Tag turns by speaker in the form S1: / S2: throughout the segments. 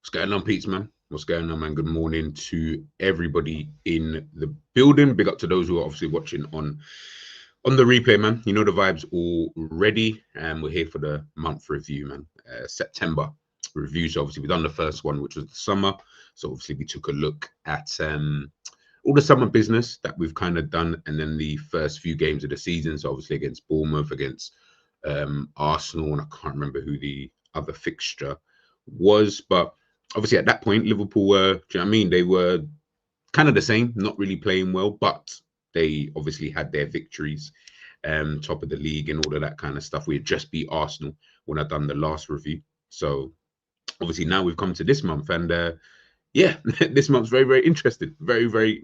S1: What's going on, Pete's man? What's going on, man? Good morning to everybody in the building. Big up to those who are obviously watching on the replay, man. You know the vibes already, and we're here for the month review, man. September review. So obviously we've done the first one, which was the summer. So obviously we took a look at all the summer business that we've kind of done, and then the first few games of the season. So obviously against Bournemouth, against Arsenal, and I can't remember who the other fixture was, but obviously at that point Liverpool were, do you know what I mean, they were kind of the same, not really playing well, but they obviously had their victories, top of the league and all of that kind of stuff. We had just beat Arsenal when I done the last review. So obviously now we've come to this month, and yeah, this month's very interesting. Very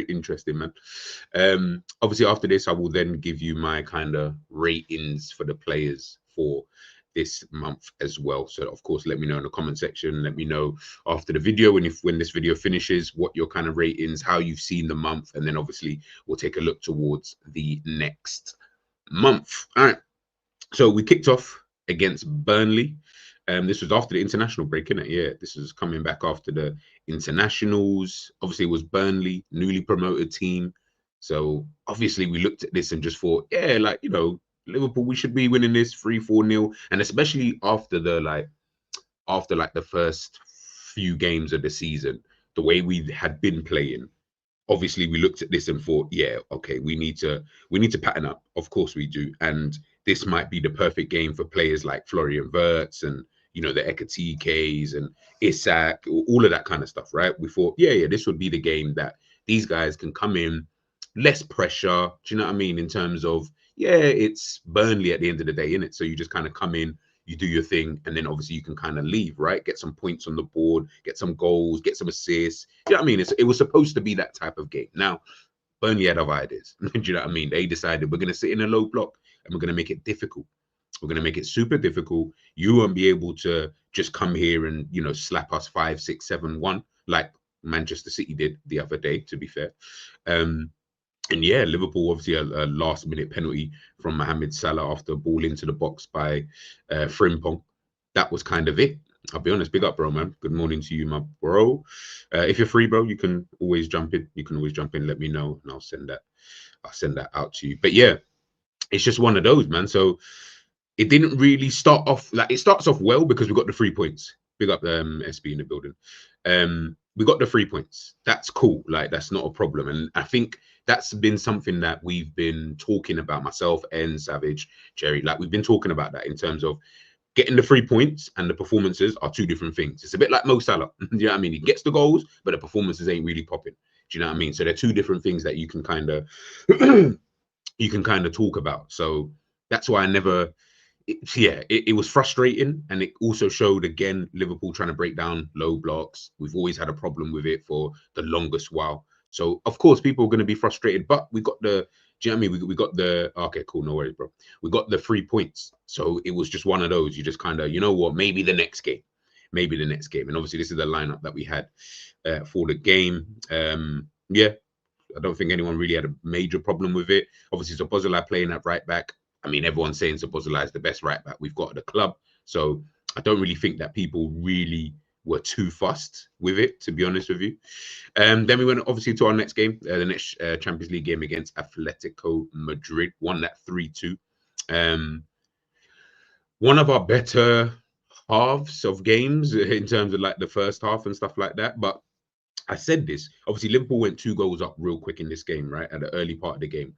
S1: interesting, man. Obviously after this I will then give you my kind of ratings for the players for this month as well. So of course, let me know in the comment section. Let me know after the video, and when this video finishes, what your kind of ratings, how you've seen the month, and then obviously we'll take a look towards the next month. All right, so we kicked off against Burnley. This was after the international break, innit? Yeah, this was coming back after the internationals. Obviously, it was Burnley, newly promoted team. So obviously, we looked at this and just thought, yeah, like, you know, Liverpool, we should be winning this 3-4-0. And especially after the first few games of the season, the way we had been playing, obviously we looked at this and thought, yeah, okay, we need to pattern up. Of course we do. And this might be the perfect game for players like Florian Wirtz and, you know, the Ekatikes and Isak, all of that kind of stuff, right? We thought, yeah, this would be the game that these guys can come in, less pressure. Do you know what I mean? In terms of, yeah, it's Burnley at the end of the day, innit? So you just kind of come in, you do your thing, and then obviously you can kind of leave, right? Get some points on the board, get some goals, get some assists. Do you know what I mean? It was supposed to be that type of game. Now, Burnley had other ideas. Do you know what I mean? They decided we're going to sit in a low block and we're going to make it difficult. We're going to make it super difficult. You won't be able to just come here and, you know, slap us 5-6-7-1 like Manchester City did the other day, to be fair. And yeah, Liverpool, obviously a last-minute penalty from Mohamed Salah after a ball into the box by Frimpong. That was kind of it. I'll be honest, big up, bro, man. Good morning to you, my bro. If you're free, bro, you can always jump in. You can always jump in, let me know, and I'll send that out to you. But yeah, it's just one of those, man. So it didn't really start off, like, it starts off well because we got the 3 points. Big up SB in the building. We got the 3 points. That's cool. Like, that's not a problem. And I think that's been something that we've been talking about, myself and Savage, Jerry. Like, we've been talking about that in terms of getting the 3 points and the performances are two different things. It's a bit like Mo Salah. Do you know what I mean? He gets the goals, but the performances ain't really popping. Do you know what I mean? So they're two different things that you can kind of talk about. So that's why I never. It was frustrating, and it also showed again Liverpool trying to break down low blocks. We've always had a problem with it for the longest while. So of course people are going to be frustrated, but we got the. Do you know what I mean? We got the. Okay, cool, no worries, bro. We got the 3 points. So it was just one of those. You just kind of, you know what? Maybe the next game. And obviously this is the lineup that we had for the game. Yeah, I don't think anyone really had a major problem with it. Obviously, Szoboszlai playing at right back. I mean, everyone's saying Szoboszlai is the best right back we've got at the club. So I don't really think that people really were too fussed with it, to be honest with you. Then we went obviously to our next game, the next Champions League game against Atletico Madrid. Won that 3-2. One of our better halves of games in terms of like the first half and stuff like that. But I said this, obviously Liverpool went 2 goals up real quick in this game, right? At the early part of the game.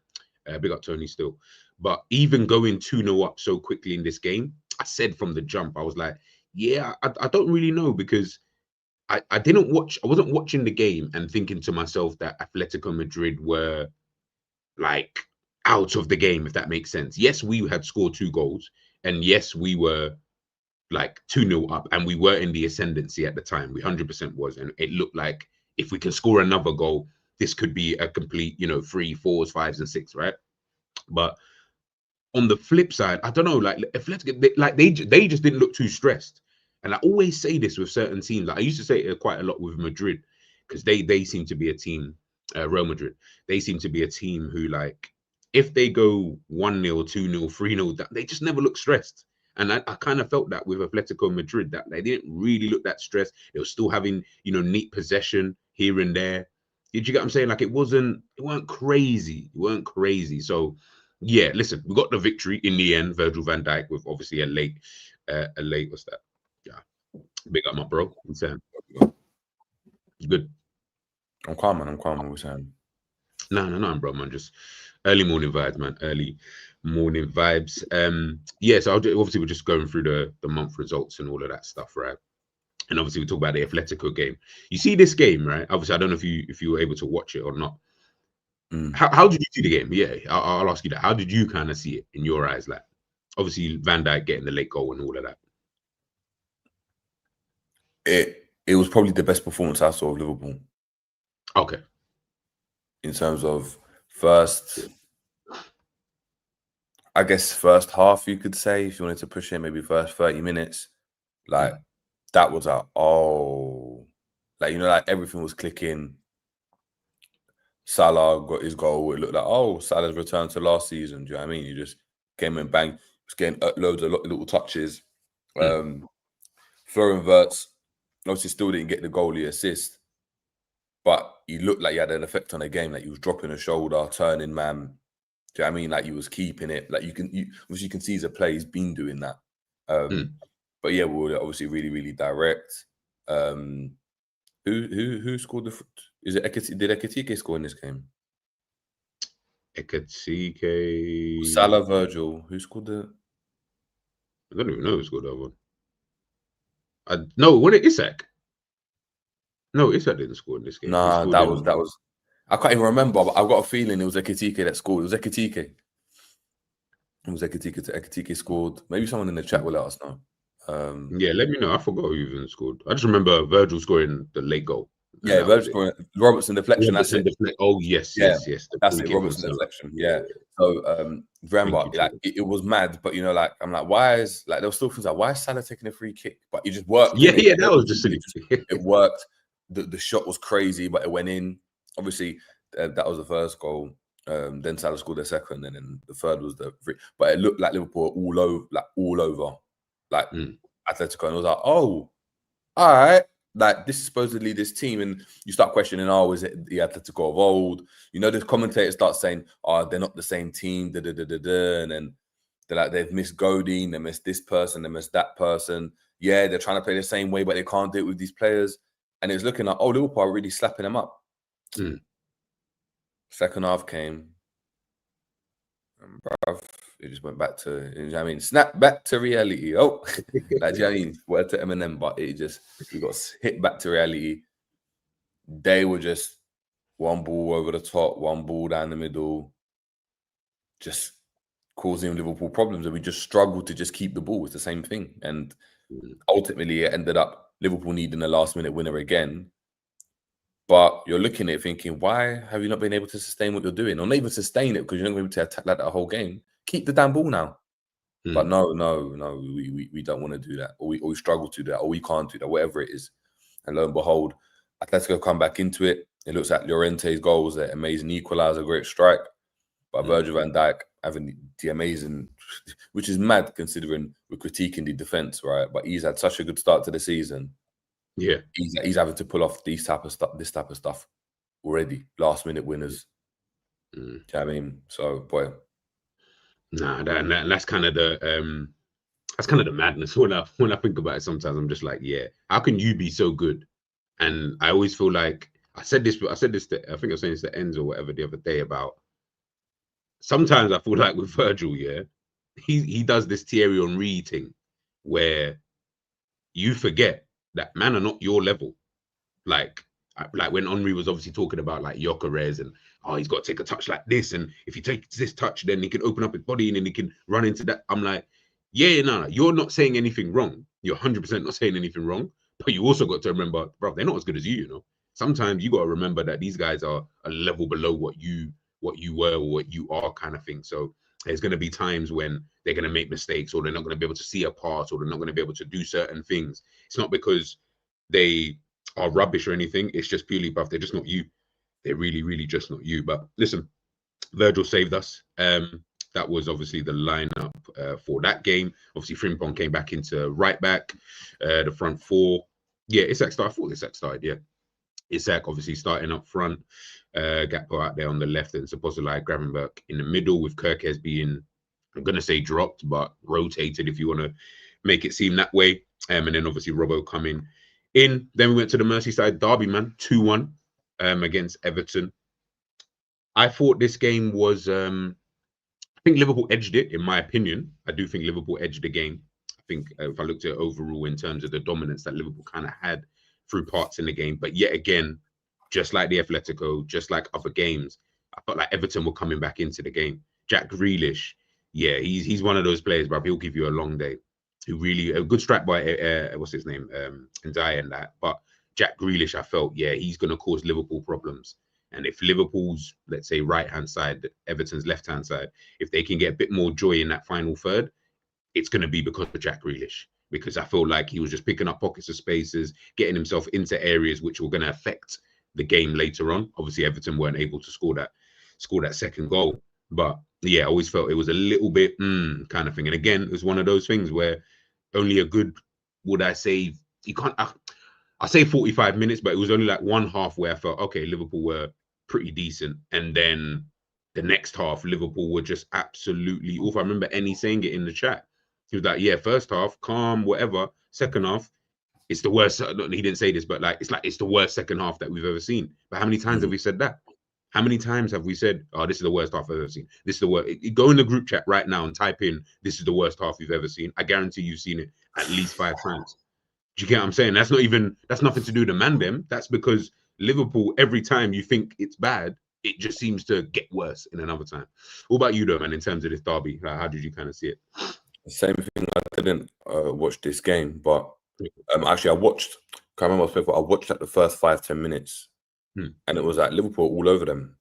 S1: Big up Tony still. But even going 2-0 up so quickly in this game, I said from the jump, I was like, yeah, I don't really know, because I wasn't watching the game and thinking to myself that Atletico Madrid were like out of the game, if that makes sense. Yes, we had scored 2 goals, and yes, we were like 2-0 up, and we were in the ascendancy at the time. We 100% was, and it looked like if we can score another goal, this could be a complete, you know, 3, 4s, 5s, and 6, right? But on the flip side, I don't know, like they just didn't look too stressed. And I always say this with certain teams. Like I used to say it quite a lot with Madrid, because they seem to be a team, Real Madrid. They seem to be a team who, like, if they go 1-0, 2-0, 3-0, they just never look stressed. And I kind of felt that with Atletico Madrid, that they didn't really look that stressed. They were still having, neat possession here and there. Did you get what I'm saying? Like it weren't crazy. It weren't crazy. So yeah, listen, we got the victory in the end. Virgil van Dijk with obviously a late, what's that? Yeah. Big up my bro. I'm saying. Good.
S2: I'm calm, man. I'm calm. What was saying?
S1: No, bro, man. Just early morning vibes, man. Early morning vibes. Yeah, so obviously we're just going through the month results and all of that stuff, right? And obviously we talk about the Atletico game. You see this game, right? Obviously, I don't know if you were able to watch it or not. How did you see the game? Yeah, I'll ask you that. How did you kind of see it in your eyes? Like, obviously Van Dijk getting the late goal and all of that.
S2: It was probably the best performance I saw of Liverpool.
S1: Okay.
S2: In terms of first half, you could say, if you wanted to push it, maybe first 30 minutes, like that was like everything was clicking. Salah got his goal. It looked like, Salah's returned to last season. Do you know what I mean? You just came and bang, was getting loads of little touches. Florian Wirtz obviously still didn't get the goalie assist, but he looked like he had an effect on the game. Like he was dropping a shoulder, turning man. Do you know what I mean? Like he was keeping it. Like you can see as a player, he's been doing that. But yeah, we were obviously really, really direct. Who scored the? Is it Ekitike? Did Ekitike score in this game?
S1: Ekitike.
S2: Salah, Virgil. Who scored the?
S1: I don't even know who scored that one. No, when it Isak. No, Isak didn't score in this game.
S2: Nah, that was. I can't even remember, but I've got a feeling it was Ekitike that scored. It was Ekitike. It was Ekitike. Ekitike scored. Maybe someone in the chat will let us know.
S1: Yeah, let me know. I forgot who even scored. I just remember Virgil scoring the late goal.
S2: Yeah, Virgil scoring. Robertson deflection. That's it.
S1: Oh yes.
S2: That's it. Robertson deflection. Yeah. So remember, like it was mad, but like I'm like, why is there was still things like, why is Salah taking a free kick? But it just worked.
S1: Yeah, that was just silly.
S2: It worked. The shot was crazy, but it went in. Obviously, that was the first goal. Then Salah scored the second, and then the third was the free. But it looked like Liverpool all over, Atletico, and it was like, oh, all right. Like this is supposedly this team, and you start questioning, is it the Atletico of old? The commentators start saying, they're not the same team, and then they're like, they've missed Godin, they missed this person, they missed that person. Yeah, they're trying to play the same way, but they can't do it with these players. And it's looking like, Liverpool are really slapping them up. Second half came, and bruv, it just went back to, snap back to reality. Like, do you know what I mean? Word to Eminem, but we got hit back to reality. They were just one ball over the top, one ball down the middle, just causing Liverpool problems. And we just struggled to just keep the ball. It's the same thing. And ultimately, it ended up Liverpool needing a last-minute winner again. But you're looking at it thinking, why have you not been able to sustain what you're doing? Or not even sustain it because you're not going to be able to attack that whole game. Keep the damn ball now. But no, we don't want to do that. Or we struggle to do that. Or we can't do that, whatever it is. And lo and behold, Atletico come back into it. It looks like Llorente's goal was an amazing equaliser, great strike. But Virgil van Dijk having the amazing, which is mad considering we're critiquing the defence, right? But he's had such a good start to the season.
S1: Yeah,
S2: he's having to pull off this type of stuff already. Last minute winners. Do you know what I mean? So boy,
S1: that's kind of the madness when I think about it. Sometimes I'm just like, yeah, how can you be so good? And I always feel like I said this to, I think I was saying this to Enzo or whatever the other day about. Sometimes I feel like with Virgil, yeah, he does this Thierry Henry thing where you forget that man are not your level. Like when Henry was obviously talking about like Gyökeres and he's got to take a touch like this, and if he takes this touch, then he can open up his body and then he can run into that. I'm like, no, you're not saying anything wrong. You're 100% not saying anything wrong, but you also got to remember, bro, they're not as good as you. Sometimes you got to remember that these guys are a level below what you were or what you are, kind of thing. So there's going to be times when they're going to make mistakes, or they're not going to be able to see a pass, or they're not going to be able to do certain things. It's not because they are rubbish or anything. It's just purely, bruv, they're just not you. They're really, really just not you. But listen, Virgil saved us. That was obviously the lineup for that game. Obviously, Frimpong came back into right back, the front four. Yeah, Isak started. I thought Isak started, yeah. Isak obviously starting up front, Gakpo out there on the left, and Szoboszlai, Gravenberch in the middle, with Kerkez being, I'm going to say dropped, but rotated if you want to make it seem that way. And then obviously Robbo coming in. Then we went to the Merseyside derby, man, 2-1 against Everton. I thought this game was, I think Liverpool edged it, in my opinion. I do think Liverpool edged the game. I think if I looked at it overall in terms of the dominance that Liverpool kind of had through parts in the game, but yet again, just like the Atletico, just like other games, I felt like Everton were coming back into the game. Jack Grealish, yeah, he's one of those players, bro. He'll give you a long day. Who really a good strike by what's his name, Ndiaye and that. But Jack Grealish, I felt, yeah, he's going to cause Liverpool problems. And if Liverpool's, let's say, right-hand side, Everton's left-hand side, if they can get a bit more joy in that final third, it's going to be because of Jack Grealish. Because I feel like he was just picking up pockets of spaces, getting himself into areas which were going to affect the game later on. Obviously, Everton weren't able to score that second goal. But yeah, I always felt it was a little bit kind of thing. And again, it was one of those things where only a good, would I say, you can't, I say 45 minutes, but it was only like one half where I felt, okay, Liverpool were pretty decent. And then the next half, Liverpool were just absolutely awful. I remember Ennie saying it in the chat. He was like, yeah, first half, calm, whatever. Second half, it's the worst. He didn't say this, but like it's the worst second half that we've ever seen. But how many times have we said that? How many times have we said, oh, this is the worst half I've ever seen? This is the worst. Go in the group chat right now and type in, this is the worst half you've ever seen. I guarantee you've seen it at least 5 times. Do you get what I'm saying? That's nothing to do with the man them. That's because Liverpool, every time you think it's bad, it just seems to get worse in another time. What about you though, man, in terms of this derby? Like, how did you kind of see it?
S2: Same thing. I didn't watch this game, but actually I watched, can't remember I watched like the first 5-10 minutes. And it was like Liverpool all over them.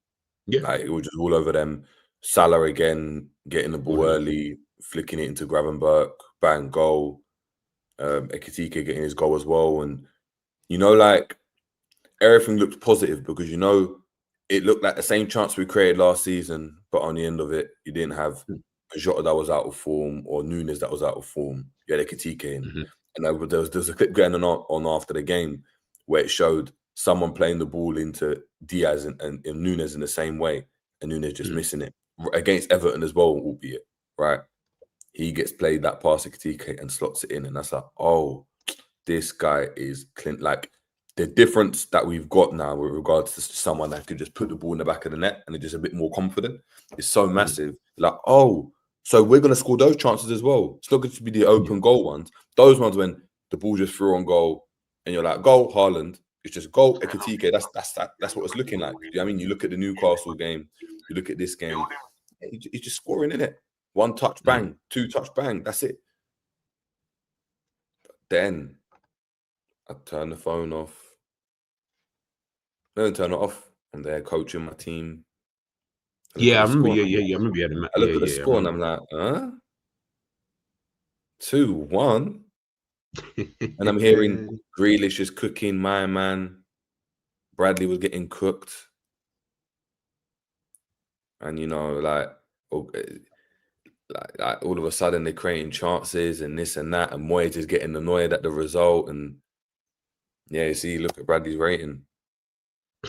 S1: Yeah.
S2: Like it was just all over them. Salah again, getting the ball early, flicking it into Gravenberch, bang, goal. Ekitike getting his goal as well. And, you know, like everything looked positive because, you know, it looked like the same chance we created last season, but on the end of it, you didn't have Jota that was out of form or Nunes that was out of form. You had Ekitike in. And there was a clip going on after the game where it showed someone playing the ball into Diaz and Nunes in the same way, and Nunes just missing it against Everton as well, albeit, right? He gets played that pass to Ekitike and slots it in, and that's like, oh, this guy is Clint. Like the difference that we've got now with regards to someone that could just put the ball in the back of the net and is just a bit more confident is so massive. Like, oh, so we're gonna score those chances as well. It's not going to be the open goal ones. Those ones when the ball just threw on goal and you're like, goal, Haaland. It's just goal, Ekitike. That's what it's looking like. You know what I mean, you look at the Newcastle game, you look at this game, he's just scoring, in it. 1 touch, bang. 2 touch, bang. That's it. But then I turn the phone off. I don't turn it off. I'm there coaching my team.
S1: Yeah, I remember. Yeah. I remember you had a
S2: I look at the score and I'm like, huh? 2-1. And I'm hearing Grealish is cooking, my man. Bradley was getting cooked. And, you know, like all of a sudden they're creating chances and this and that. And Moyes is getting annoyed at the result. And, yeah, you see, look at Bradley's rating.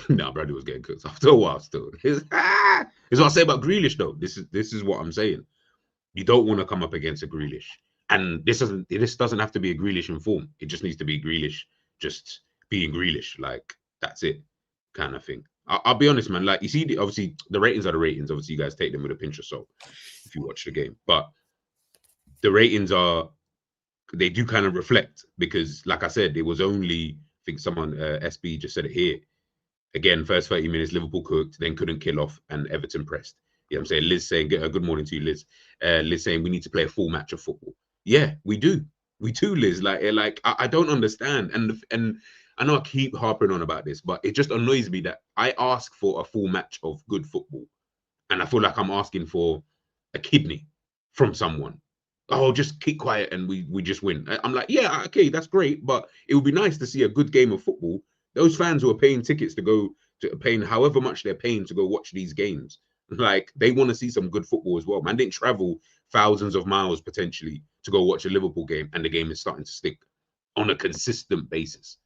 S1: No, Bradley was getting cooked after a while still. It's what I say about Grealish, though. This is what I'm saying. You don't want to come up against a Grealish. And this doesn't have to be a Grealish in form. It just needs to be Grealish just being Grealish. Like, that's it, kind of thing. I'll be honest, man. Like, you see, obviously, the ratings are the ratings. Obviously, you guys take them with a pinch of salt if you watch the game. But the ratings they do kind of reflect because, like I said, it was only, I think someone, SB just said it here. Again, first 30 minutes, Liverpool cooked, then couldn't kill off, and Everton pressed. You know what I'm saying? Liz saying, good morning to you, Liz. Liz saying, we need to play a full match of football. Yeah, we do. We do, Liz. Like I don't understand. And I know I keep harping on about this, but it just annoys me that I ask for a full match of good football. And I feel like I'm asking for a kidney from someone. Oh, just keep quiet and we just win. I'm like, yeah, okay, that's great. But it would be nice to see a good game of football. Those fans who are paying tickets to go to paying however much they're paying to go watch these games, Like, they want to see some good football as well. Man didn't travel thousands of miles potentially to go watch a Liverpool game, and the game is starting to stick on a consistent basis.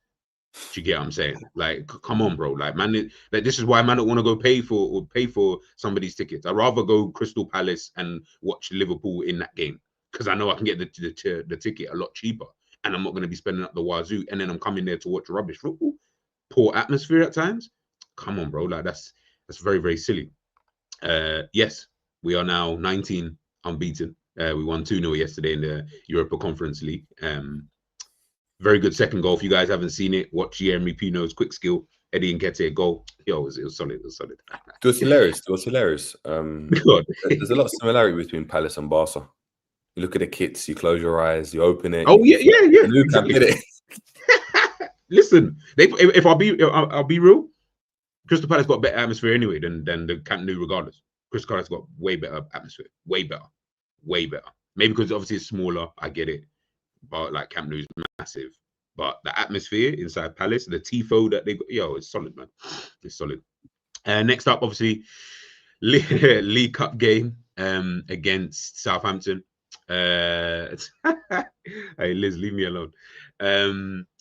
S1: Do you get what I'm saying? Like, come on, bro. Like, man, like, this is why man don't want to go pay for somebody's tickets. I'd rather go Crystal Palace and watch Liverpool in that game, because I know I can get the ticket a lot cheaper, and I'm not going to be spending up the wazoo. And then I'm coming there to watch rubbish football, poor atmosphere at times. Come on, bro. Like, that's very, very silly. Yes, we are now 19 unbeaten. We won 2-0 yesterday in the Europa Conference League. Very good second goal. If you guys haven't seen it, watch Jeremy Pino's quick skill, Eddie Nketiah goal. Yo, it was solid. It was solid.
S2: It was hilarious. It was hilarious. There's a lot of similarity between Palace and Barca. You look at the kits, you close your eyes, you open it.
S1: Oh yeah.
S2: Exactly. It.
S1: Listen, if I'll be real, Crystal Palace got a better atmosphere anyway than the Camp Nou, regardless. Crystal Palace got way better atmosphere, way better. Maybe because obviously it's smaller. I get it. But like, Camp Nou is massive, but the atmosphere inside Palace, the tifo that they got, yo, it's solid, man. It's solid. Next up, obviously, League Cup game against Southampton. Hey Liz, leave me alone.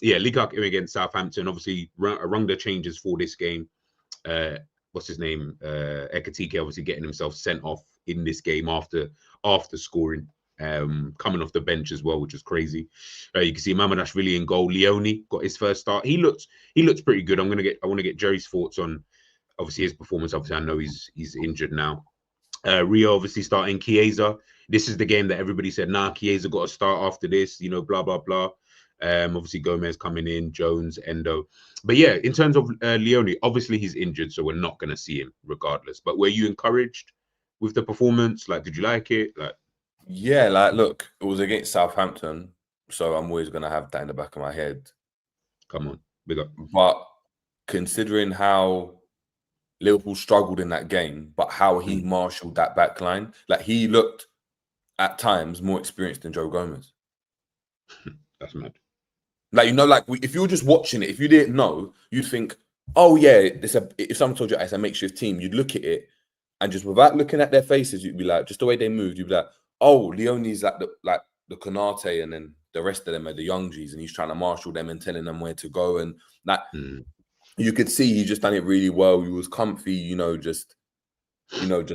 S1: League Cup game against Southampton. Obviously, rung the changes for this game. What's his name? Ekatike obviously getting himself sent off in this game after scoring. Coming off the bench as well, which is crazy. You can see Mamardashvili in goal. Leone got his first start. He looks pretty good. I want to get Jerry's thoughts on obviously his performance. Obviously, I know he's injured now. Rio obviously starting. Chiesa. This is the game that everybody said, nah, Chiesa got to start after this. You know, blah blah blah. Obviously Gomez coming in, Jones, Endo. But yeah, in terms of Leone, obviously he's injured, so we're not going to see him regardless. But were you encouraged with the performance? Like, did you like it? Like.
S2: Yeah, like, look, it was against Southampton, so I'm always going to have that in the back of my head.
S1: Come on, big up.
S2: But considering how Liverpool struggled in that game, but how he marshalled that back line, like, he looked at times more experienced than Joe Gomez.
S1: That's mad.
S2: Like, you know, like, if you were just watching it, if you didn't know, you'd think, oh yeah, if someone told you it's a makeshift team, you'd look at it and just without looking at their faces, you'd be like, just the way they moved, you'd be like, oh, Leone's like the Konate, and then the rest of them are the young G's, and he's trying to marshal them and telling them where to go. And that you could see he just done it really well. He was comfy, just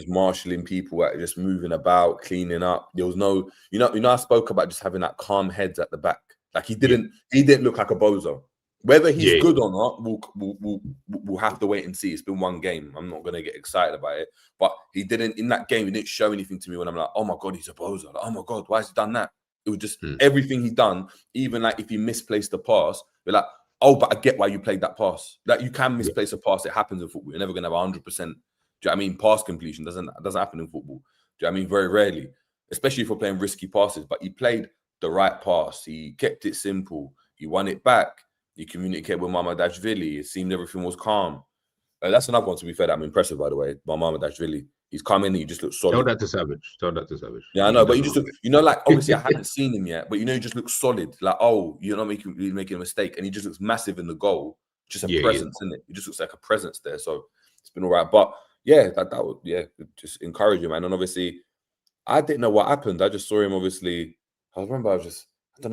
S2: marshalling people, just moving about, cleaning up. There was no, I spoke about just having that calm heads at the back. Like, he didn't look like a bozo. Whether he's good or not, we'll have to wait and see. It's been one game. I'm not going to get excited about it. But he didn't, in that game, he didn't show anything to me when I'm like, oh my God, he's a bozo. Like, oh my God, why has he done that? It was just everything he done, even like if he misplaced the pass, we're like, oh, but I get why you played that pass. Like, you can misplace a pass. It happens in football. You're never going to have 100%. Do you know what I mean? Pass completion doesn't happen in football. Do you know what I mean? Very rarely, especially if we're playing risky passes. But he played the right pass. He kept it simple. He won it back. He communicated with Mamardashvili. It seemed everything was calm. That's another one, to be fair, that I'm impressed with, by the way. Mamardashvili. He's come in and he just looks solid.
S1: Tell that to Savage.
S2: Yeah, I know, but you just look, like, obviously I haven't seen him yet, but he just looks solid. Like, oh, you're not making a mistake. And he just looks massive in the goal. Just a presence, isn't it? He just looks like a presence there. So it's been all right. But yeah, that would, just encourage him, man. And obviously, I didn't know what happened. I just saw him, obviously. I don't know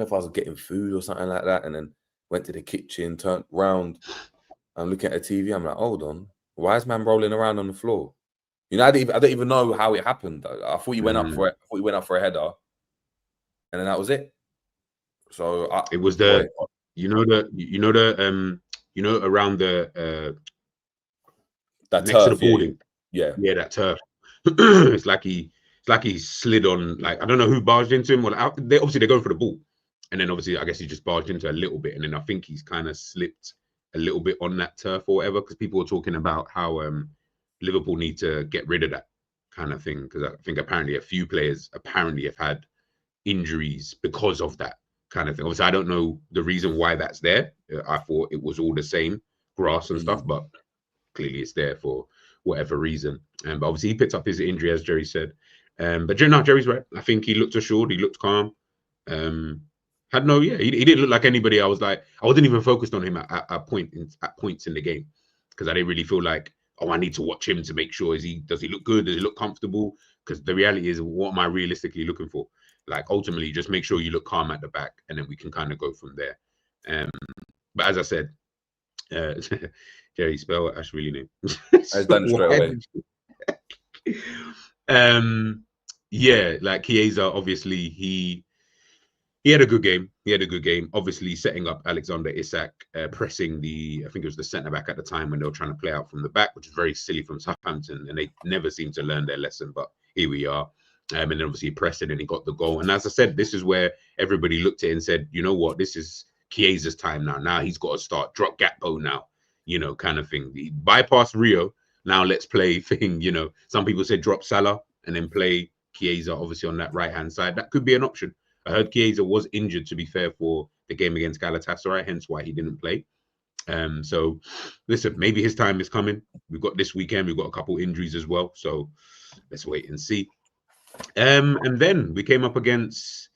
S2: if I was getting food or something like that. And then went to the kitchen, turned round, and looking at the TV. I'm like, hold on, why is man rolling around on the floor? I don't even know how it happened. I thought he went up for it. I thought he went up for a header, and then that was it. So
S1: it was around the
S2: that
S1: next
S2: turf,
S1: to the boarding.
S2: Yeah,
S1: that turf. It's like he slid on. Like, I don't know who barged into him. Well, they're going for the ball. And then obviously, I guess he just barged into a little bit. And then I think he's kind of slipped a little bit on that turf or whatever, because people were talking about how Liverpool need to get rid of that kind of thing. Because I think apparently a few players have had injuries because of that kind of thing. Obviously, I don't know the reason why that's there. I thought it was all the same grass and stuff, but clearly it's there for whatever reason. But obviously, he picked up his injury, as Jerry said. But Jerry's right. I think he looked assured. He looked calm. He didn't look like anybody. I wasn't even focused on him at points in the game, because I didn't really feel like, oh, I need to watch him to make sure does he look good? Does he look comfortable? Because the reality is, what am I realistically looking for? Like, ultimately, just make sure you look calm at the back, and then we can kind of go from there. But as I said, Jerry, spell what Ash really name.
S2: It's done straight away.
S1: Yeah, like Chiesa, obviously he had a good game. He had a good game. Obviously, setting up Alexander Isak, pressing I think it was the centre back at the time when they were trying to play out from the back, which is very silly from Southampton, and they never seem to learn their lesson. But here we are. And then obviously pressed it and he got the goal. And as I said, this is where everybody looked at it and said, you know what, this is Chiesa's time now. Now he's got to start drop Gakpo now, kind of thing. He bypassed Rio. Now let's play thing, Some people said drop Salah and then play Chiesa, obviously on that right-hand side. That could be an option. I heard Chiesa was injured, to be fair, for the game against Galatasaray, hence why he didn't play. So listen, maybe his time is coming. We've got this weekend. We've got a couple injuries as well. So let's wait and see. And then we came up against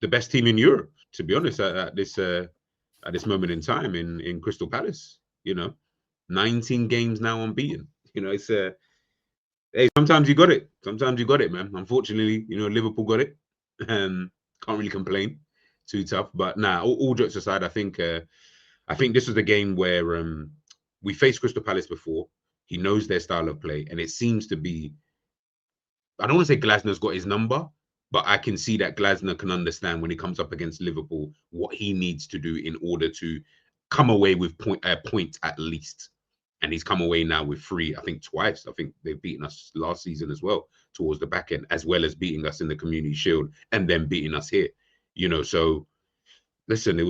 S1: the best team in Europe, to be honest, at this moment in time in Crystal Palace. 19 games now unbeaten. It's hey, sometimes you got it. Sometimes you got it, man. Unfortunately, Liverpool got it. Can't really complain. Too tough. But all jokes aside, I think this was the game where we faced Crystal Palace before. He knows their style of play, and it seems to be. I don't want to say Glasner's got his number, but I can see that Glasner can understand when he comes up against Liverpool what he needs to do in order to come away with point at least. And he's come away now with 3, I think twice. I think they've beaten us last season as well towards the back end, as well as beating us in the Community Shield and then beating us here. So listen, it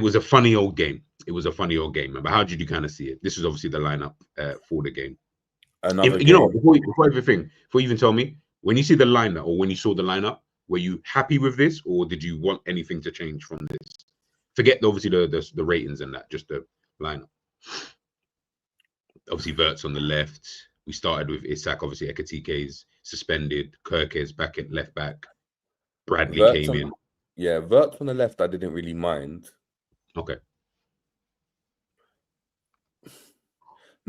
S1: was a funny old game. It was a funny old game. But how did you kind of see it? This is obviously the lineup for the game. Before you even tell me, when you see the lineup or when you saw the lineup, were you happy with this, or did you want anything to change from this? Forget obviously the ratings and that, just the lineup. Obviously, Verts on the left. We started with Isak. Obviously, Ekitike is suspended. Kirk is back at left back. Bradley came in.
S2: Yeah, Verts on the left, I didn't really mind.
S1: Okay.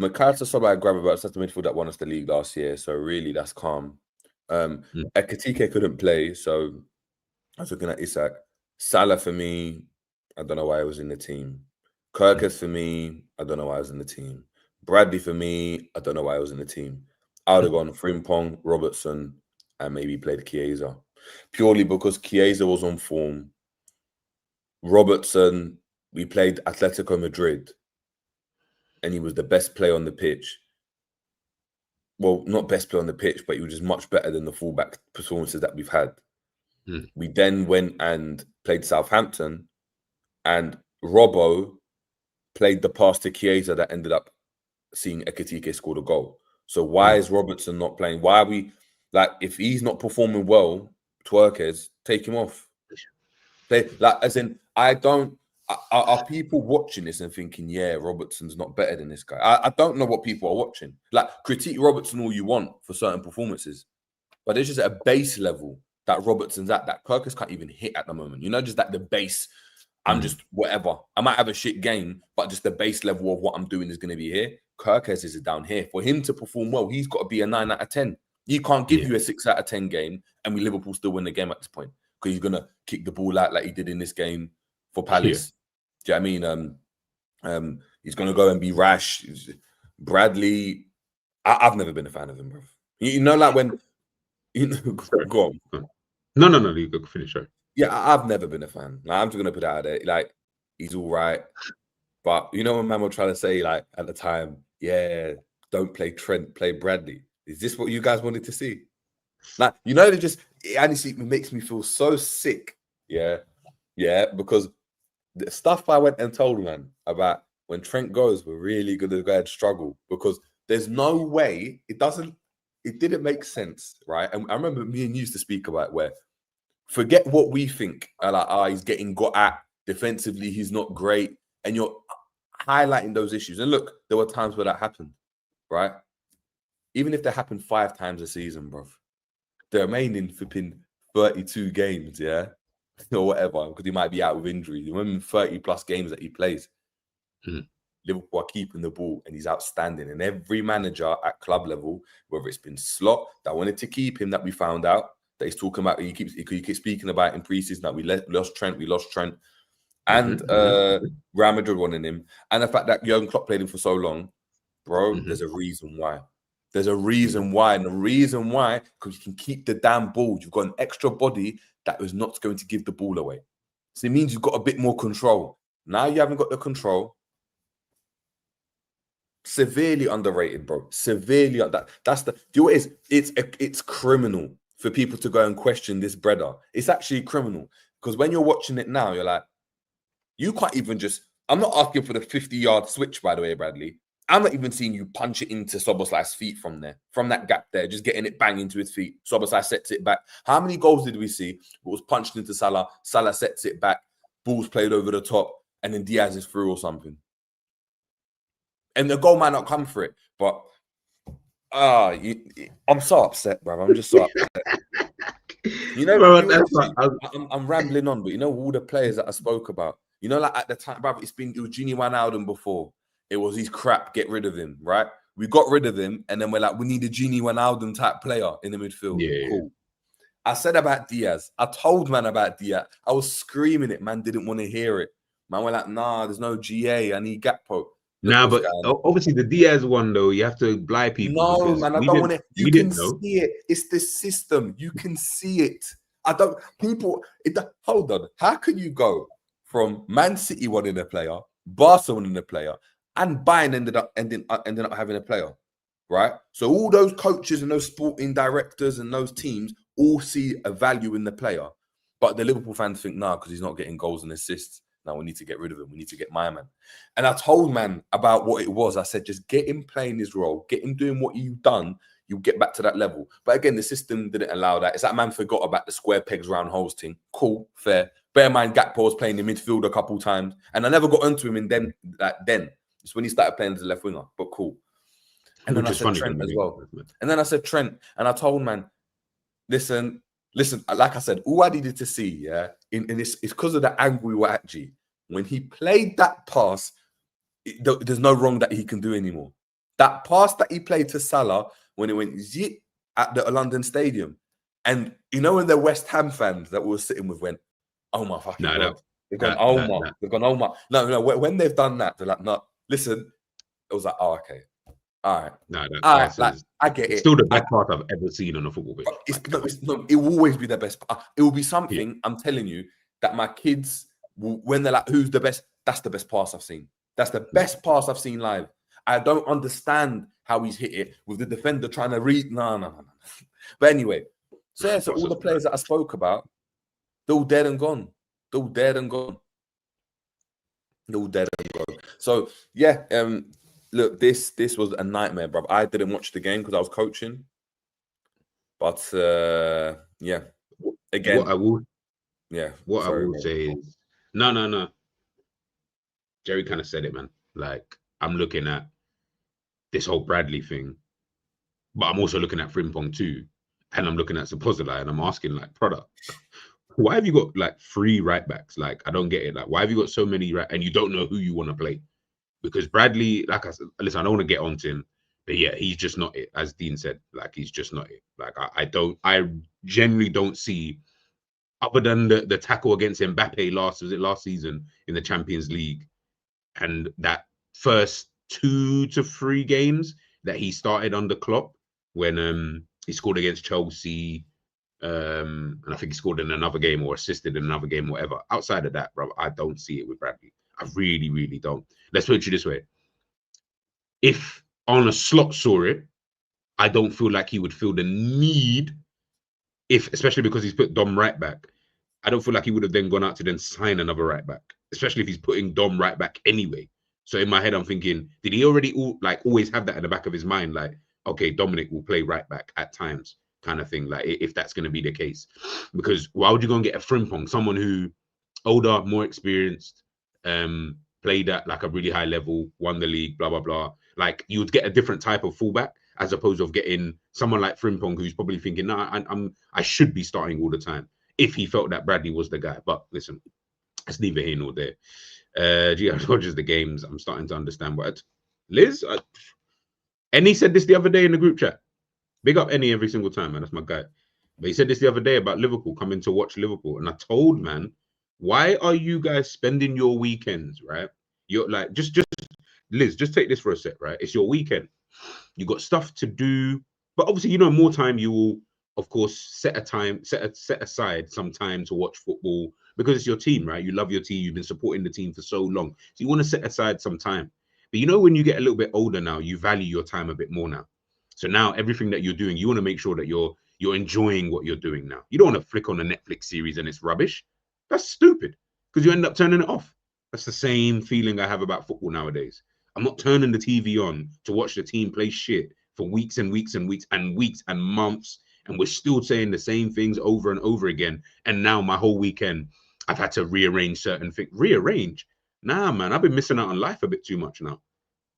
S2: Mikasa Soba Gravenberch, that's the midfield that won us the league last year. So really, that's calm. Ekitike couldn't play, so I was looking at Isak. Salah for me, I don't know why I was in the team. Kirkus for me, I don't know why I was in the team. Bradley for me, I don't know why I was in the team. I would have gone Frimpong, Robertson, and maybe played Chiesa. Purely because Chiesa was on form. Robertson, we played Atletico Madrid, and he was the best player on the pitch. Well, not best player on the pitch, but he was just much better than the fullback performances that we've had. We then went and played Southampton, and Robbo played the pass to Chiesa that ended up seeing Ekitike score the goal. So why is Robertson not playing? Why are we, if he's not performing well, Twerkes, take him off. Are people watching this and thinking, yeah, Robertson's not better than this guy? I don't know what people are watching. Critique Robertson all you want for certain performances, but there's just a base level that Robertson's at that Kirkus can't even hit at the moment. Just that the base, I'm just whatever. I might have a shit game, but just the base level of what I'm doing is going to be here. Kirkus is down here. For him to perform well, he's got to be a 9 out of 10. He can't give you a 6 out of 10 game, and Liverpool still win the game at this point because he's going to kick the ball out like he did in this game for Palace. Do you know what I mean? He's going to go and be rash. Bradley, I've never been a fan of him, bro. When go on.
S1: No, you go finish. Sorry.
S2: Yeah, I've never been a fan. I'm just going to put it out there. He's all right. But when man were trying to say, at the time, yeah, don't play Trent, play Bradley. Is this what you guys wanted to see? It honestly makes me feel so sick. Yeah, because the stuff I went and told man about when Trent goes, we're really going to go and struggle because there's no way it didn't make sense, right? And I remember me and you used to speak about where forget what we think, he's getting got at defensively, he's not great, and you're highlighting those issues. And look, there were times where that happened, right? Even if that happened 5 times a season, bro, the remaining flipping 32 games, yeah, or whatever, because he might be out with injury. Remember 30 plus games that he plays. Liverpool are keeping the ball, and he's outstanding. And every manager at club level, whether it's been Slot that wanted to keep him, that we found out that he's talking about, he keeps speaking about in preseason that we lost Trent, and Real Madrid wanting him, and the fact that Jurgen Klopp played him for so long, bro. There's a reason why. There's a reason why, and the reason why, because you can keep the damn ball. You've got an extra body that is not going to give the ball away. So it means you've got a bit more control. Now you haven't got the control. Severely underrated, bro. Severely. That's the. Do you know what it is? It's criminal for people to go and question this brother. It's actually criminal because when you're watching it now, you're like, you can't even just. I'm not asking for the 50-yard switch, by the way, Bradley. I'm not even seeing you punch it into Soboslai's feet from there, from that gap there, just getting it bang into his feet. Soboslai sets it back. How many goals did we see? It was punched into Salah. Salah sets it back. Ball's played over the top, and then Diaz is through or something. And the goal might not come for it, but I'm so upset, bro. I'm just so upset. You know, bro, I'm rambling on, but you know all the players that I spoke about. You know, like at the time, bro, it was Gini Wijnaldum before. It was his crap, get rid of him, right? We got rid of him, and then we're like, we need a Gini Wijnaldum type player in the midfield. Yeah, cool. I said about Diaz. I told man about Diaz. I was screaming it. Man didn't want to hear it. Man were like, nah, there's no GA. I need Gakpo.
S1: Nah, but obviously the Diaz one, though, you have to blind people.
S2: No, man, I don't want it. You can see it. It's the system. You can see it. Hold on. How can you go from Man City wanting a player, Barca wanting a player, and Bayern ended up having a player, right? So all those coaches and those sporting directors and those teams all see a value in the player. But the Liverpool fans think, nah, because he's not getting goals and assists. Now we need to get rid of him. We need to get my man. And I told man about what it was. I said, just get him playing his role. Get him doing what you've done. You'll get back to that level. But again, the system didn't allow that. It's that man forgot about the square pegs round holes thing. Cool, fair. Bear in mind, Gakpo was playing in midfield a couple times. And I never got onto him in then. It's when he started playing as a left winger. But cool. And then I said Trent as well. And then I said Trent. And I told man, listen, like I said, all I needed to see, yeah, in this is because of the angle we were at, G. When he played that pass, there's no wrong that he can do anymore. That pass that he played to Salah when it went zit at the London Stadium. And you know when the West Ham fans that we were sitting with went, oh my fucking God. They've gone, They've gone, oh my. No, when they've done that, they're like, no, listen. It was like, oh, okay. All right. I get it.
S1: It's still the best part I've ever seen on a football pitch.
S2: It will always be the best. It will be something, I'm telling you, that my kids, when they're like, who's the best? That's the best pass I've seen. That's the best pass I've seen live. I don't understand how he's hit it with the defender trying to read. No. But anyway, so all the players that I spoke about, they're all dead and gone. So, yeah, look, this was a nightmare, bro. I didn't watch the game because I was coaching. But, yeah, again.
S1: What I will say is, no. Jerry kind of said it, man. Like, I'm looking at this whole Bradley thing, but I'm also looking at Frimpong too. And I'm looking at Szoboszlai and I'm asking, like, product, why have you got, like, 3 right backs? Like, I don't get it. Like, why have you got so many and you don't know who you want to play? Because Bradley, like I said, listen, I don't want to get onto him, but yeah, he's just not it. As Dean said, like, he's just not it. Like, I generally don't see, other than the tackle against Mbappe last season in the Champions League, and that first 2 to 3 games that he started under Klopp, when he scored against Chelsea, and I think he scored in another game or assisted in another game, whatever. Outside of that, bro, I don't see it with Bradley. I really, really don't. Let's put it this way. If Arne Slot saw it, I don't feel like he would feel the need, especially because he's put Dom right back, I don't feel like he would have then gone out to then sign another right back, especially if he's putting Dom right back anyway. So in my head, I'm thinking, did he already always have that in the back of his mind? Like, okay, Dominic will play right back at times, kind of thing. Like, if that's going to be the case, because why would you go and get a Frimpong, someone who older, more experienced, played at like a really high level, won the league, blah, blah, blah. Like, you would get a different type of fullback as opposed to getting someone like Frimpong, who's probably thinking, I should be starting all the time, if he felt that Bradley was the guy. But listen, It's neither here nor there. GR Rogers, the games. I'm starting to understand what Liz. Any said this the other day in the group chat. Big up Any every single time, man. That's my guy. But he said this the other day about Liverpool coming to watch Liverpool, and I told man, why are you guys spending your weekends, right? You're like, just Liz, just take this for a sec, right? It's your weekend. You got stuff to do, but obviously, you know, more time you will, of course, set aside some time to watch football because it's your team, right? You love your team. You've been supporting the team for so long, so you want to set aside some time. But you know, when you get a little bit older now, you value your time a bit more now. So now everything that you're doing, you want to make sure that you're enjoying what you're doing now. You don't want to flick on a Netflix series and it's rubbish. That's stupid because you end up turning it off. That's the same feeling I have about football nowadays. I'm not turning the TV on to watch the team play shit for weeks and weeks and weeks and weeks and months. And we're still saying the same things over and over again. And now my whole weekend, I've had to rearrange certain things. Rearrange? Nah, man, I've been missing out on life a bit too much now.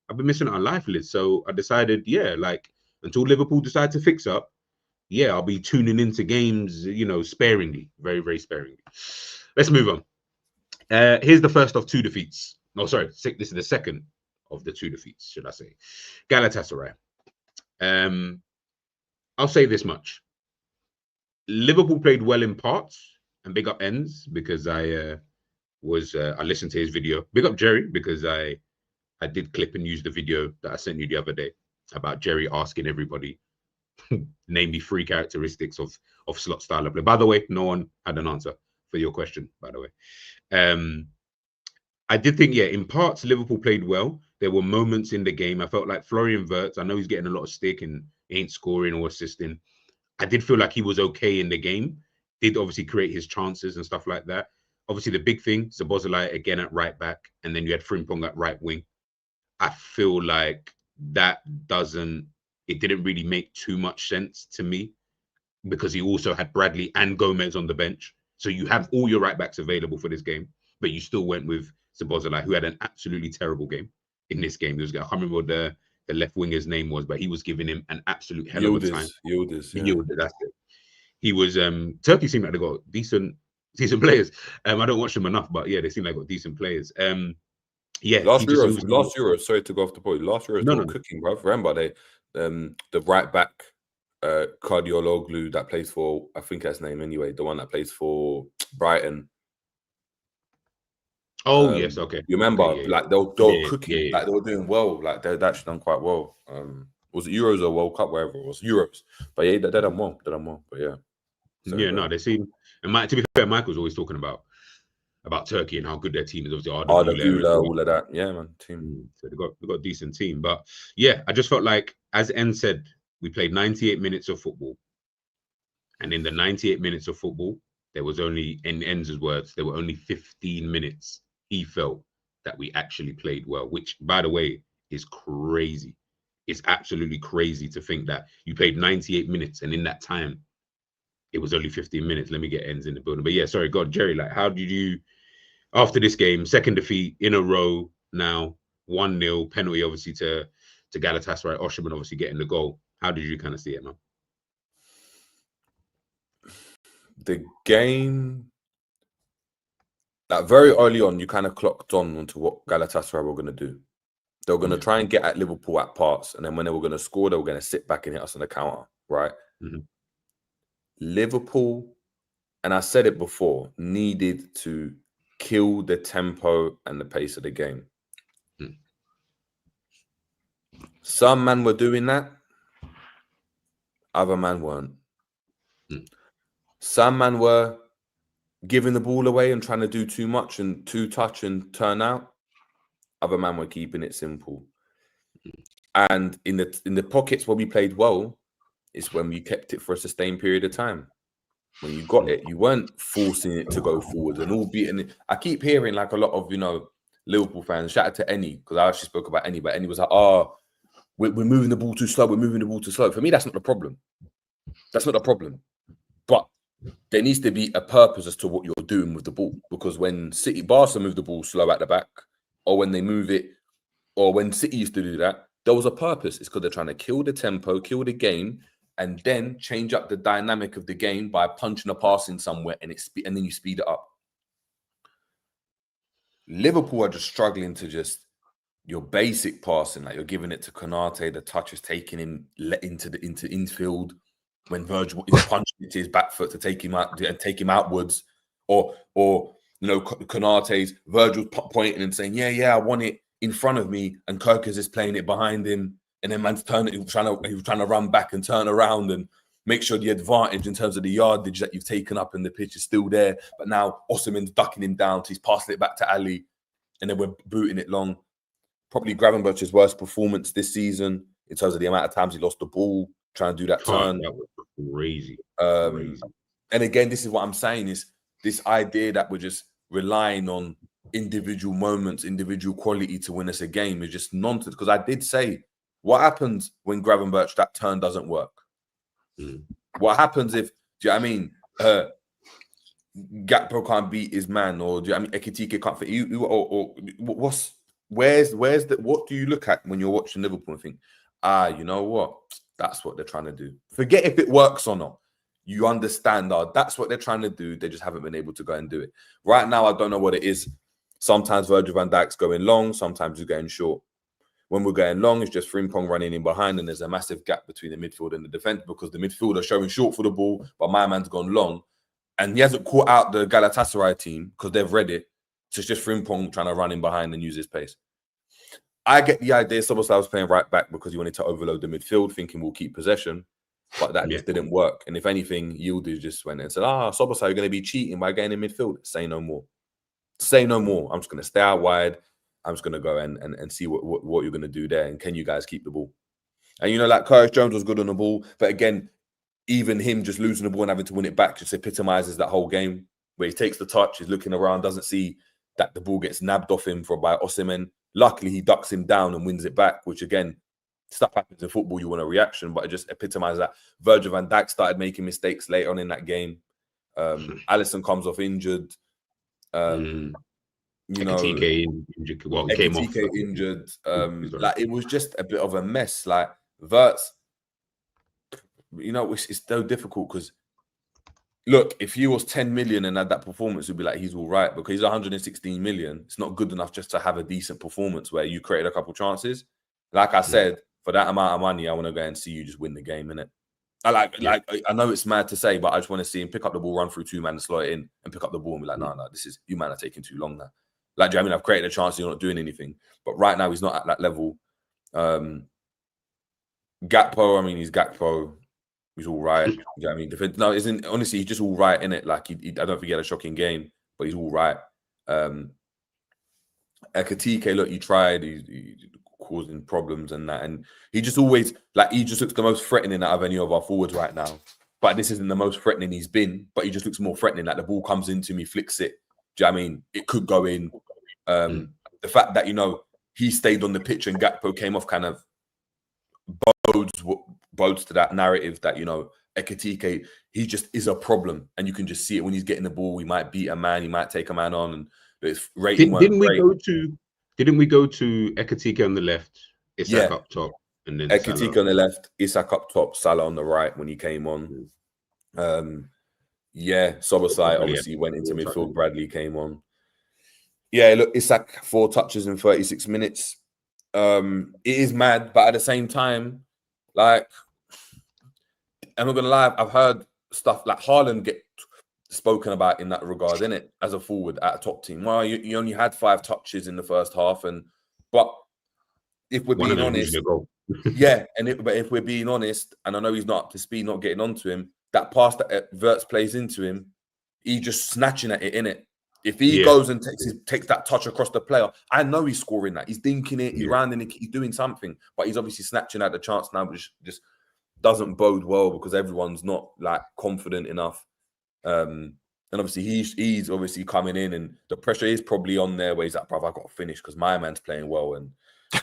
S1: I've been missing out on life, Liz. So I decided, yeah, like until Liverpool decide to fix up, yeah, I'll be tuning into games, you know, sparingly, very, very sparingly. Let's move on. Here's the first of two defeats. No, sorry, this is the second of the two defeats, should I say. Galatasaray. I'll say this much. Liverpool played well in parts, and big up Ends because I listened to his video. Big up Jerry because I did clip and use the video that I sent you the other day about Jerry asking everybody, name me 3 characteristics of slot style of play. By the way, no one had an answer for your question, by the way. I did think, yeah, in parts, Liverpool played well. There were moments in the game. I felt like Florian Wirtz, I know he's getting a lot of stick and he ain't scoring or assisting. I did feel like he was okay in the game. Did obviously create his chances and stuff like that. Obviously, the big thing, Szoboszlai again at right back, and then you had Frimpong at right wing. I feel like it didn't really make too much sense to me because he also had Bradley and Gomez on the bench. So you have all your right backs available for this game, but you still went with Szoboszlai, who had an absolutely terrible game in this game. I can't remember what the left winger's name was, but he was giving him an absolute hell of a time.
S2: Yildiz,
S1: that's it. He was Turkey seemed like they got decent players. I don't watch them enough, but yeah, they seem like they got decent players. Yeah,
S2: last Euro. Sorry to go off the point. Last Euro, no. Cooking, bro. Remember the right back, Cardiologlu that plays for, I think that's his name anyway. The one that plays for Brighton.
S1: Oh yes, okay.
S2: You remember,
S1: okay, yeah,
S2: like they were cooking, like they were doing well. Like they'd actually done quite well. Was it Euros or World Cup, wherever it was, Euros. But yeah, they done well. But yeah.
S1: So, yeah, no, they seem. And to be fair, Michael's always talking about Turkey and how good their team is. Obviously,
S2: Arda Güler, all of that. Yeah, man. Team.
S1: So they got a decent team. But yeah, I just felt like, as En said, we played 98 minutes of football. And in the 98 minutes of football, there was only, in En's words, there were only 15 minutes he felt that we actually played well, which, by the way, is crazy. It's absolutely crazy to think that you played 98 minutes and in that time, it was only 15 minutes. Let me get Ends in the building. But yeah, sorry, God, Jerry, like, how did you, after this game, second defeat in a row now, 1-0, penalty obviously to Galatasaray, Osherman obviously getting the goal. How did you kind of see it, man?
S2: The game, like very early on, you kind of clocked on onto what Galatasaray were going to do. They were going to try and get at Liverpool at parts, and then when they were going to score, they were going to sit back and hit us on the counter, right? Mm-hmm. Liverpool, and I said it before, needed to kill the tempo and the pace of the game. Mm. Some men were doing that. Other men weren't. Mm. Some men were giving the ball away and trying to do too much and too touch and turn out. Other men were keeping it simple. And in the pockets where we played well, is when we kept it for a sustained period of time. When you got it, you weren't forcing it to go forward. And albeit, I keep hearing like a lot of, Liverpool fans, shout out to Any, because I actually spoke about Any, but Any was like, we're moving the ball too slow. We're moving the ball too slow. For me, that's not the problem. That's not the problem. But there needs to be a purpose as to what you're doing with the ball. Because when Barca move the ball slow at the back, or when they move it, or when City used to do that, there was a purpose. It's because they're trying to kill the tempo, kill the game, and then change up the dynamic of the game by punching a pass in somewhere, and then you speed it up. Liverpool are just struggling to just your basic passing, like you're giving it to Konate, the touch is taking him into infield when Virgil is punching it to his back foot to take him out and take him outwards, or Konate's Virgil's pointing and saying, yeah, I want it in front of me, and Kirkers is playing it behind him, and then man's he was trying to run back and turn around and make sure the advantage in terms of the yardage that you've taken up in the pitch is still there. But now Osimhen's ducking him down, so he's passing it back to Ali, and then we're booting it long. Probably Gravenberch's worst performance this season in terms of the amount of times he lost the ball trying to do that turn.
S1: That was crazy.
S2: And again, this is what I'm saying, is this idea that we're just relying on individual moments, individual quality to win us a game is just nonsense. Because I did say, what happens when Gravenberch, that turn doesn't work? What happens if, do you know what I mean, Gakpo can't beat his man, or do you know what I mean, Ekitike can't fit you, or where's the, what do you look at when you're watching Liverpool and think, you know what, that's what they're trying to do. Forget if it works or not. You understand that's what they're trying to do. They just haven't been able to go and do it. Right now, I don't know what it is. Sometimes Virgil van Dijk's going long, sometimes he's going short. When we're going long, it's just Frimpong running in behind, and there's a massive gap between the midfield and the defense because the midfield are showing short for the ball, but my man's gone long. And he hasn't caught out the Galatasaray team because they've read it. So it's just Frimpong trying to run in behind and use his pace. I get the idea Szoboszlai was playing right back because he wanted to overload the midfield, thinking we'll keep possession. But that just didn't work. And if anything, Yildiz just went and said, Szoboszlai, you're going to be cheating by getting in midfield. Say no more. Say no more. I'm just going to stay out wide. I'm just going to go and see what you're going to do there. And can you guys keep the ball? And, you know, like Curtis Jones was good on the ball. But again, even him just losing the ball and having to win it back just epitomizes that whole game where he takes the touch, he's looking around, doesn't see that the ball gets nabbed off him by Osimhen. Luckily, he ducks him down and wins it back, which again, stuff happens in football. You want a reaction, but it just epitomizes that. Virgil van Dijk started making mistakes later on in that game. Alisson comes off injured. You know,
S1: injured. Well, came off
S2: injured. Like it was just a bit of a mess. Like Wirtz, you know, it's so difficult because look, if he was 10 million and had that performance, we'd be like, he's all right, because he's 116 million. It's not good enough just to have a decent performance where you created a couple chances. Like I said, for that amount of money, I want to go and see you just win the game, innit? I know it's mad to say, but I just want to see him pick up the ball, run through two man, slot it in, and pick up the ball and be like, no, this is, you man are taking too long now. Like, do you know what I mean? I've created a chance, you're not doing anything. But right now, he's not at that level. Gakpo, I mean, he's Gakpo. He's all right. You know what I mean? No, isn't honestly, he's just all right, innit? Like, I don't think he had a shocking game, but he's all right. Ekitike, look, he tried. He's causing problems and that. And he just always, like, he just looks the most threatening out of any of our forwards right now. But this isn't the most threatening he's been, but he just looks more threatening. Like, the ball comes into me, flicks it. Do you know what I mean? It could go in. The fact that, you know, he stayed on the pitch and Gakpo came off kind of bodes to that narrative that, you know, Ekitike, he just is a problem. And you can just see it when he's getting the ball. He might beat a man. He might take a man on. And it's rating.
S1: Didn't we go to Ekitike on the left, Isak up top, and then
S2: Ekitike on the left, Isak up top, Salah on the right when he came on. Szoboszlai obviously went into midfield. Bradley came on. Yeah, look, Isak 4 touches in 36 minutes. It is mad, but at the same time, like, I'm not gonna lie, I've heard stuff like Haaland get spoken about in that regard, innit? As a forward at a top team. Well, you only had 5 touches in the first half, but if we're being honest, but if we're being honest, and I know he's not up to speed, not getting onto him, that pass that Wirtz plays into him, he's just snatching at it, innit? If he goes and takes that touch across the player, I know he's scoring that. He's dinking it, he's rounding it, he's doing something, but he's obviously snatching at the chance now, which just doesn't bode well because everyone's not like confident enough. And obviously he's obviously coming in, and the pressure is probably on there where he's like, bruv, I've got to finish because my man's playing well, and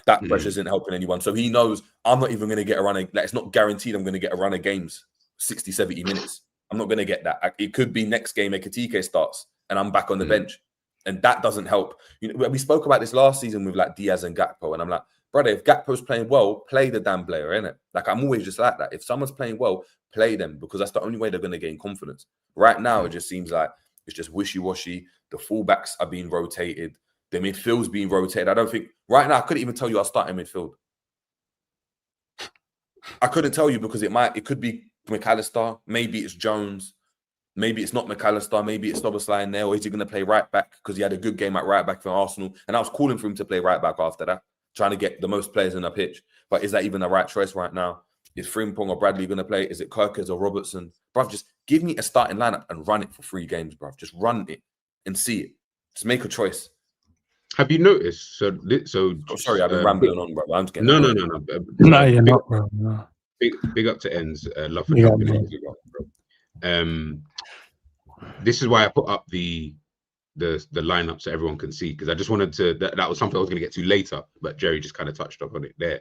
S2: that pressure isn't helping anyone. So he knows I'm not even going to get a run. Like, it's not guaranteed I'm going to get a run of games 60, 70 minutes. I'm not going to get that. It could be next game Ekitike starts and I'm back on the bench, and that doesn't help. You know, we spoke about this last season with like Diaz and Gakpo, and I'm like, brother, if Gakpo's playing well, play the damn player, innit? Like, I'm always just like that. If someone's playing well, play them, because that's the only way they're going to gain confidence. Right now, it just seems like it's just wishy-washy. The fullbacks are being rotated. The midfield's being rotated. I don't think right now I couldn't even tell you I'll start in midfield. I couldn't tell you because it could be McAllister, maybe it's Jones, maybe it's not McAllister, maybe it's Szoboszlai in there, or is he going to play right back because he had a good game at right back for Arsenal? And I was calling for him to play right back after that, trying to get the most players in the pitch. But is that even the right choice right now? Is Frimpong or Bradley going to play? Is it Kirkers or Robertson? Bruv, just give me a starting lineup and run it for 3 games, bruv. Just run it and see it. Just make a choice.
S1: Have you noticed? So
S2: sorry, I've been rambling on, bro. I'm just getting
S1: no.
S3: No, you're not, bro. No.
S1: Big up to Ends. Love for jumping in. This is why I put up the lineup so everyone can see, because I just wanted to. That was something I was going to get to later, but Jerry just kind of touched up on it there.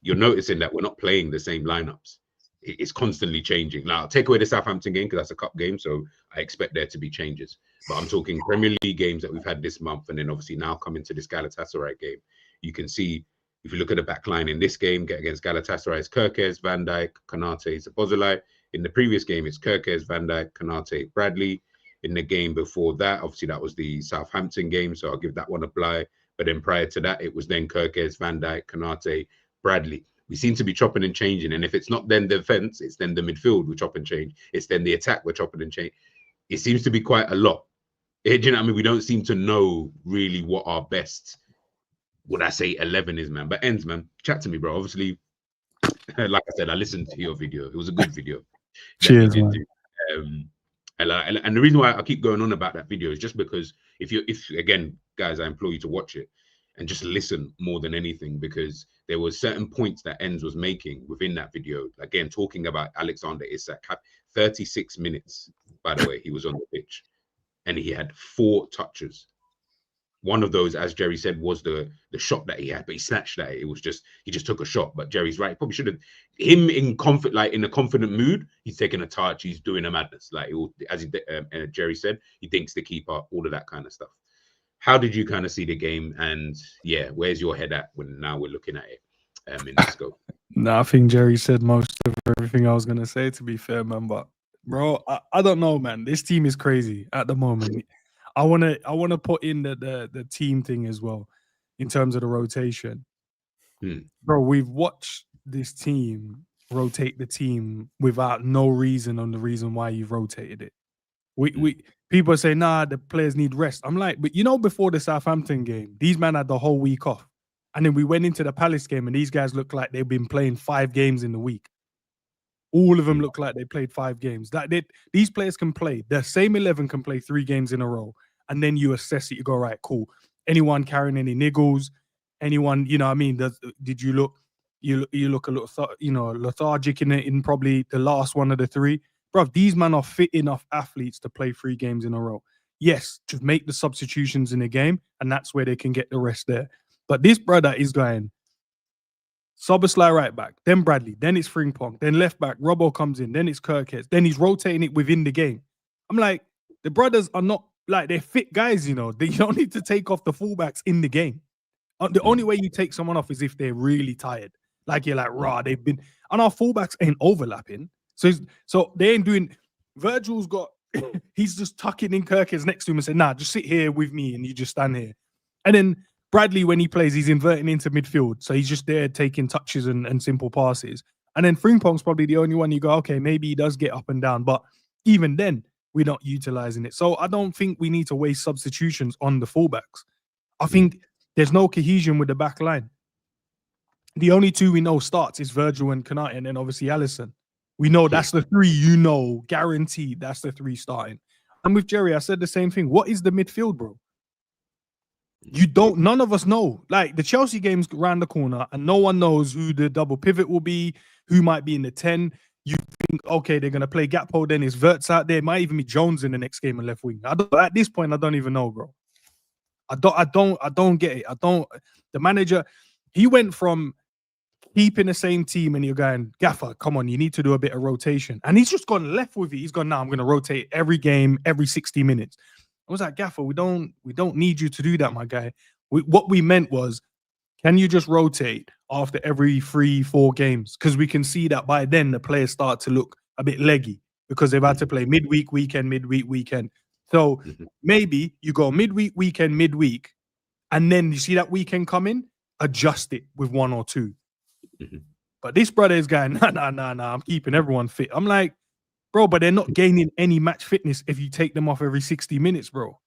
S1: You're noticing that we're not playing the same lineups. It's constantly changing. Now, I'll take away the Southampton game because that's a cup game, so I expect there to be changes. But I'm talking Premier League games that we've had this month, and then obviously now coming to this Galatasaray game. You can see, if you look at the back line in this game, get against Galatasaray, it's Kirkes, Van Dijk, Konate, Szoboszlai. In the previous game, it's Kirkes, Van Dijk, Konate, Bradley. In the game before that, obviously that was the Southampton game, so I'll give that one a bye. But then prior to that, it was then Kirkes, Van Dijk, Konate, Bradley. We seem to be chopping and changing, and if it's not then the defense, it's then the midfield we chop and change. It's then the attack we're chopping and change. It seems to be quite a lot. Do you know what I mean? We don't seem to know really what our best, would I say, 11 is, man. But Ends, man, chat to me, bro. Obviously, like I said, I listened to your video. It was a good video.
S3: Cheers, man.
S1: And the reason why I keep going on about that video is just because if again, guys, I implore you to watch it and just listen more than anything, because there were certain points that Ends was making within that video. Again, talking about Alexander Isak, 36 minutes, by the way, he was on the pitch, and he had 4 touches. One of those, as Jerry said, was the shot that he had, but he snatched that. It was just, he just took a shot. But Jerry's right. Probably should have him in in a confident mood. He's taking a touch. He's doing a madness. Like as Jerry said, he thinks the keeper, all of that kind of stuff. How did you kind of see the game? And yeah, where's your head at when now we're looking at it in this scope?
S3: No, I think Jerry said most of everything I was gonna say, to be fair, man. But bro, I don't know, man. This team is crazy at the moment. I wanna put in the team thing as well in terms of the rotation. Bro, we've watched this team rotate the team without no reason on the reason why you've rotated it. We people say, nah, the players need rest. I'm like, but you know, before the Southampton game, these men had the whole week off. And then we went into the Palace game and these guys look like they've been playing 5 games in the week. All of them look like they played 5 games. These players can play. The same 11 can play 3 games in a row. And then you assess it. You go, right, cool. Anyone carrying any niggles? Anyone, you know what I mean? Did you look, you look a little, lethargic in probably the last one of the 3? Bro, these men are fit enough athletes to play 3 games in a row. Yes, just make the substitutions in the game, and that's where they can get the rest there. But this brother is going Szoboszlai right back, then Bradley, then it's Frimpong, then left back, Robbo comes in, then it's Kirkes, then he's rotating it within the game. I'm like, the brothers are not like, they're fit guys, you know. You don't need to take off the fullbacks in the game. The only way you take someone off is if they're really tired. Like you're like, rah, they've been, and our fullbacks ain't overlapping. So they ain't doing. Virgil's got. He's just tucking in Kirkes next to him and saying, "Nah, just sit here with me," and you just stand here. And then Bradley, when he plays, he's inverting into midfield, so he's just there taking touches and simple passes. And then Frimpong's probably the only one you go, okay, maybe he does get up and down, but even then, we're not utilizing it. So I don't think we need to waste substitutions on the fullbacks. I think there's no cohesion with the back line. The only 2 we know starts is Virgil and Konate, and then obviously Alisson. We know that's the 3, guaranteed. That's the 3 starting. And with Jerry, I said the same thing. What is the midfield, bro? None of us know. Like the Chelsea game's around the corner and no one knows who the double pivot will be, who might be in the 10. You think, okay, they're going to play Gakpo, then it's Wirtz out there. It might even be Jones in the next game and left wing. At this point, I don't even know, bro. I don't get it. The manager, he went from keeping the same team and you're going, Gaffer, come on, you need to do a bit of rotation. And he's just gone left with it. He's gone, I'm going to rotate every game, every 60 minutes. I was like, Gaffer, we don't need you to do that, my guy. What we meant was, can you just rotate after every 3-4 games? Because we can see that by then the players start to look a bit leggy because they've had to play midweek, weekend. So maybe you go midweek, weekend, midweek, And then you see that weekend coming, adjust it with 1 or 2.
S1: Mm-hmm.
S3: But this brother is going, nah, I'm keeping everyone fit. I'm like, bro, but they're not gaining any match fitness if you take them off every 60 minutes, bro.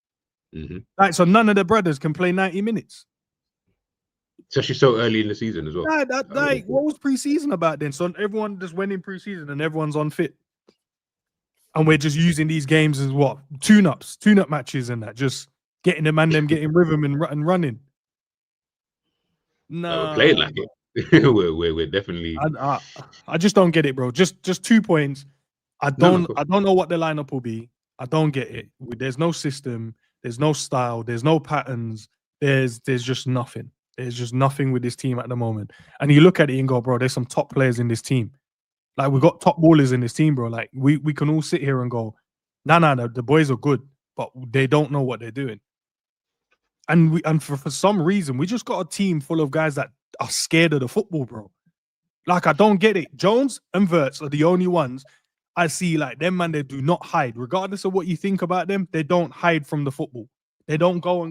S1: Mm-hmm.
S3: Like, so none of the brothers can play 90 minutes.
S1: Especially so early in the season as well.
S3: What was preseason about then? So everyone just went in preseason and everyone's unfit. And we're just using these games as what? Tune-up matches and that. Just getting them getting rhythm and running. No.
S1: We're playing like it. we're definitely.
S3: I just don't get it, bro. Just 2 points. I don't know what the lineup will be. I don't get it. There's no system. There's no style. There's no patterns. There's just nothing. There's just nothing with this team at the moment. And you look at it and go, bro, there's some top players in this team. Like, we got top ballers in this team, bro. Like, we can all sit here and go, nah, the boys are good, but they don't know what they're doing. And for some reason, we just got a team full of guys that are scared of the football, bro. Like, I don't get it. Jones and Wirtz are the only ones I see, like, them, man, they do not hide. Regardless of what you think about them, they don't hide from the football. They don't go,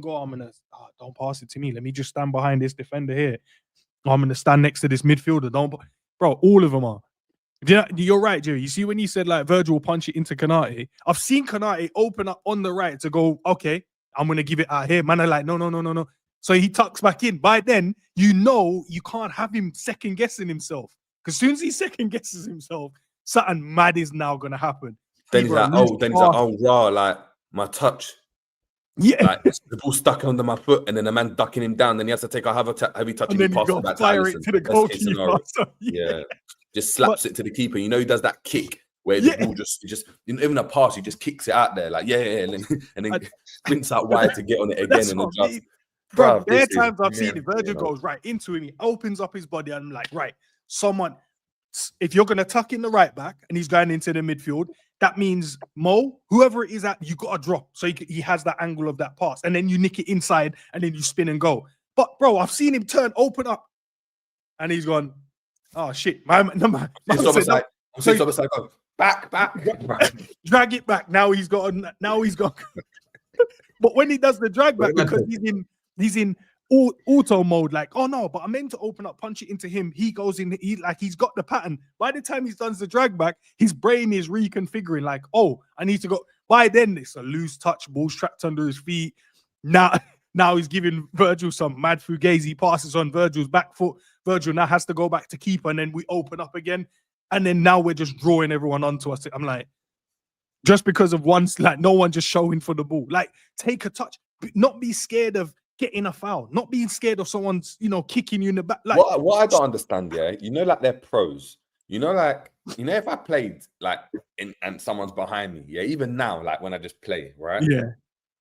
S3: don't pass it to me. Let me just stand behind this defender here. I'm going to stand next to this midfielder. Bro, all of them are. You're right, Jerry. You see when you said, like, Virgil will punch it into Konate, I've seen Konate open up on the right to go, okay, I'm going to give it out here. Man, are like, no. So he tucks back in. By then, you know you can't have him second-guessing himself. Because as soon as he second-guesses himself, something mad is now going to happen.
S2: Then he's like, raw, like, my touch.
S3: Yeah.
S2: Like, the ball stuck under my foot, and then the man ducking him down. Then he has to take a heavy touch
S3: and then you got to fire it to the goalkeeper. So,
S2: yeah. Just slaps it to the keeper. You know, he does that kick where the ball just even a pass, he just kicks it out there. Like, and then sprints out wide to get on it again and adjust.
S3: Bro, there are times I've seen it. Virgil goes right into him. He opens up his body and I'm like, right, someone, if you're going to tuck in the right back and he's going into the midfield, that means Mo, whoever it is at, you got to drop. So he has that angle of that pass. And then you nick it inside and then you spin and go. But, bro, I've seen him open up. And he's gone, oh, shit.
S2: It's almost like, back.
S3: Drag it back. Now he's got. But when he does the drag back, because he's in auto mode, like, oh no, but I meant to open up, punch it into him. He goes in, he's got the pattern. By the time he's done the drag back, his brain is reconfiguring, like, oh, I need to go. By then, it's a loose touch, ball strapped under his feet. Now he's giving Virgil some mad fugazi passes on Virgil's back foot. Virgil now has to go back to keeper, and then we open up again. And then now we're just drawing everyone onto us. I'm like, just because of no one just showing for the ball. Like, take a touch, not be scared of getting a foul, not being scared of someone's, kicking you in the back. Like,
S2: what I don't understand, like they're pros. If I played like and someone's behind me, even now, like when I just play, right?
S3: Yeah.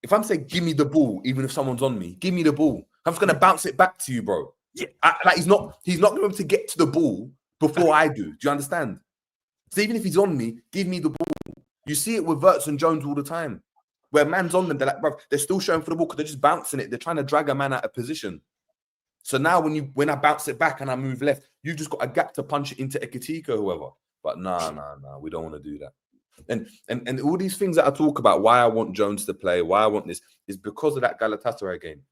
S2: If I'm saying give me the ball, even if someone's on me, give me the ball. I'm just gonna bounce it back to you, bro.
S3: Yeah.
S2: He's not going to get to the ball before I do. Do you understand? So even if he's on me, give me the ball. You see it with Wirtz and Jones all the time. Where man's on them, they're like, bro, they're still showing for the ball because they're just bouncing it. They're trying to drag a man out of position. So now when I bounce it back and I move left, you've just got a gap to punch it into Ekitika or whoever. But nah, we don't want to do that. And all these things that I talk about, why I want Jones to play, why I want this, is because of that Galatasaray game.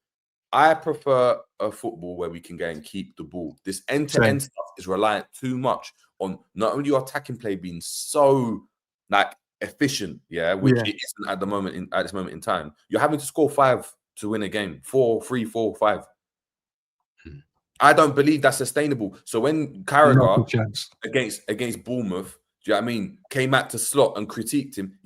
S2: I prefer a football where we can go and keep the ball. This end-to-end stuff is reliant too much on not only your attacking play being so like efficient, which it isn't at this moment in time. You're having to score 5 to win a game, 4, 3, 4, 5. I don't believe that's sustainable. So when Carragher against Bournemouth, do you know what I mean, came out to Slot and critiqued him,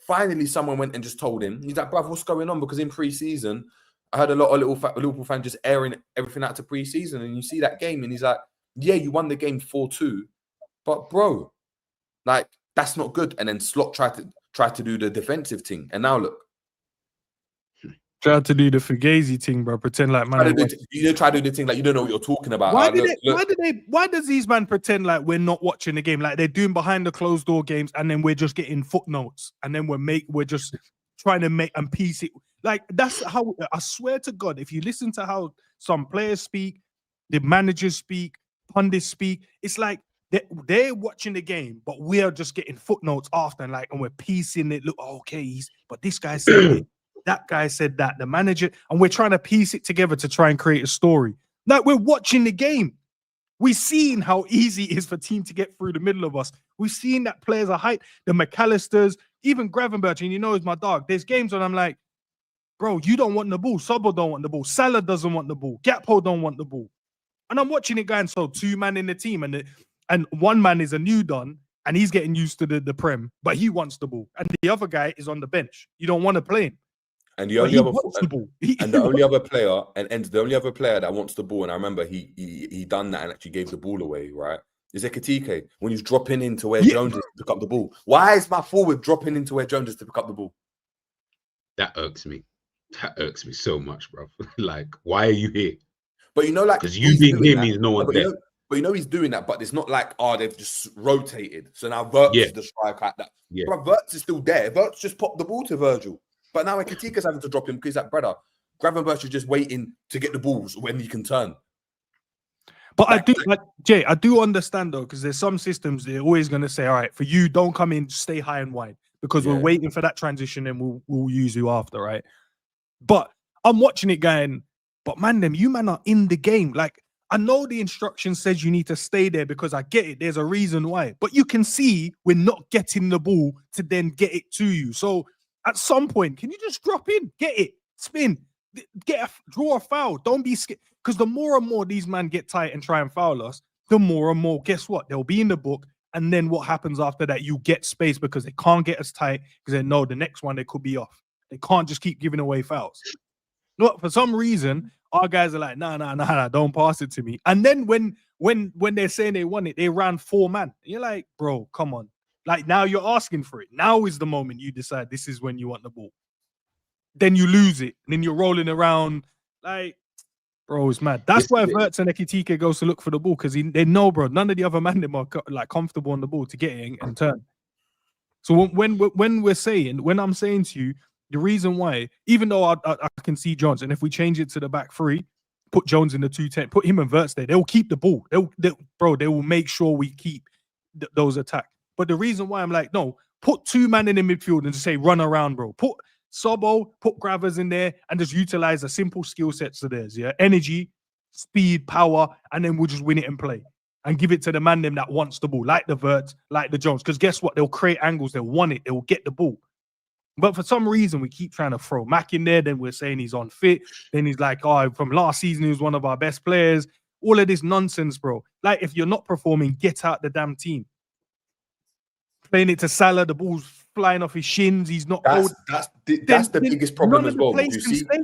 S2: finally someone went and just told him, he's like, bruv, what's going on? Because in pre-season, I heard a lot of Liverpool fans just airing everything out to pre-season, and you see that game, and he's like, you won the game 4-2, but bro, like, that's not good. And then Slot tried to do the defensive thing, and now look.
S3: Tried to do the Fugazi thing, bro. Pretend like man.
S2: Try to do the thing like you don't know what you're talking about.
S3: Why does these man pretend like we're not watching the game? Like they're doing behind the closed door games, and then we're just getting footnotes, and then we're just trying to make and piece it. Like that's how I swear to God, if you listen to how some players speak, the managers speak, pundits speak, it's like they're watching the game, but we are just getting footnotes after, and we're piecing it. Look, okay, but this guy said it. that guy said that, the manager, and we're trying to piece it together to try and create a story. Like, we're watching the game. We've seen how easy it is for a team to get through the middle of us. We've seen that players are hyped, the McAllisters, even Gravenberch, and he's my dog. There's games when I'm like, bro, you don't want the ball. Sobo don't want the ball. Salah doesn't want the ball. Gakpo don't want the ball. And I'm watching it going, so 2 man in the team, and 1 man is a new don, and he's getting used to the Prem, but he wants the ball. And the other guy is on the bench. You don't want to play him.
S2: And the only other player, and the only other player that wants the ball, and I remember he done that and actually gave the ball away, right? Is Ekitike when he's dropping into where Jones is to pick up the ball. Why is my forward dropping into where Jones is to pick up the ball?
S1: That irks me. That irks me so much, bro. Like, why are you here?
S2: But you know, like,
S1: because you being here means no one's there.
S2: But you know he's doing that, but it's not like, they've just rotated. So now Wirtz is the striker like that. Yeah. But Wirtz is still there. Wirtz just popped the ball to Virgil. But now Ekitika's having to drop him because that brother, Gravenberch is just waiting to get the balls when he can turn.
S3: But I do understand though, because there's some systems they're always going to say, all right, for you, don't come in, stay high and wide, because we're waiting for that transition and we'll use you after, right? But I'm watching it going, but man, you man are in the game. Like, I know the instruction says you need to stay there because I get it. There's a reason why. But you can see we're not getting the ball to then get it to you. So at some point, can you just drop in, get it, spin, draw a foul? Don't be scared. Because the more and more these men get tight and try and foul us, the more and more, guess what? They'll be in the book. And then what happens after that? You get space because they can't get as tight because they know the next one they could be off. They can't just keep giving away fouls. No, for some reason, our guys are like, nah, don't pass it to me. And then when they're saying they want it, they ran 4 man. You're like, bro, come on. Like, now you're asking for it. Now is the moment you decide this is when you want the ball. Then you lose it. And then you're rolling around like, bro, it's mad. That's why Wirtz and Ekitike goes to look for the ball, because they know, bro, none of the other men are like comfortable on the ball to get it and turn. So when I'm saying to you, the reason why, even though I can see Jones, and if we change it to the back 3, put Jones in the 2-10, put him and Wirtz there, they'll keep the ball. They will make sure we keep those attacks. But the reason why I'm like, no, put 2 man in the midfield and just say run around, bro. Put Sobo, put Gravers in there, and just utilize the simple skill sets of theirs. Yeah, energy, speed, power, and then we'll just win it and play and give it to the man them that wants the ball, like the Wirtz, like the Jones. Because guess what? They'll create angles. They'll want it. They'll get the ball. But for some reason, we keep trying to throw Mac in there. Then we're saying he's unfit. Then he's like, oh, from last season, he was one of our best players. All of this nonsense, bro. Like, if you're not performing, get out the damn team. Playing it to Salah, the ball's flying off his shins. He's not old.
S2: That's the biggest problem as well.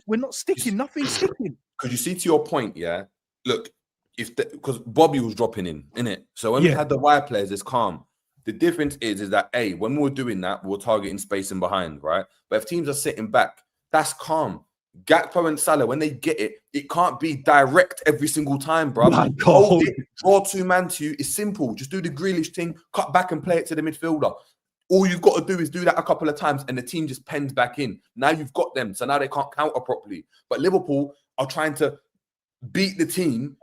S3: We're not sticking. Nothing's sticking.
S2: Because you see, to your point, yeah. Look, because Bobby was dropping in, innit? So when we had the wide players, it's calm. The difference is that when we're doing that, we're targeting space and behind, right? But if teams are sitting back, that's calm. Gakpo and Salah, when they get it, it can't be direct every single time, bro. Hold it, draw 2 man to you. It's simple. Just do the Grealish thing, cut back and play it to the midfielder. All you've got to do is do that a couple of times and the team just pens back in. Now you've got them, so now they can't counter properly. But Liverpool are trying to beat the team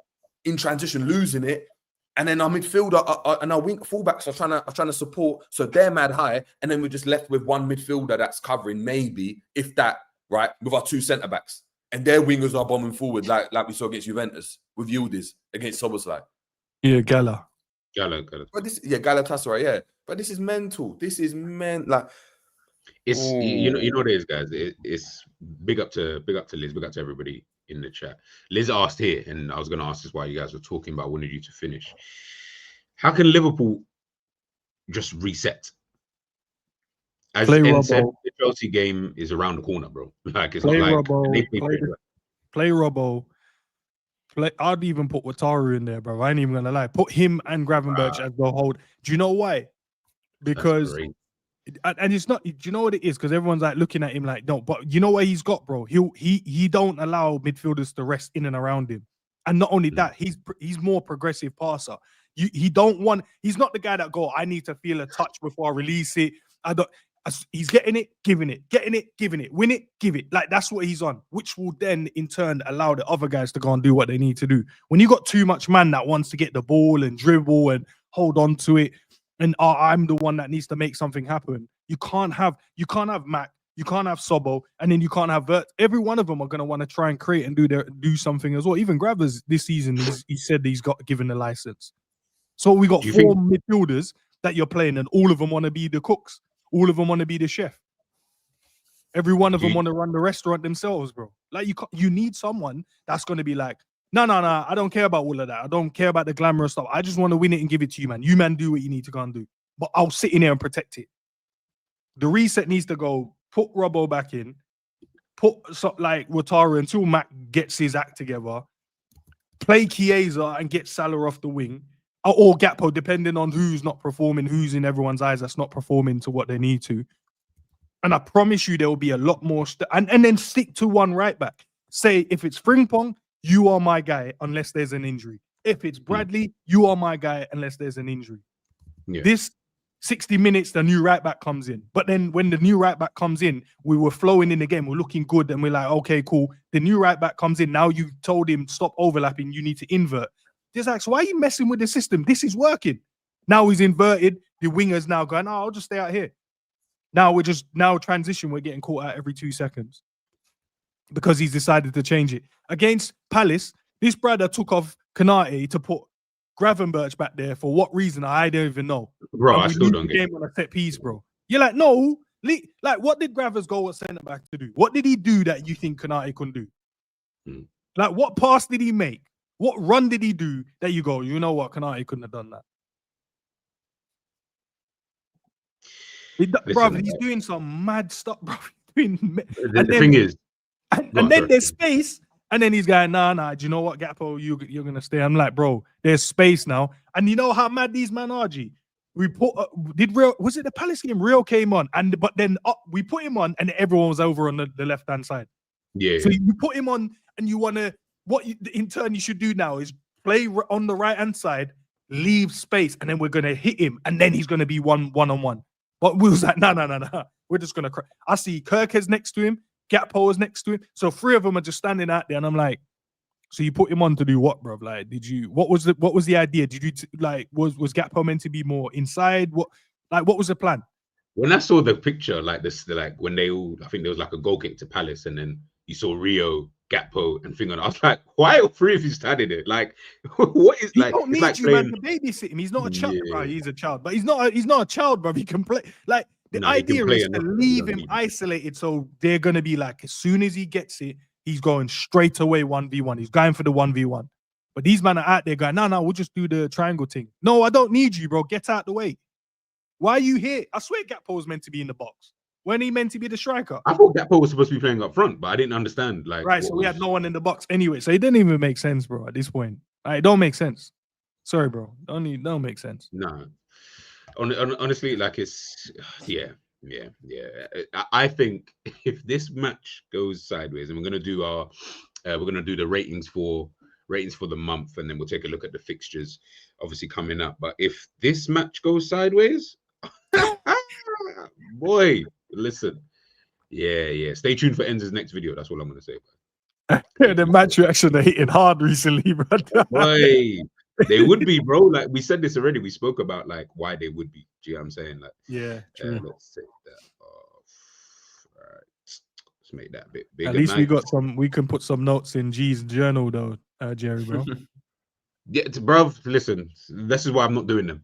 S2: in transition, losing it. And then our midfielder and our wing fullbacks are trying to support, so they're mad high. And then we're just left with 1 midfielder that's covering, maybe, if that, right, with our 2 centre-backs. And their wingers are bombing forward, like we saw against Juventus, with Yildiz against Szoboszlai.
S3: Yeah, Gala.
S2: But Galatasaray, yeah. But this is mental. This is like...
S1: It's, you know what it is, guys. It's big up to Liz, big up to everybody in the chat. Liz asked here, and I was going to ask this while you guys were talking, but I wanted you to finish. How can Liverpool just reset? As Ed said, the Chelsea game is around the corner, bro. Like, it's
S3: play
S1: not
S3: Robbo,
S1: like
S3: play Robbo. I'd even put Wataru in there, bro. I ain't even gonna lie. Put him and Gravenberch as the hold. Do you know why? Because and it's not. Do you know what it is? Because everyone's like looking at him like, no. But you know what he's got, bro. He don't allow midfielders to rest in and around him. And not only that, he's more progressive passer. He's not the guy that go, I need to feel a touch before I release it. He's getting it, giving it, win it, give it. Like, that's what he's on, which will then in turn allow the other guys to go and do what they need to do. When you got too much man that wants to get the ball and dribble and hold on to it, and I'm the one that needs to make something happen, you can't have Mac you can't have Sobo, and then you can't have Vert. Every one of them are going to want to try and create and do something as well. Even Gravers this season, he said he's got given the license. So we got
S1: Do you
S3: four
S1: think-
S3: midfielders that you're playing, and all of them want to be the cooks. All of them want to be the chef. Every one of them want to run the restaurant themselves, bro. Like you need someone that's going to be like, no, I don't care about all of that. I don't care about the glamorous stuff. I just want to win it and give it to you, man. You man do what you need to go and do. But I'll sit in there and protect it. The reset needs to go. Put Robbo back in. Put like Wataru until Mac gets his act together. Play Chiesa and get Salah off the wing. Or Gakpo, depending on who's not performing, who's in everyone's eyes that's not performing to what they need to. And I promise you there will be a lot more. And then stick to one right back. Say, if it's Frimpong, you are my guy unless there's an injury. If it's Bradley, you are my guy unless there's an injury.
S1: Yeah.
S3: This 60 minutes, the new right back comes in. But then when the new right back comes in, we were flowing in the game. We're looking good. And we're like, okay, cool. The new right back comes in. Now you told him, stop overlapping. You need to invert. Just like, so why are you messing with the system? This is working. Now he's inverted. The winger's now going, oh, I'll just stay out here. Now transition, we're getting caught out every 2 seconds because he's decided to change it. Against Palace, this brother took off Kanate to put Gravenberch back there for what reason? I don't even know.
S1: Bro, I still don't get it.
S3: Game on a set piece, bro. You're like, no, like what did Gravers go at centre back to do? What did he do that you think Kanate couldn't do? Like, what pass did he make? What run did he do that you go, you know what, Kanate couldn't have done that? Bro, he's doing some mad stuff, bro.
S1: The thing is,
S3: and then there's space, and then he's going, nah. Do you know what, Gakpo? You're gonna stay. I'm like, bro, there's space now, and you know how mad these men are, G. We put was it the Palace game? Real came on, but then we put him on, and everyone was over on the left hand side.
S1: Yeah.
S3: So you put him on, and you wanna in turn you should do now is play on the right hand side, leave space, and then we're gonna hit him, and then he's gonna be one on one. But we was like, no. We're just going to cry. I see Kirkhead's next to him. Gakpo is next to him. So 3 of them are just standing out there. And I'm like, so you put him on to do what, bro? Like, what was the idea? Did you, was Gakpo meant to be more inside? What was the plan?
S1: When I saw the picture, like this, like when I think there was like a goal kick to Palace, and then you saw Rio, Gakpo, and Finger. I was like, why are 3 of you standing there? Like, what is like?
S3: He don't need
S1: like
S3: you,
S1: playing...
S3: man, to babysit him. He's not a child, bro. He's a child, but he's not a child, bro. He can play. Like, the idea is to leave him isolated, so they're gonna be like, as soon as he gets it, he's going straight away 1v1. He's going for the 1v1. But these men are out there going, no, we'll just do the triangle thing. No, I don't need you, bro. Get out the way. Why are you here? I swear Gakpo was meant to be in the box. When he meant to be the striker?
S1: I thought Gakpo was supposed to be playing up front, but I didn't understand. Like,
S3: right, so we had no one in the box anyway. So it didn't even make sense, bro, at this point. It don't make sense. Sorry, bro. Don't make sense.
S1: No. Honestly, like it's yeah. I think if this match goes sideways, and we're gonna do the ratings for the month, and then we'll take a look at the fixtures obviously coming up. But if this match goes sideways, boy, listen, yeah. Stay tuned for Enz's next video. That's all I'm gonna say.
S3: The match reaction are hitting hard recently, bro.
S1: Boy, they would be, bro. Like we said this already. We spoke about like why they would be. Do you know what I'm saying? Like,
S3: yeah. True.
S1: Let's take that off. All right, let's make that a bit bigger.
S3: At least we got some. We can put some notes in G's journal, though, Jerry, bro.
S1: Yeah, bro. Listen, this is why I'm not doing them.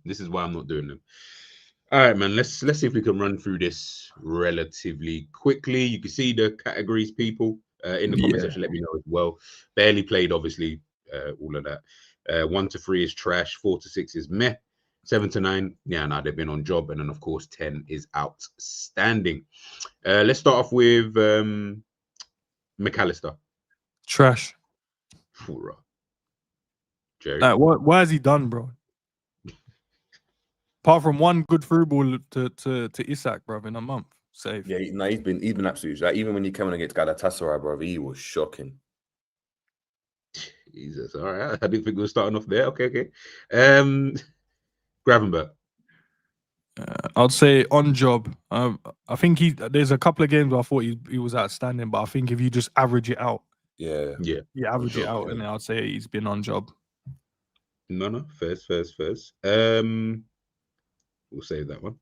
S1: All right, man. Let's see if we can run through this relatively quickly. You can see the categories, people, in the comment section. Let me know as well. Barely played, obviously. All of that. 1 to 3 is trash. 4 to 6 is meh. 7 to 9, they've been on job, and then of course 10 is outstanding. Let's start off with McAllister.
S3: Trash.
S1: Fura. Jerry.
S3: Like, what has he done, bro? Apart from one good through ball to Isak, bro, in a month. Safe.
S2: Yeah, he's been absolutely like, even when you came on against Galatasaray, bro, he was shocking.
S1: Jesus, all right. I didn't think we were starting off there. Okay. Gravenberch.
S3: I'd say on job. I think there's a couple of games where I thought he was outstanding, but I think if you just average it out, average it out, and I'd say he's been on job.
S1: No, first. We'll save that one.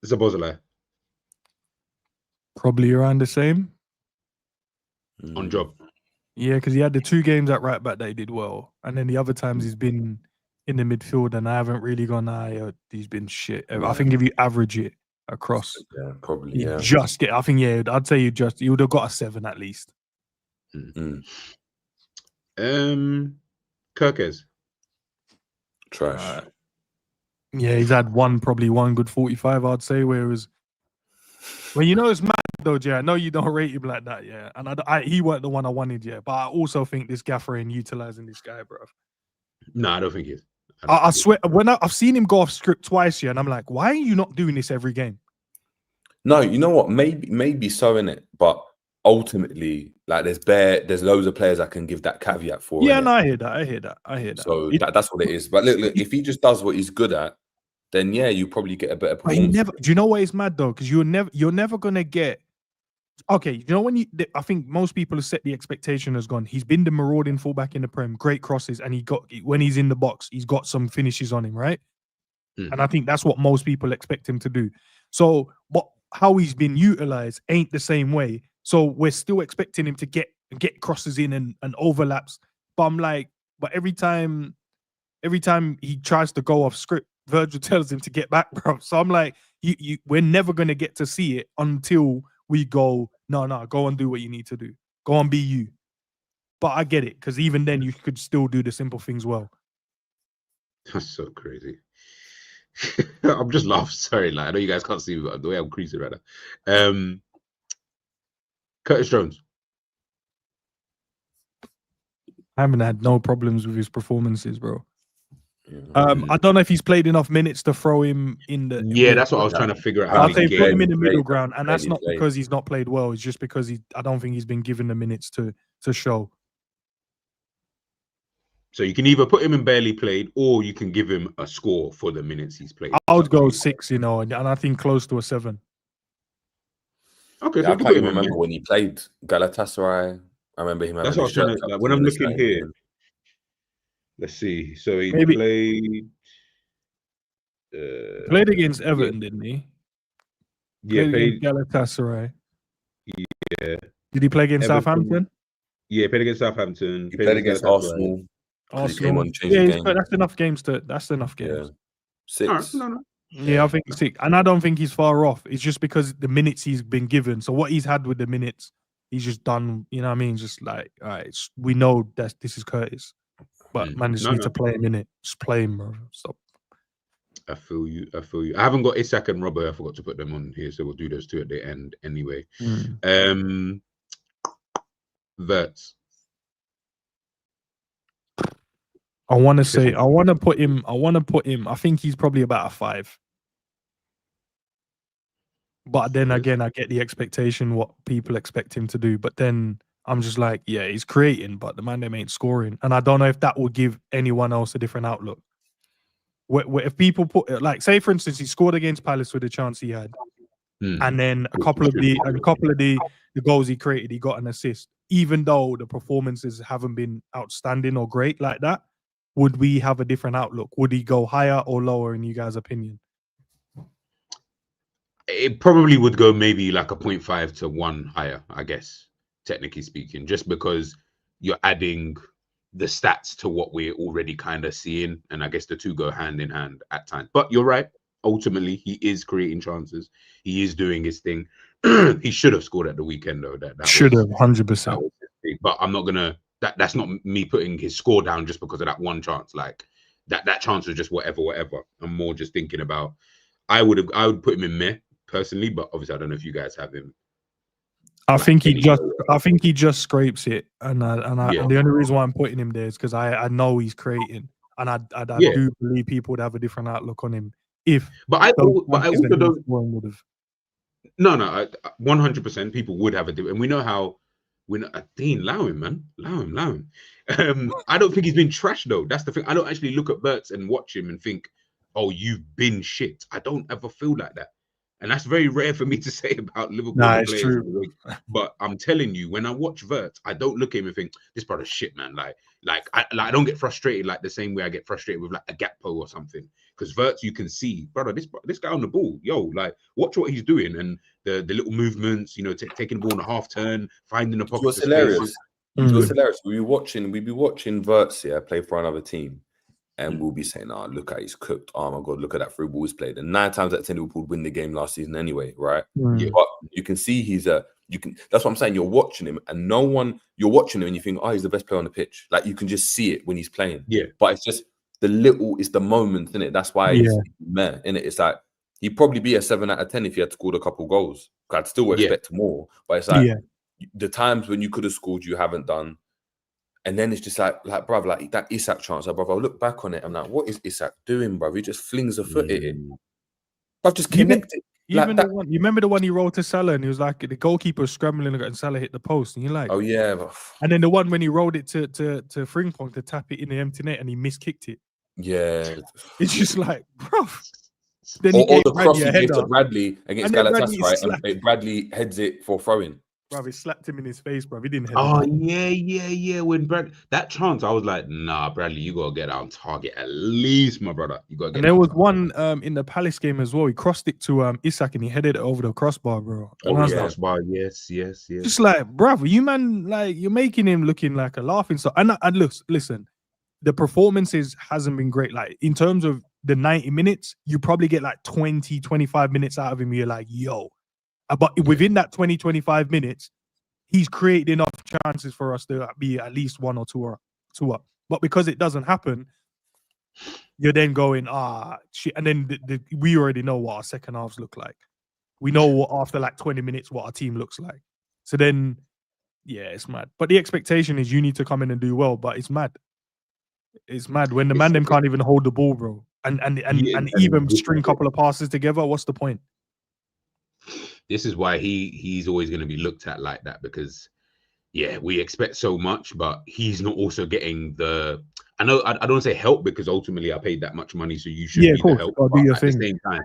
S1: Szoboszlai
S3: Probably around the same.
S1: on job.
S3: Yeah, because he had the 2 games at right back that he did well, and then the other times he's been in the midfield, and I haven't really gone. He's been shit. I think if you average it across,
S2: Yeah, probably.
S3: you
S2: Yeah.
S3: just get. I think I'd say you would have got a 7 at least.
S1: Kirkes.
S2: Trash.
S3: Yeah, he's had probably one good 45, I'd say. Whereas, well, it's mad though, Jay. I know you don't rate him like that, yeah. And he weren't the one I wanted, yeah. But I also think this gaffer ain't utilizing this guy, bro.
S1: No, I don't think he is.
S3: I swear, when I've seen him go off script twice, yeah, and I'm like, why are you not doing this every game?
S2: No, you know what? Maybe so in it, but ultimately, like there's loads of players I can give that caveat for.
S3: Yeah, no, I hear that.
S2: So that's what it is. But look, if he just does what he's good at, then yeah, you probably get a better performance.
S3: Do you know what is mad though? Because you're never gonna get. Okay, you know I think most people have set the expectation as gone. He's been the marauding fullback in the Prem, great crosses, and when he's in the box, he's got some finishes on him, right? And I think that's what most people expect him to do. So, how he's been utilized ain't the same way. So we're still expecting him to get crosses in and overlaps. But I'm like, every time he tries to go off script, Virgil tells him to get back, bro. So I'm like, we're never gonna get to see it until we go, no, go and do what you need to do. Go and be you. But I get it, because even then you could still do the simple things well.
S1: That's so crazy. I'm just laughing. Sorry, like I know you guys can't see me, but the way I'm creasing right now. Curtis Jones.
S3: I haven't had no problems with his performances, bro. I don't know if he's played enough minutes to throw him in the.
S1: Yeah, that's what I was trying to figure out.
S3: I'll say put him in the middle ground, and that's not because he's not played well. It's just because I don't think he's been given the minutes to show.
S1: So you can either put him in barely played, or you can give him a score for the minutes he's played.
S3: I would go 6, and I think close to a 7.
S2: Okay, so I can't even remember when he played Galatasaray. I remember him.
S1: That's what I was trying to. Like, when I'm looking here, let's see. So he played.
S3: Played against Everton, didn't he?
S1: Yeah,
S3: played Galatasaray.
S1: Yeah.
S3: Did he play against Southampton?
S1: Yeah, played against Southampton.
S2: He played against Arsenal.
S3: That's enough games. Yeah.
S2: 6.
S3: No. Yeah, I think 6, and I don't think he's far off. It's just because the minutes he's been given. So what he's had with the minutes, he's just done. You know what I mean? Just like, all right, we know that this is Curtis, but man, just need to play him in it. Just play him, bro. Stop.
S1: I feel you. I haven't got Isak and Robbo. I forgot to put them on here, so we'll do those 2 at the end anyway. Verts.
S3: I want to put him. I think he's probably about a 5. But then again, I get the expectation what people expect him to do. But then I'm just like, yeah, he's creating, but the man them ain't scoring, and I don't know if that will give anyone else a different outlook. If people put, like, say for instance, he scored against Palace with the chance he had, and then a couple of the goals he created, he got an assist. Even though the performances haven't been outstanding or great like that, would we have a different outlook? Would he go higher or lower in you guys' opinion?
S1: It probably would go maybe like a 0.5 to 1 higher, I guess, technically speaking, just because you're adding the stats to what we're already kind of seeing, and I guess the 2 go hand in hand at times. But you're right. Ultimately, he is creating chances. He is doing his thing. He should have scored at the weekend, though. That
S3: should have 100%.
S1: But I'm not gonna. That's not me putting his score down just because of that one chance. Like that chance was just whatever. I'm more just thinking about. I would put him in meh personally, but obviously I don't know if you guys have him.
S3: I think he just scrapes it, and the only reason why I'm putting him there is because I know he's creating, and I do believe people would have a different outlook on him
S1: But I also don't. No, 100% people would have a different. And we know how. Dean, allow him, man. Allow him. I don't think he's been trash though. That's the thing. I don't actually look at Verts and watch him and think, "Oh, you've been shit." I don't ever feel like that. And that's very rare for me to say about Liverpool players. It's true. But I'm telling you, when I watch Verts, I don't look at him and think, this brother's shit, man. I don't get frustrated like the same way I get frustrated with like a Gakpo or something. because Wirtz, you can see, brother, this guy on the ball, yo, like watch what he's doing and the little movements, you know, taking the ball on a half turn, finding the pockets of space.
S2: What's hilarious? We'd be watching Wirtz play for another team, and we'll be saying, "Oh, look at he's cooked. Oh my god, look at that through ball he's played." And 9 times out of 10, Liverpool would win the game last season anyway, right?
S1: Yeah.
S2: But you can see that's what I'm saying. You're watching him, and you're watching him, and you think, "Oh, he's the best player on the pitch." Like you can just see it when he's playing.
S1: Yeah.
S2: But it's just it's the moment, isn't it? That's why he's meh, innit? It's like he'd probably be a 7 out of 10 if he had scored a couple goals. I'd still expect more, but it's like the times when you could have scored, you haven't done. And then it's just like bruv, like that Isak chance. Like, bruv, I'll look back on it. I'm like, what is Isak doing, bruv? He just flings a foot at it. Bruv, just connect it.
S3: Even the one, you remember the one he rolled to Salah and he was like, the goalkeeper was scrambling and Salah hit the post. And you're like,
S2: oh, yeah.
S3: And then the one when he rolled it to Frimpong to tap it in the empty net and he miskicked it.
S2: Yeah.
S3: It's just like, bruv. Then
S2: or the cross he gave to Bradley against Galatasaray and Bradley heads it for throwing.
S3: Bruv, he slapped him in his face, bruv. He didn't head
S1: yeah. When that chance, I was like, nah, Bradley, you gotta get on target at least, my brother. You gotta get.
S3: And there was one in the Palace game as well. He crossed it to Isak and he headed it over the crossbar, bro.
S1: Crossbar, yes.
S3: Just like, bruv, you man, like you're making him looking like a laughing stock. And listen, the performances hasn't been great. Like in terms of the 90 minutes, you probably get like 20, 25 minutes out of him. You're like, yo. But within that 20, 25 minutes, he's created enough chances for us to be at least 1 or 2 up. But because it doesn't happen, you're then going, shit. And then we already know what our second halves look like. We know after like 20 minutes what our team looks like. So then, yeah, it's mad. But the expectation is you need to come in and do well. But it's mad. It's mad when the man them can't even hold the ball, bro. And even string a couple of passes together. What's the point?
S1: This is why he's always going to be looked at like that because, yeah, we expect so much, but he's not also getting the. I know I don't want to say help because ultimately I paid that much money, so you should be the help. But at the same time,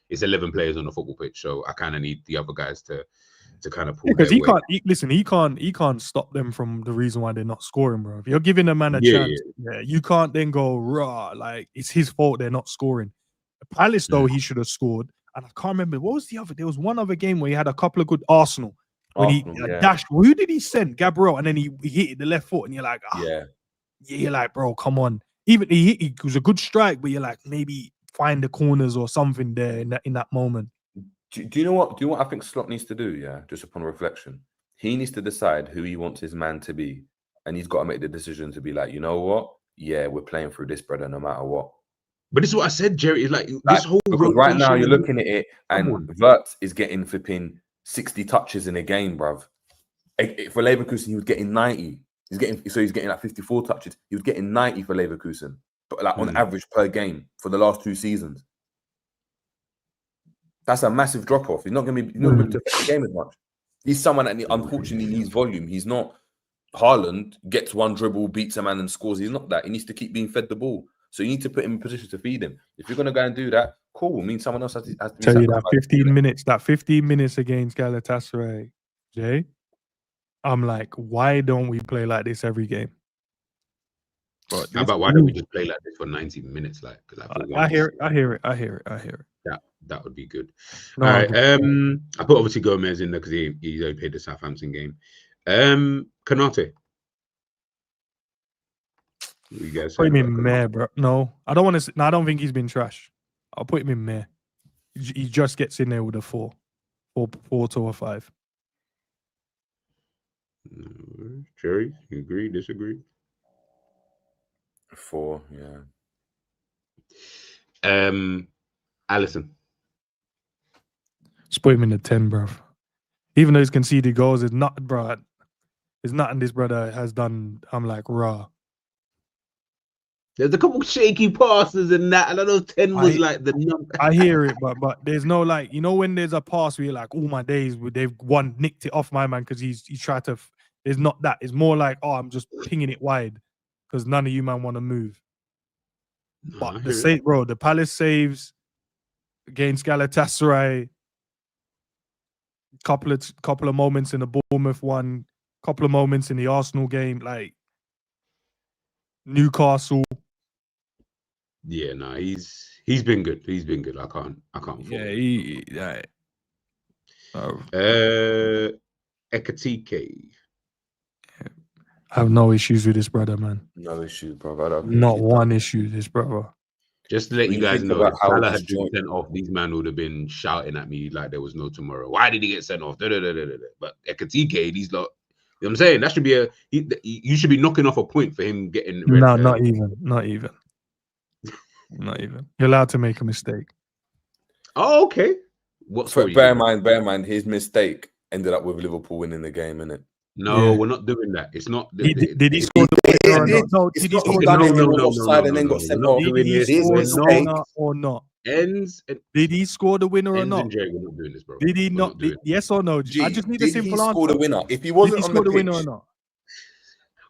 S1: it's 11 players on the football pitch, so I kind of need the other guys to kind of pull.
S3: Because he can't stop them from the reason why they're not scoring, bro. If you're giving a man a chance, you can't then go raw like it's his fault they're not scoring. Palace though, he should have scored. And I can't remember what was the other. There was one other game where he had a couple of good Arsenal when he dashed. Who did he send? Gabriel, and then he hit it the left foot, and you're like, you're like, bro, come on. Even he was a good strike, but you're like, maybe find the corners or something there in that moment.
S2: Do you know what? Do you know what I think Slot needs to do? Yeah, just upon reflection, he needs to decide who he wants his man to be, and he's got to make the decision to be like, you know what? Yeah, we're playing through this, brother, no matter what.
S1: But this is what I said, Jerry. Is like this whole
S2: right now you're looking at it, and Wirtz is getting flipping 60 touches in a game, bruv. For Leverkusen, he was getting 90. He's getting like 54 touches. He was getting 90 for Leverkusen, but like on average per game for the last 2 seasons. That's a massive drop off. He's not going to be able to affect the game as much. He's someone that unfortunately needs volume. He's not Haaland, gets one dribble, beats a man and scores. He's not that. He needs to keep being fed the ball. So you need to put him in position to feed him. If you're going to go and do that, cool. It means someone else has to
S3: tell you that 15 minutes against Galatasaray, Jay. I'm like, why don't we play like this every game?
S1: How about why don't we just play like this for 90 minutes? Like,
S3: I hear it.
S1: That would be good. All right. I put obviously Gomez in there because he only played the Southampton game. Konate. You guys
S3: put him in meh, bro. No, I don't want to. No, I don't think he's been trash. I'll put him in meh. He just gets in there with a 4 to 5.
S1: Jerry, you agree? Disagree?
S2: 4, yeah.
S1: Allison.
S3: Just put him in the 10, bro. Even though he's conceded goals, it's not, bro. There's nothing this brother has done. I'm like, raw.
S1: There's a couple shaky passes and that. I don't know if 10 was like the number.
S3: I hear it, but there's no like, you know, when there's a pass where you're like, all my days, they've nicked it off my man because he's tried to. There's not that. It's more like, oh, I'm just pinging it wide because none of you man want to move. But the Palace saves against Galatasaray. Couple of moments in the Bournemouth one. Couple of moments in the Arsenal game, like Newcastle.
S1: Yeah, no, he's been good. He's been good. I can't fault him. Ekatike.
S3: I have no issues with this brother, man.
S2: No issues, bro. I don't think
S3: Not
S2: he's
S3: one
S2: done.
S3: issue with this brother.
S1: Just to let
S2: When
S1: you
S2: you
S1: guys
S2: think
S1: know,
S2: about
S1: if
S2: how
S1: Salah
S2: he's
S1: had been
S2: joined-
S1: sent off, these men would have been shouting at me like there was no tomorrow. Why did he get sent off? But Ekatike, these lot, you know what I'm saying? That should be you should be knocking off a point for him getting red.
S3: No, not even. Not even. You're allowed to make a mistake.
S1: Oh, okay. What story?
S2: Bear in mind, his mistake ended up with Liverpool winning the game, innit?
S1: No,
S3: Yeah.
S1: we're not doing that. It's not.
S3: Did he score the winner or not? No, did he score the
S2: done it,
S3: winner
S2: he
S3: or
S2: was
S3: not?
S2: offside and then got sent off.
S3: Did he
S2: His
S3: score the
S2: mistake.
S3: winner or not?
S1: Ends.
S3: Did he score the winner or
S1: Ends
S3: not?
S1: and Jerry, we're not doing this, bro.
S3: Did he
S1: We're
S3: not?
S1: doing it.
S3: Yes or no? I just need a
S2: Did he
S3: simple
S2: score
S3: answer.
S2: the winner? If he
S3: Did
S2: wasn't
S3: he
S2: on
S3: score
S2: the
S3: the winner or
S2: pitch,
S3: not?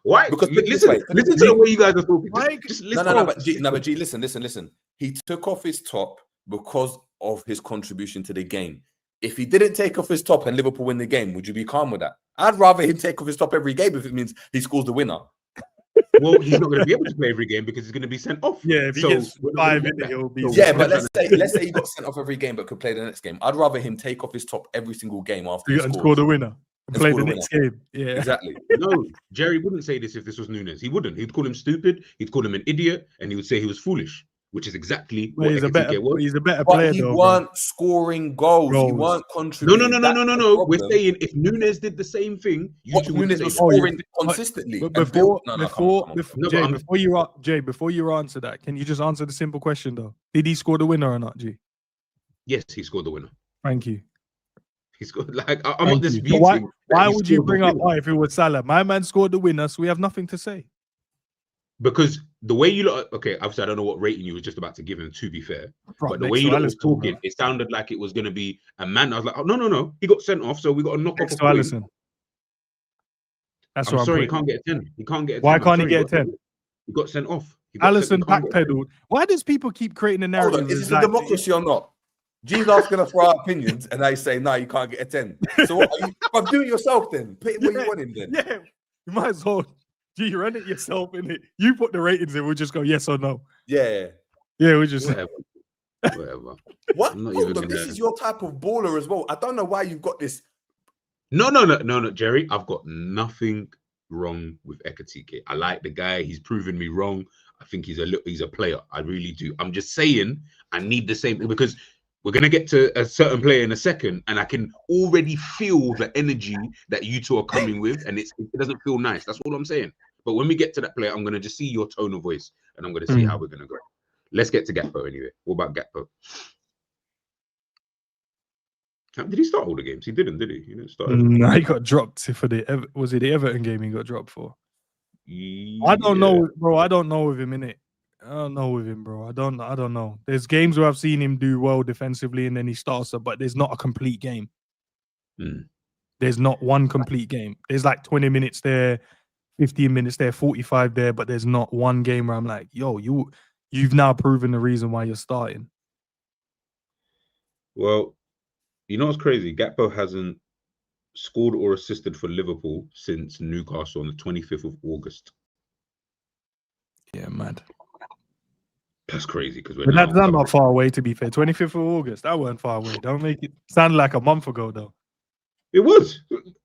S1: Why?
S2: Because put it this
S1: Listen,
S2: way,
S1: listen to the way you guys are talking.
S3: Why-
S1: Just
S2: no,
S1: listen.
S2: but G, listen. He took off his top because of his contribution to the game. If he didn't take off his top and Liverpool win the game, would you be calm with that? I'd rather him take off his top every game if it means he scores the winner.
S1: Well, he's not going to be able to play every game because he's going to be sent off.
S3: Yeah, if he gets 5 in it, he'll be.
S2: Yeah, but let's say he got sent off every game but could play the next game. I'd rather him take off his top every single game after he
S3: and
S2: scores.
S3: score the winner and play
S2: score
S3: the
S2: the
S3: next game. Yeah,
S2: Exactly.
S1: No, Jerry wouldn't say this if this was Nunes. He wouldn't. He'd call him stupid. He'd call him an idiot, and he would say he was foolish, which is exactly
S3: but
S1: what
S3: he's a better
S2: But
S3: player.
S2: he
S3: though,
S2: weren't scoring goals. He weren't contributing.
S1: No. We're saying if Nunes did the same thing, you two would
S2: Nunes
S1: say
S2: was
S1: that.
S2: scoring consistently.
S3: But
S2: and
S3: before,
S2: built- no, come on.
S3: Jay, before you answer that, can you just answer the simple question though? Did he score the winner or not, G?
S1: Yes, he scored the winner.
S3: Thank you.
S1: He scored. Like I'm not
S3: Thank you.
S1: disputing.
S3: Why
S1: that he
S3: would you
S1: scored the
S3: bring up
S1: winner.
S3: if it was Salah? My man scored the winner, so we have nothing to say.
S1: Because the way you look, okay, obviously I don't know what rating you was just about to give him. To be fair, but the way you was talking, it sounded like it was going to be a man. I was like, oh no, he got sent off, so we got to knock off a point.
S3: Alisson. That's
S1: I'm
S3: what
S1: sorry,
S3: I'm
S1: he can't get a 10. He can't get a 10.
S3: Why can't he get a 10?
S1: He got sent off.
S3: Alisson backpedaled. Why does people keep creating a narrative?
S2: Hold on, is this a democracy or not? G's asking us for our opinions, and I say, no, you can't get a 10. So what are you? But do it yourself then. Put it where you want him then.
S3: Yeah, you might as well. G, run it yourself, innit? You put the ratings in, we'll just go yes or no.
S2: Yeah.
S3: Yeah, we just
S1: whatever.
S2: What?
S1: I'm not
S2: Hold
S1: even
S2: on, this
S1: gonna-
S2: is your type of baller as well. I don't know why you've got this.
S1: No, Jerry. I've got nothing wrong with Ekatike. I like the guy. He's proven me wrong. I think he's a player. I really do. I'm just saying I need the same because we're gonna get to a certain player in a second, and I can already feel the energy that you two are coming with, and it doesn't feel nice. That's all I'm saying. But when we get to that player, I'm gonna just see your tone of voice, and I'm gonna see how we're gonna go. Let's get to Gakpo anyway. What about Gakpo? Did he start all the games? He didn't, did he? He didn't start.
S3: No, he got dropped for the. Was it the Everton game he got dropped for?
S1: Yeah.
S3: I don't know, bro. I don't know with him, innit? I don't know with him, bro. I don't know. There's games where I've seen him do well defensively and then he starts up, but there's not a complete game. There's not one complete game. There's like 20 minutes there, 15 minutes there, 45 there, but there's not one game where I'm like, yo, you've now proven the reason why you're starting.
S1: Well, you know what's crazy? Gakpo hasn't scored or assisted for Liverpool since Newcastle on the 25th of August.
S3: Yeah, mad.
S1: That's crazy because we're
S3: But
S1: now
S3: that's not far away, to be fair. 25th of August, that weren't far away. Don't make it sound like a month ago, though.
S1: It was.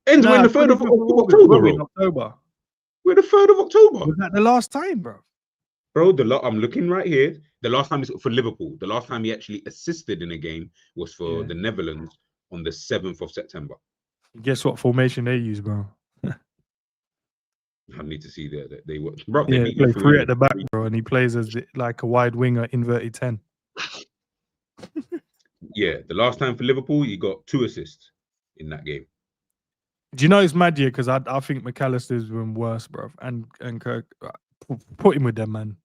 S1: Ends when the 3rd of October. We're the 3rd of October.
S3: Was that the last time, bro?
S1: Bro, I'm looking right here. The last time for Liverpool, the last time he actually assisted in a game was for the Netherlands on the 7th of September.
S3: Guess what formation they use, bro?
S1: I need to see that they were. Bro,
S3: They play 3 at the back, bro, and he plays as like a wide winger, inverted 10.
S1: Yeah, the last time for Liverpool, he got 2 assists in that game.
S3: Do you know it's mad, yeah? Because I think McAllister's been worse, bro. And Kirk, put him with them, man.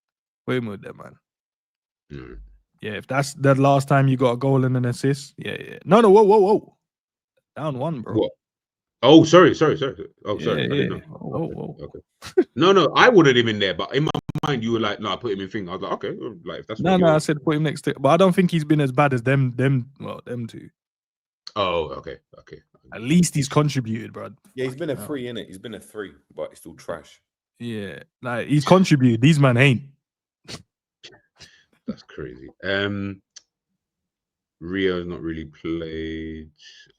S3: Put him with them, man. Yeah, if that's the last time you got a goal and an assist, yeah. No, whoa. Down 1, bro.
S1: What? Oh, sorry. Oh, sorry. I didn't know.
S3: Whoa.
S1: Okay. No, I wanted him in there, but in my mind, you were like, no, I put him in thing. I was like, okay, like if that's
S3: no, I said put him next to, but I don't think he's been as bad as them two.
S1: Oh, okay.
S3: At least he's contributed, bro.
S2: Yeah, he's been a 3, innit? He's been a 3, but he's still trash.
S3: Yeah, like he's contributed. These man ain't.
S1: That's crazy. Rio's not really played.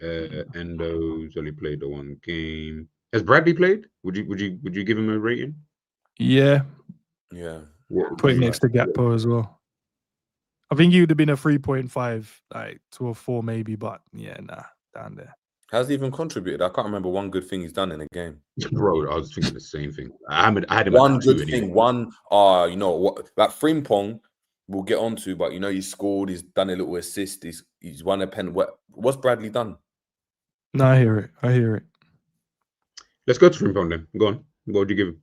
S1: Endo's only played the one game. Has Bradley played? Would you give him a rating?
S3: Yeah,
S1: What
S3: put
S1: do
S3: him
S1: you
S3: next to Gakpo as well. I think he would have been a 3.5, like to a 4 maybe, but yeah, nah, down there.
S2: Has he even contributed? I can't remember one good thing he's done in a game.
S1: Bro, I was thinking the same thing. I had him
S2: One
S1: at 2
S2: good
S1: anyway.
S2: thing, you know what? That Frimpong we'll get onto, but you know, he scored. He's done a little assist. He's won a pen. What's Bradley done?
S3: No, I hear it.
S1: Let's go to Frimpong then. Go on. What would you give him?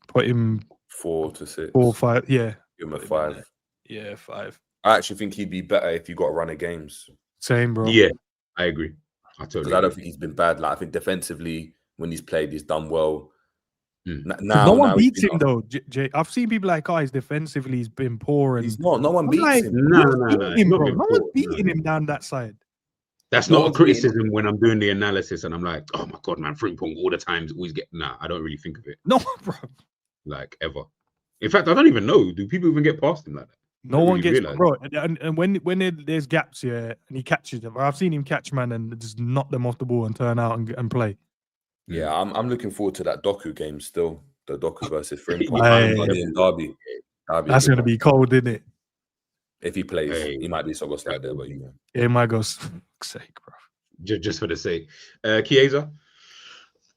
S3: Put him
S2: 4 to 6.
S3: 4, 5. Yeah,
S2: Give him a 5.
S3: yeah, 5.
S2: I actually think he'd be better if you got a run of games.
S3: Same, bro.
S1: Yeah, I agree. I totally.
S2: Because I don't think he's been bad. Like I think defensively, when he's played, he's done well.
S3: No one beats him though. I've seen people like, he's defensively, he's been poor, and
S2: he's not. No one beats him.
S1: No,
S3: him, bro. No one's beating him down that side.
S1: That's not a criticism when I'm doing the analysis and I'm like, oh my god, man, Frimpong all the time always get. Nah, I don't really think of it.
S3: No, bro.
S1: Like ever. In fact, I don't even know. Do people even get past him like that?
S3: No one gets, bro. And when there's gaps here and he catches them, I've seen him catch man and just knock them off the ball and turn out and play.
S2: Yeah, I'm looking forward to that Doku game still. The Doku versus Frimpong in Derby.
S3: That's going to be cold, isn't it?
S2: If he plays, he might be Soboslai there, but you know.
S3: Yeah, he might go, sake, bro.
S1: Just for the sake. Chiesa?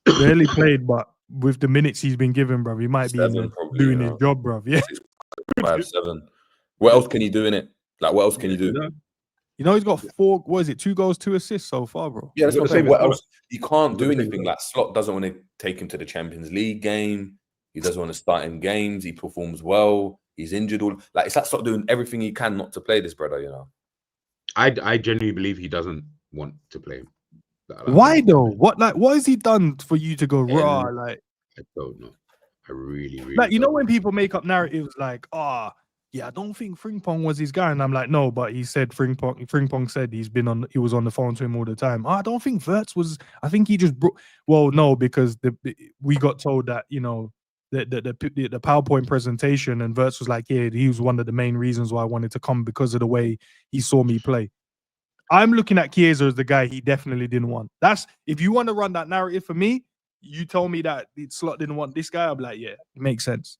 S3: Barely played, but with the minutes he's been given, bro, he might be doing his job, bro. Yeah.
S2: 5, 7. What else can he do in it? Like, what else can he do?
S3: You know, he's got 2 goals, 2 assists so far, bro.
S2: Yeah, that's what I'm saying. What else? He can't do anything. Like, Slot doesn't want to take him to the Champions League game. He doesn't want to start in games. He performs well. He's injured. Like, it's like Slot doing everything he can not to play this brother, you know?
S1: I genuinely believe he doesn't want to play him.
S3: Why, though? What has he done for you to go raw? Like,
S1: I don't know. I really
S3: like, you know, when people make up narratives like, yeah, I don't think Frimpong was his guy. And I'm like, no, but he said Frimpong said he was on the phone to him all the time. I don't think Wirtz was, I think he just well, no, because we got told that, you know, the PowerPoint presentation and Wirtz was like, yeah, he was one of the main reasons why I wanted to come because of the way he saw me play. I'm looking at Chiesa as the guy he definitely didn't want. That's, if you want to run that narrative for me, you told me that the Slot didn't want this guy. I'm like, yeah, it makes sense.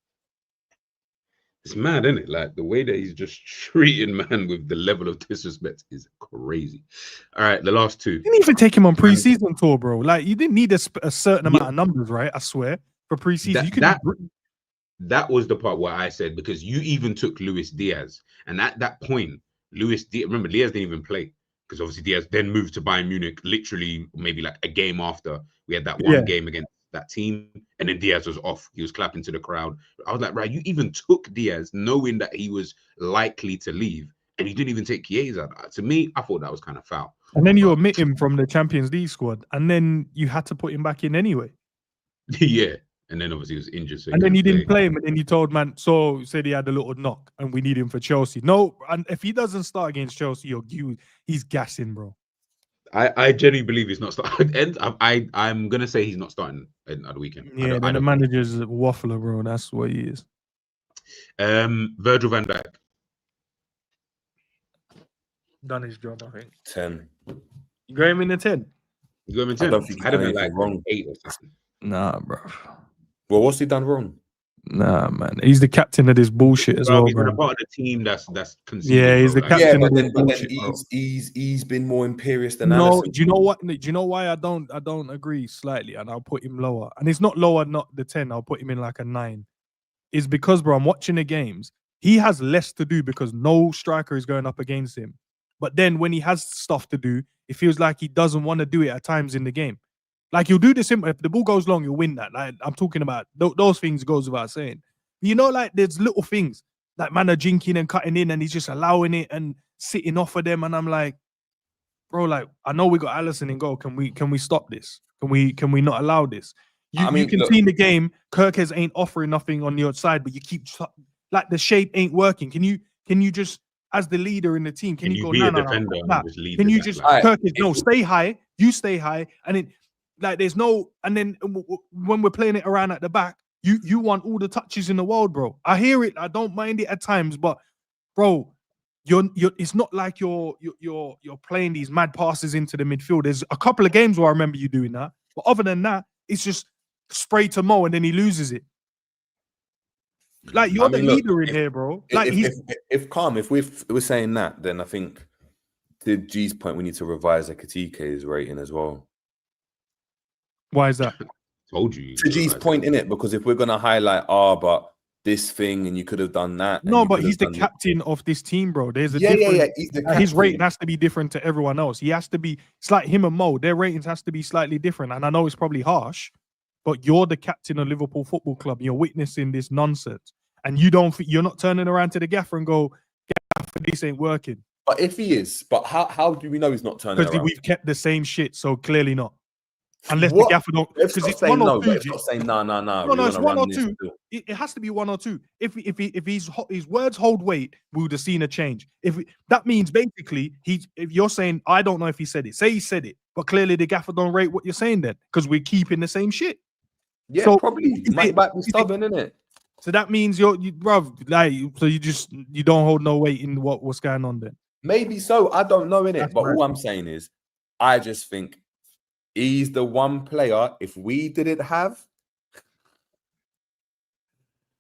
S1: It's mad, isn't it? Like the way that he's just treating man with the level of disrespect is crazy. All right, the last 2.
S3: You didn't even take him on preseason tour, bro. Like you didn't need a certain amount of numbers, right? I swear, for preseason.
S1: That was the part where I said, because you even took Luis Diaz, and at that point, remember Diaz didn't even play because obviously Diaz then moved to Bayern Munich. Literally, maybe like a game after we had that one game against that team, and then Diaz was off. He was clapping to the crowd. I was like, right, you even took Diaz knowing that he was likely to leave, and you didn't even take Chiesa. To me, I thought that was kind of foul.
S3: And then you omit him from the Champions League squad, and then you had to put him back in anyway.
S1: Yeah, and then obviously he was injured. So
S3: and then you didn't play him, and then you told man, so said he had a little knock, and we need him for Chelsea. No, and if he doesn't start against Chelsea, he's gassing, bro.
S1: I genuinely believe he's not starting. I'm gonna say he's not starting at the weekend.
S3: Yeah, the manager's a waffler, bro. That's what he is.
S1: Virgil van Dijk
S3: done his job, I think.
S2: 10.
S3: You got him in the 10.
S1: You got him in 10.
S2: I don't think he's done anything wrong.
S1: 8 or something.
S3: Nah, bro.
S2: Well, what's he done wrong?
S3: Nah, man. He's the captain of this bullshit as well,
S1: he's
S3: bro.
S1: a part of the team that's conceding.
S3: Yeah, he's the captain of this bullshit,
S2: bro. He's been more imperious than
S3: no.
S2: Allison.
S3: Do you know what? Do you know why I don't agree slightly, and I'll put him lower. And it's not lower, not the 10. I'll put him in like a 9. It's because, bro, I'm watching the games. He has less to do because no striker is going up against him. But then when he has stuff to do, it feels like he doesn't want to do it at times in the game. Like he'll do the simple. If the ball goes long, you'll win that. Like I'm talking about those things goes without saying. You know, like there's little things like man are jinking and cutting in, and he's just allowing it and sitting off of them. And I'm like, bro, like I know we got Allison in goal. Can we stop this? Can we not allow this? You can see in the game, Kirkes ain't offering nothing on your side, but you keep like the shape ain't working. Can you just as the leader in the team, can you go
S1: be a defender?
S3: Can you just Kirkes? No, stay high. You stay high, and it. Like there's no, and then when we're playing it around at the back, you want all the touches in the world, bro. I hear it. I don't mind it at times, but bro, you're it's not like you're playing these mad passes into the midfield. There's a couple of games where I remember you doing that, but other than that, it's just spray to Mo and then he loses it. Like you're the leader in here, bro. Like
S2: if we're saying that, then I think to G's point, we need to revise Ekitike's rating as well.
S3: Why is that?
S1: Told you.
S2: To G's point in it, because if we're gonna highlight, but this thing and you could have done that.
S3: No, but he's the captain of this team, bro. There's a difference. His rating has to be different to everyone else. He has to be. It's like him and Mo. Their ratings has to be slightly different. And I know it's probably harsh, but you're the captain of Liverpool Football Club. You're witnessing this nonsense, and you're not turning around to the gaffer and go, "Gaffer, this ain't working."
S2: But if he is, but how do we know he's not turning around?
S3: Because we've kept the same shit, so clearly not. Unless the gaffer don't, because it's one or two.
S2: It's not saying no.
S3: No, it's one or two. It has to be one or two. If his words hold weight, we would have seen a change. That means basically if you're saying I don't know if he said it, say he said it, but clearly the gaffer don't rate what you're saying then because we're keeping the same shit.
S2: Yeah, so probably might be stubborn, innit?
S3: So that means bruv, like, so you don't hold no weight in what's going on then.
S2: Maybe so. I don't know, innit? But all I'm saying is, I just think he's the one player. If we didn't have,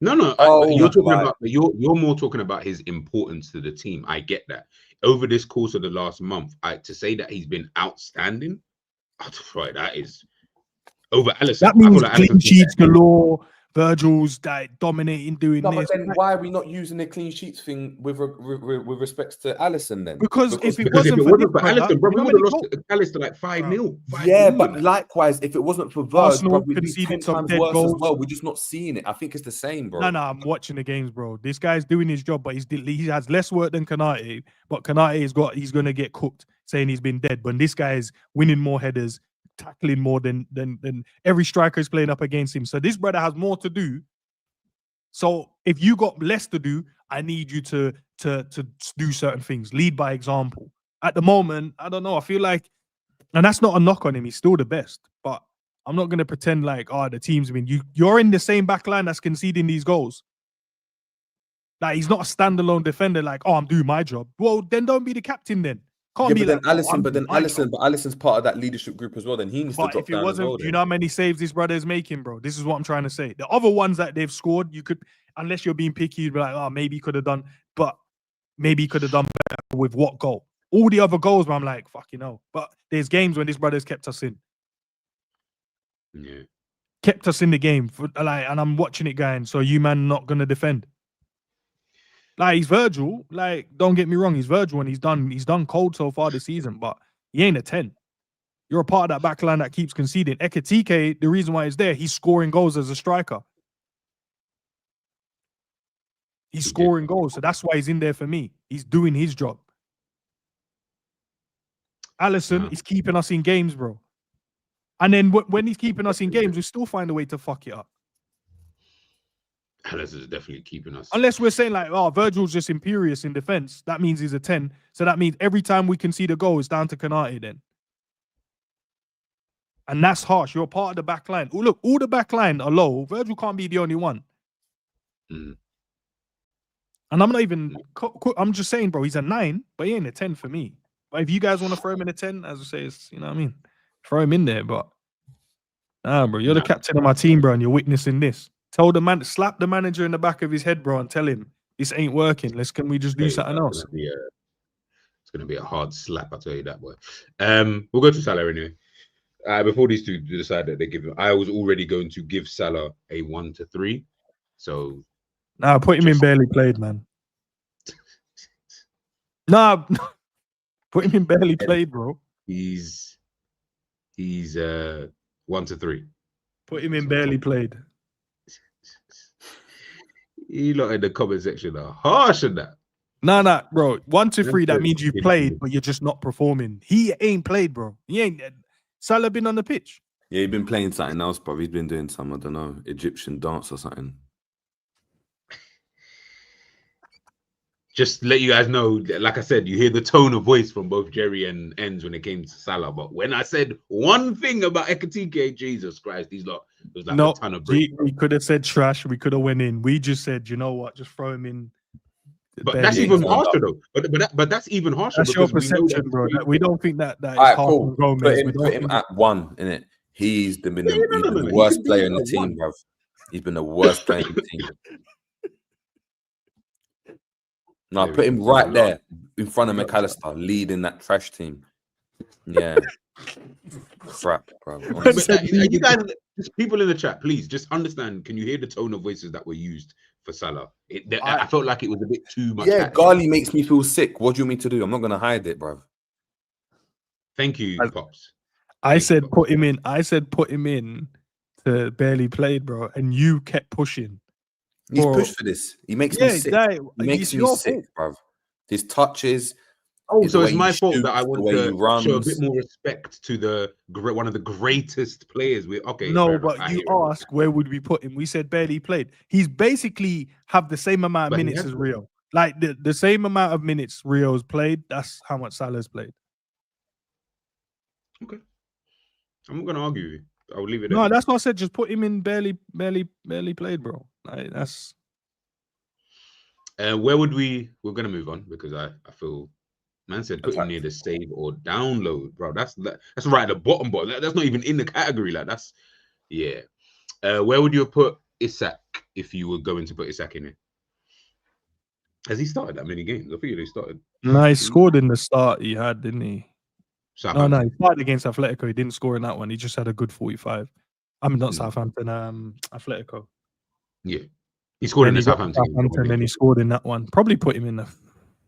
S1: you're more talking about his importance to the team. I get that. Over this course of the last month, to say that he's been outstanding, that is over Alisson.
S3: That means clean sheets galore. Virgil's dominating doing this.
S2: But then why are we not using the clean sheets thing with respects to Alisson then?
S3: Because if it wasn't for
S1: Alisson, bro, we would have lost Alisson like 5-0.
S2: Yeah, but likewise, if it wasn't for Virgil, bro, we'd be 10 times worse goals as well. We're just not seeing it. I think it's the same, bro.
S3: No, I'm watching the games, bro. This guy's doing his job, but he has less work than Kanate. But Kanate he's gonna get cooked, saying he's been dead. But this guy is winning more headers, tackling more than every striker is playing up against him. So this brother has more to do. So if you got less to do, I need you to do certain things. Lead by example. At the moment, I don't know. I feel like, and that's not a knock on him. He's still the best. But I'm not gonna pretend like the team's been. You're in the same back line that's conceding these goals. Like he's not a standalone defender. Like I'm doing my job. Well, then don't be the captain then.
S2: Alisson's part of that leadership group as well. Then he needs to drop down as well.
S3: Do you know how many saves this brother is making, bro? This is what I'm trying to say. The other ones that they've scored, you could, unless you're being picky, you'd be like, maybe he could have done, but maybe he could have done better with what goal? All the other goals, where I'm like, fucking hell. But there's games when this brother's kept us in.
S1: Yeah.
S3: Kept us in the game, and I'm watching it going, so you man not gonna defend. Like he's Virgil, like don't get me wrong, he's Virgil and he's done cold so far this season, but he ain't a 10. You're a part of that back line that keeps conceding. Ekitike, the reason why he's there, he's scoring goals as a striker. He's scoring goals, so that's why he's in there for me. He's doing his job. Alisson is keeping us in games, bro. And then when he's keeping us in games, we still find a way to fuck it up.
S1: Alisson is definitely keeping us.
S3: Unless we're saying like, Virgil's just imperious in defense. That means he's a 10. So that means every time we concede a goal, it's down to Kanate then. And that's harsh. You're a part of the back line. Oh, look, all the back line are low. Virgil can't be the only one.
S1: Mm.
S3: And I'm not even... I'm just saying, bro, he's a 9, but he ain't a 10 for me. But if you guys want to throw him in a 10, as I say, it's, you know what I mean? Throw him in there, but... bro, you're the captain of my team, bro, and you're witnessing this. Tell the man, slap the manager in the back of his head, bro, and tell him this ain't working. Can we just do something else?
S1: It's gonna be a hard slap, I'll tell you that, boy. We'll go to Salah anyway. Before these two decide that they give him, I was already going to give Salah a 1 to 3. So
S3: put him in barely played, man. Put him in barely played, bro.
S1: He's 1 to 3.
S3: Put him in barely played.
S1: You lot in the comment section are harsh on that.
S3: Nah, bro. 1 to 3, that means you played, but you're just not performing. He ain't played, bro. He ain't. Salah been on the pitch.
S2: Yeah, he's been playing something else, bro. He's been doing some, I don't know, Egyptian dance or something.
S1: Just let you guys know, like I said, you hear the tone of voice from both Jerry and Enz when it came to Salah. But when I said one thing about Ekitike, Jesus Christ, these lot, it was like a ton of break.
S3: We could have said trash. We could have went in. We just said, you know what, just throw him in.
S1: But
S3: barely
S1: that's
S2: Yeah,
S1: even
S2: he's turned
S1: harsher
S2: up.
S1: though. But that's even harsher
S3: That's your
S1: because we know
S3: perception,
S1: that.
S3: bro. We don't think that
S2: All
S3: is
S2: right,
S3: half
S2: cool.
S3: on Gomez.
S2: Put
S3: We
S2: him
S3: don't think
S2: at one, innit? He's been
S1: No,
S2: the
S1: He
S2: worst
S1: can be
S2: player in the
S1: at
S2: team,
S1: one.
S2: bruv. He's been the worst player in the team. No,
S1: There
S2: put
S1: he
S2: him
S1: goes.
S2: right there in front of
S1: Yeah.
S2: McAllister, leading that trash team. Yeah. Crap, bro.
S3: Man
S2: Honestly.
S3: said
S1: You guys, just people in the chat, please just understand. Can you hear the tone of voices that were used for Salah? I felt like it was a bit too much.
S2: Yeah, Gali makes me feel sick. What do you want me to do? I'm not gonna hide it, bro.
S1: Thank you, Pops.
S3: I
S1: Thank you,
S3: said
S1: Pops.
S3: put him in. I said put him in to barely played, bro, and you kept pushing.
S2: He's
S3: Bro.
S2: pushed for this. He makes me sick. He makes
S3: it's
S2: me
S3: your
S2: sick,
S3: fault.
S2: bro. His touches.
S1: Oh,
S2: is
S1: so
S2: the
S1: it's
S2: way
S1: my
S2: he
S1: fault that I
S2: shoots,
S1: want
S2: the way he
S1: to show a
S2: runs.
S1: bit more respect to the one of the greatest players. Okay,
S3: No,
S1: fair enough.
S3: but
S1: I
S3: you
S1: hear it.
S3: ask where would we put him? We said barely played. He's basically have the same amount of
S1: But he
S3: minutes
S1: has
S3: as
S1: to.
S3: Rio. Like the same amount of minutes Rio's played. That's how much Salah's played.
S1: Okay, I'm not gonna argue with you. I'll leave it
S3: No,
S1: there.
S3: that's what I said. Just put him in barely played, bro. Like, that's
S1: Where would we're gonna move on because I feel man said put him near the save or download, bro. That's right at the bottom, but that's not even in the category. Like that's yeah. Where would you have put Isak if you were going to put Isak in it? Has he started that many games? I figured he started.
S3: no. He scored in the start. He had, didn't he? No. He started against Atletico. He didn't score in that one. He just had a good 45. I mean, not Southampton. Atletico.
S1: Yeah, he scored in the Southampton.
S3: Then he scored in that one. Probably put him in the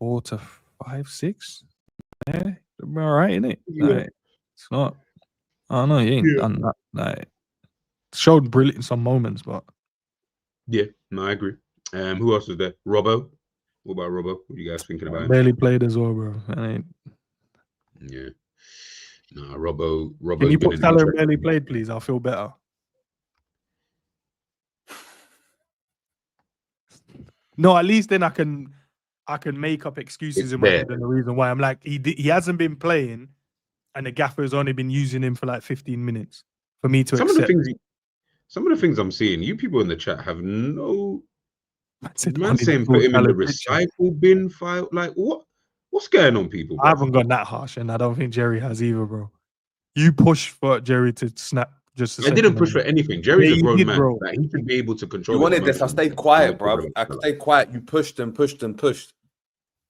S3: 4 to 5, 6. Yeah, all right, isn't it?
S1: Yeah.
S3: Like, it's not. I don't know. He ain't done that. Like, showed brilliant in some moments, but
S1: yeah, no, I agree. Who else was there? Robbo. What about Robbo? What are you guys thinking about him?
S3: barely played as well, bro.
S1: Yeah. Nah, Robbo.
S3: Can you put Salah barely played, please? I'll feel better. No, at least then I can make up excuses in my head and the reason why I'm like he hasn't been playing, and the gaffer's only been using him for like 15 minutes for me to accept.
S1: Some of the things I'm seeing, you people in the chat have no.
S3: Man
S1: saying put him in the recycle bin file. Like what's going on, people? Bro?
S3: I haven't gone that harsh, and I don't think Jerry has either, bro. You push for Jerry to snap just a
S1: I didn't push for anything. Jerry's a grown man.
S3: Bro.
S1: Like, he should be able to control.
S2: You wanted this. I stayed quiet, bro. I stayed quiet. You pushed and pushed and pushed.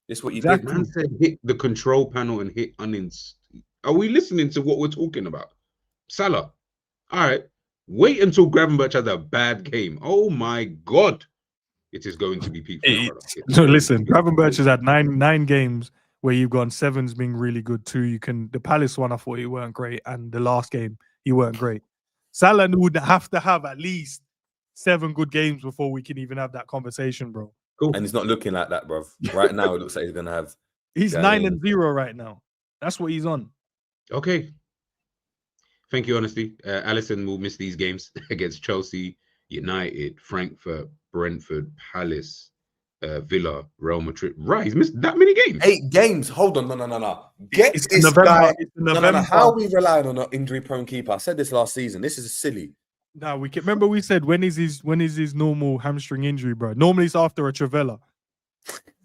S2: This is what you did.
S1: Man said hit the control panel and hit uninst. Are we listening to what we're talking about? Salah. All right. Wait until Gravenberch has a bad game. Oh my God. It is going to be peak.
S3: No, listen, Gravenberch has had nine games where you've gone 7's being really good too. The Palace one, I thought he weren't great, and the last game he weren't great. Salah would have to have at least 7 good games before we can even have that conversation, bro.
S1: Cool.
S2: And he's not looking like that, bro. Right now, it looks like he's gonna have.
S3: He's 9-0 right now. That's what he's on.
S1: Okay. Thank you, honestly. Alisson will miss these games against Chelsea, United, Frankfurt, Brentford, Palace, Villa, Real Madrid. Right, he's missed that many games.
S2: 8 games. Hold on, no. Get
S3: it's
S2: this
S3: November,
S2: guy.
S3: No.
S2: How are we relying on an injury-prone keeper? I said this last season. This is silly.
S3: No, we can remember we said when is his normal hamstring injury, bro? Normally it's after a Travella.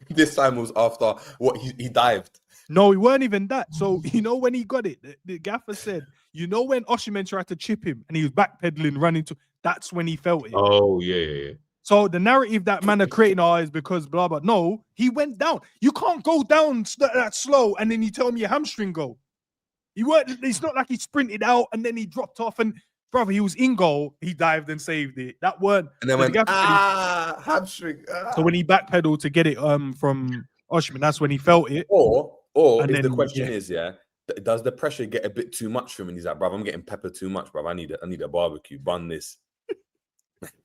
S2: This time was after what he dived.
S3: No, he weren't even that. So when he got it, the gaffer said, when Osimhen tried to chip him and he was backpedaling, running to. That's when he felt it.
S1: Oh yeah.
S3: So the narrative that man are creating is because blah blah. No, he went down. You can't go down that slow and then you tell me your hamstring go. It's not like he sprinted out and then he dropped off and brother, he was in goal. He dived and saved it. That weren't.
S2: And then hamstring.
S3: So when he backpedaled to get it from Osimhen, that's when he felt it.
S2: Or
S3: and
S2: if the question is, does the pressure get a bit too much for him? And he's like, bruv, I'm getting pepper too much, bruv. I need a barbecue. Bun this.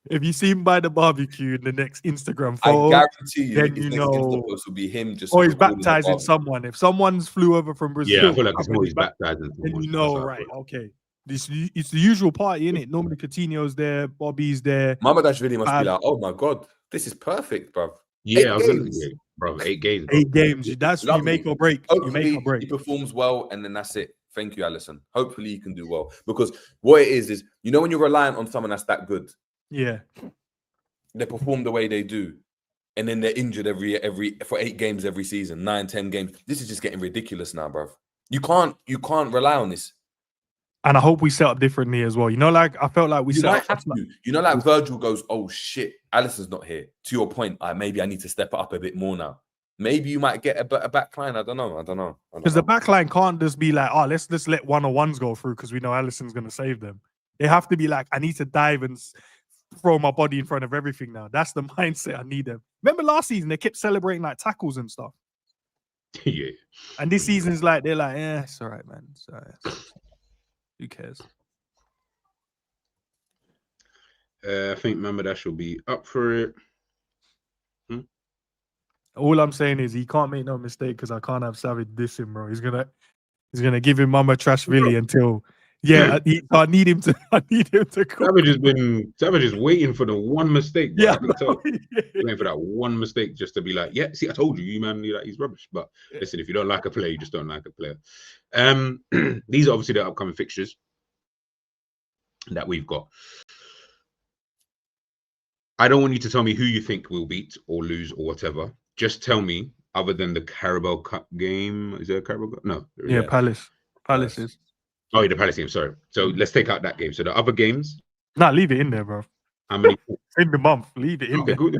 S3: If you see him by the barbecue in the next Instagram photo,
S2: I guarantee you,
S3: then
S2: his next Insta post will be him just.
S3: Or he's baptizing someone. If someone's flew over from Brazil,
S1: yeah, I feel like it's more he's baptizing someone.
S3: Then right? Okay, it's the usual party, isn't it? Normally Coutinho's there, Bobby's there.
S2: Mamadashvili must be like, oh my God, this is perfect, bruv.
S1: Yeah, I was gonna say, bro, 8 games.
S3: 8 games. That's you make or break.
S2: Hopefully,
S3: you make or break.
S2: He performs well, and then that's it. Thank you, Alisson. Hopefully, he can do well because what it is when you're reliant on someone that's that good.
S3: Yeah.
S2: They perform the way they do. and then they're injured every for 8 games every season, 9, 10 games. This is just getting ridiculous now, bro. You can't rely on this.
S3: And I hope we set up differently as well. You know, like I felt like we set up.
S2: Have to. You know, like Virgil goes, "Oh shit, Alisson's not here." To your point, maybe I need to step it up a bit more now. Maybe you might get a back line. I don't know.
S3: Because the back line can't just be like, oh, let's just let 1-on-1s go through because we know Alisson's going to save them. They have to be like, I need to dive and throw my body in front of everything now. That's the mindset I need them. Remember last season, they kept celebrating like tackles and stuff.
S1: Yeah.
S3: And this season's like, they're like, yeah, it's all right, man. It's all right. Who cares?
S1: I think Mamadash will be up for it.
S3: All I'm saying is he can't make no mistake because I can't have Savage dissing, bro. He's gonna give him Mama Trashvili until I need him to cook.
S1: Savage is waiting for the one mistake. Bro.
S3: Yeah,
S1: I can tell. Waiting for that one mistake just to be like, yeah, see, I told you, man, he's rubbish. But listen, if you don't like a player, you just don't like a player. These are obviously the upcoming fixtures that we've got. I don't want you to tell me who you think will beat or lose or whatever. Just tell me, other than the Carabao Cup game, is there a Carabao Cup? No.
S3: Yeah, Palace. Palace is.
S1: Oh, yeah, the Palace game, sorry. So let's take out that game. So the other games.
S3: Nah, leave it in there, bro.
S1: How many?
S3: In the month, leave it in there.
S1: Good.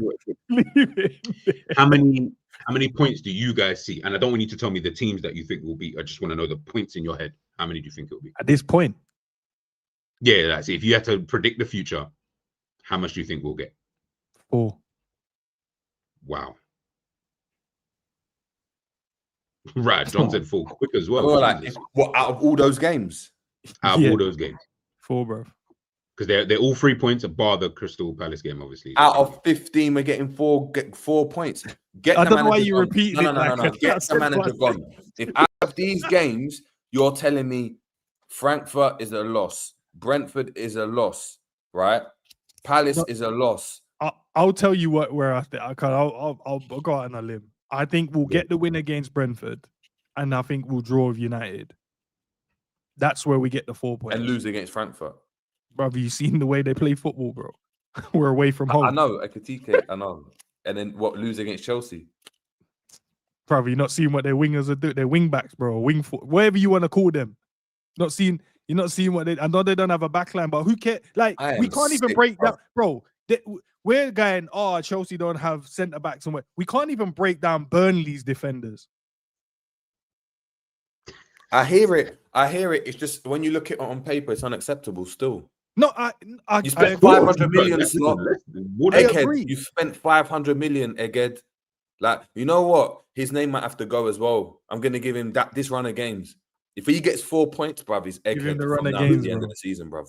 S3: Leave it in there.
S1: How many points do you guys see? And I don't want you to tell me the teams that you think will beat. I just want to know the points in your head. How many do you think it will be?
S3: At this point?
S1: Yeah, that's it. If you had to predict the future, how much do you think we'll get?
S3: 4.
S1: Wow. Right, John said 4 quick as well.
S2: What, out of all those games?
S1: Out of all those games.
S3: 4, bro.
S1: Because they're all 3 points, bar the Crystal Palace game, obviously.
S2: Out of 15, we're getting 4 points.
S3: I don't know why you repeat it.
S2: No. Get the manager gone. If out of these games, you're telling me Frankfurt is a loss, Brentford is a loss, right? Palace is a loss.
S3: I'll tell you where I think. I'll go out on a limb. I think we'll get the win against Brentford, and I think we'll draw with United. That's where we get the 4 points.
S2: And lose against Frankfurt.
S3: Bro, have you seen the way they play football, bro? We're away from home.
S2: I know, Ekitike, I know. And then lose against Chelsea?
S3: Bro, you're not seeing what their wingers are doing. Their wing backs, bro, whatever you want to call them. You're not seeing what they. I know they don't have a backline, but who cares? Like, we can't even break down, bro. We're going, Chelsea don't have centre backs somewhere. We can't even break down Burnley's defenders.
S2: I hear it. It's just when you look at it on paper, it's unacceptable still.
S3: No,
S2: you spent 500 million. Egghead, you spent 500 million, Egghead. Like, you know what? His name might have to go as well. I'm gonna give him this run of games. If he gets 4 points, bruv, he's Egghead from now to the end of the season, bruv.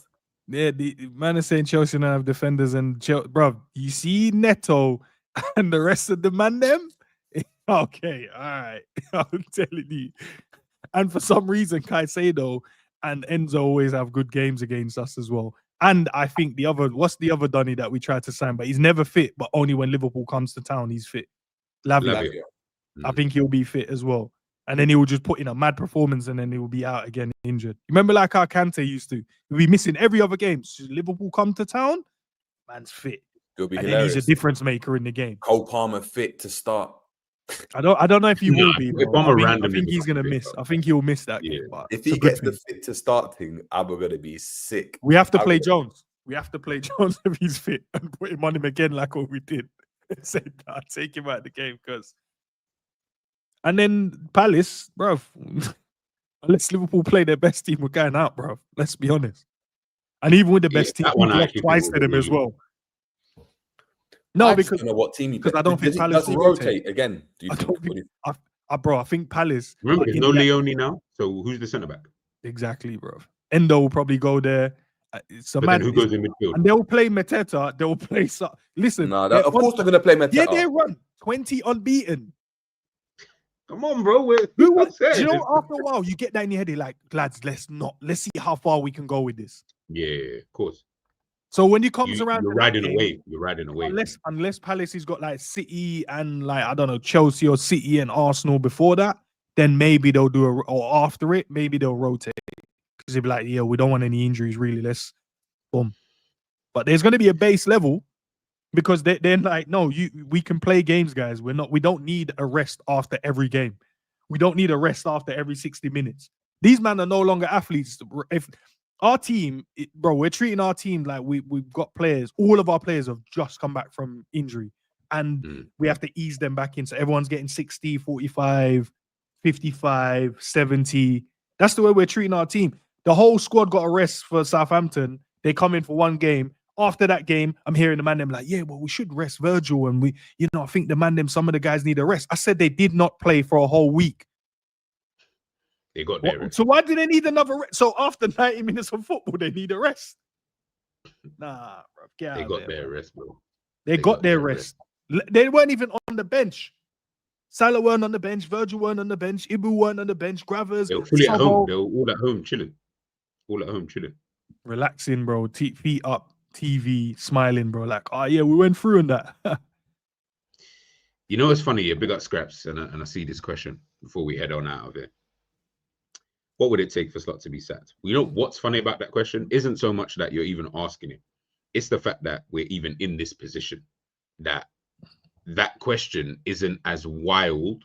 S3: Yeah, the man is saying Chelsea don't have defenders, and bruv, you see Neto and the rest of the man them. Okay, all right, I'm telling you. And for some reason, Caicedo and Enzo always have good games against us as well. And I think what's the other Donny that we tried to sign, but he's never fit, but only when Liverpool comes to town, he's fit. Lavia. I think he'll be fit as well. And then he will just put in a mad performance and then he will be out again injured. Remember like how Kante used to? He'll be missing every other game. So Liverpool come to town, man's fit.
S2: It'll be
S3: and
S2: hilarious.
S3: Then he's a difference maker in the game.
S2: Cole Palmer fit to start.
S3: I don't know if he will be. I think he's gonna miss. I think he'll miss that game. But
S2: if he gets the fit to start thing, I'm gonna be sick.
S3: We have to play Jones. We have to play Jones if he's fit and put him on him again like what we did. Said that, take him out of the game because. And then Palace, bro. Unless Liverpool play their best team, we're going out, bro. Let's be honest. And even with the best team, we lost twice to them as well. No, because I don't know what team because I don't think Palace will rotate again. Do you think? I think Palace.
S1: Remember, there's no Leone now. So who's the centre back?
S3: Exactly, bro. Endo will probably go there. It's a man
S1: who goes in midfield?
S3: And they'll play Mateta. They'll play. Listen,
S2: of course they're gonna play Mateta.
S3: Yeah, they run 20 unbeaten.
S1: Come on, bro.
S3: Do you know? After a while, you get that in your head. You're like, lads, let's see how far we can go with this.
S1: Yeah, of course.
S3: So when he comes around,
S1: you're riding away. You're riding away.
S3: Unless Palace has got like City and like I don't know Chelsea or City and Arsenal before that, then maybe they'll do or after it, maybe they'll rotate because they'll be like, yeah, we don't want any injuries really. Let's boom. But there's going to be a base level. because they're like, no, we can play games, guys. We don't need a rest after every game. We don't need a rest after every 60 minutes. These men are no longer athletes. If our team, bro, we're treating our team like we've got players. All of our players have just come back from injury, and we have to ease them back in. So everyone's getting 60, 45, 55, 70. That's the way we're treating our team. The whole squad got a rest for Southampton. They come in for one game. After that game, I'm hearing the man them like, yeah, well, we should rest Virgil. And I think the man them, some of the guys need a rest. I said they did not play for a whole week.
S1: They got their rest.
S3: So why do they need another rest? So after 90 minutes of football, they need a rest. Nah, bro.
S1: They got their rest, bro.
S3: They got their rest. They weren't even on the bench. Salah weren't on the bench. Virgil weren't on the bench. Ibu weren't on the bench. Gravers.
S1: They were fully at home. They were all at home chilling.
S3: Relaxing, bro. Feet up. TV, smiling, bro. Like, oh yeah, we went through on that.
S1: You know what's funny? Yeah, big up Scraps, and I see this question before we head on out of it. What would it take for Slot to be sacked? You know what's funny about that question? Isn't so much that you're even asking it. It's the fact that we're even in this position. That question isn't as wild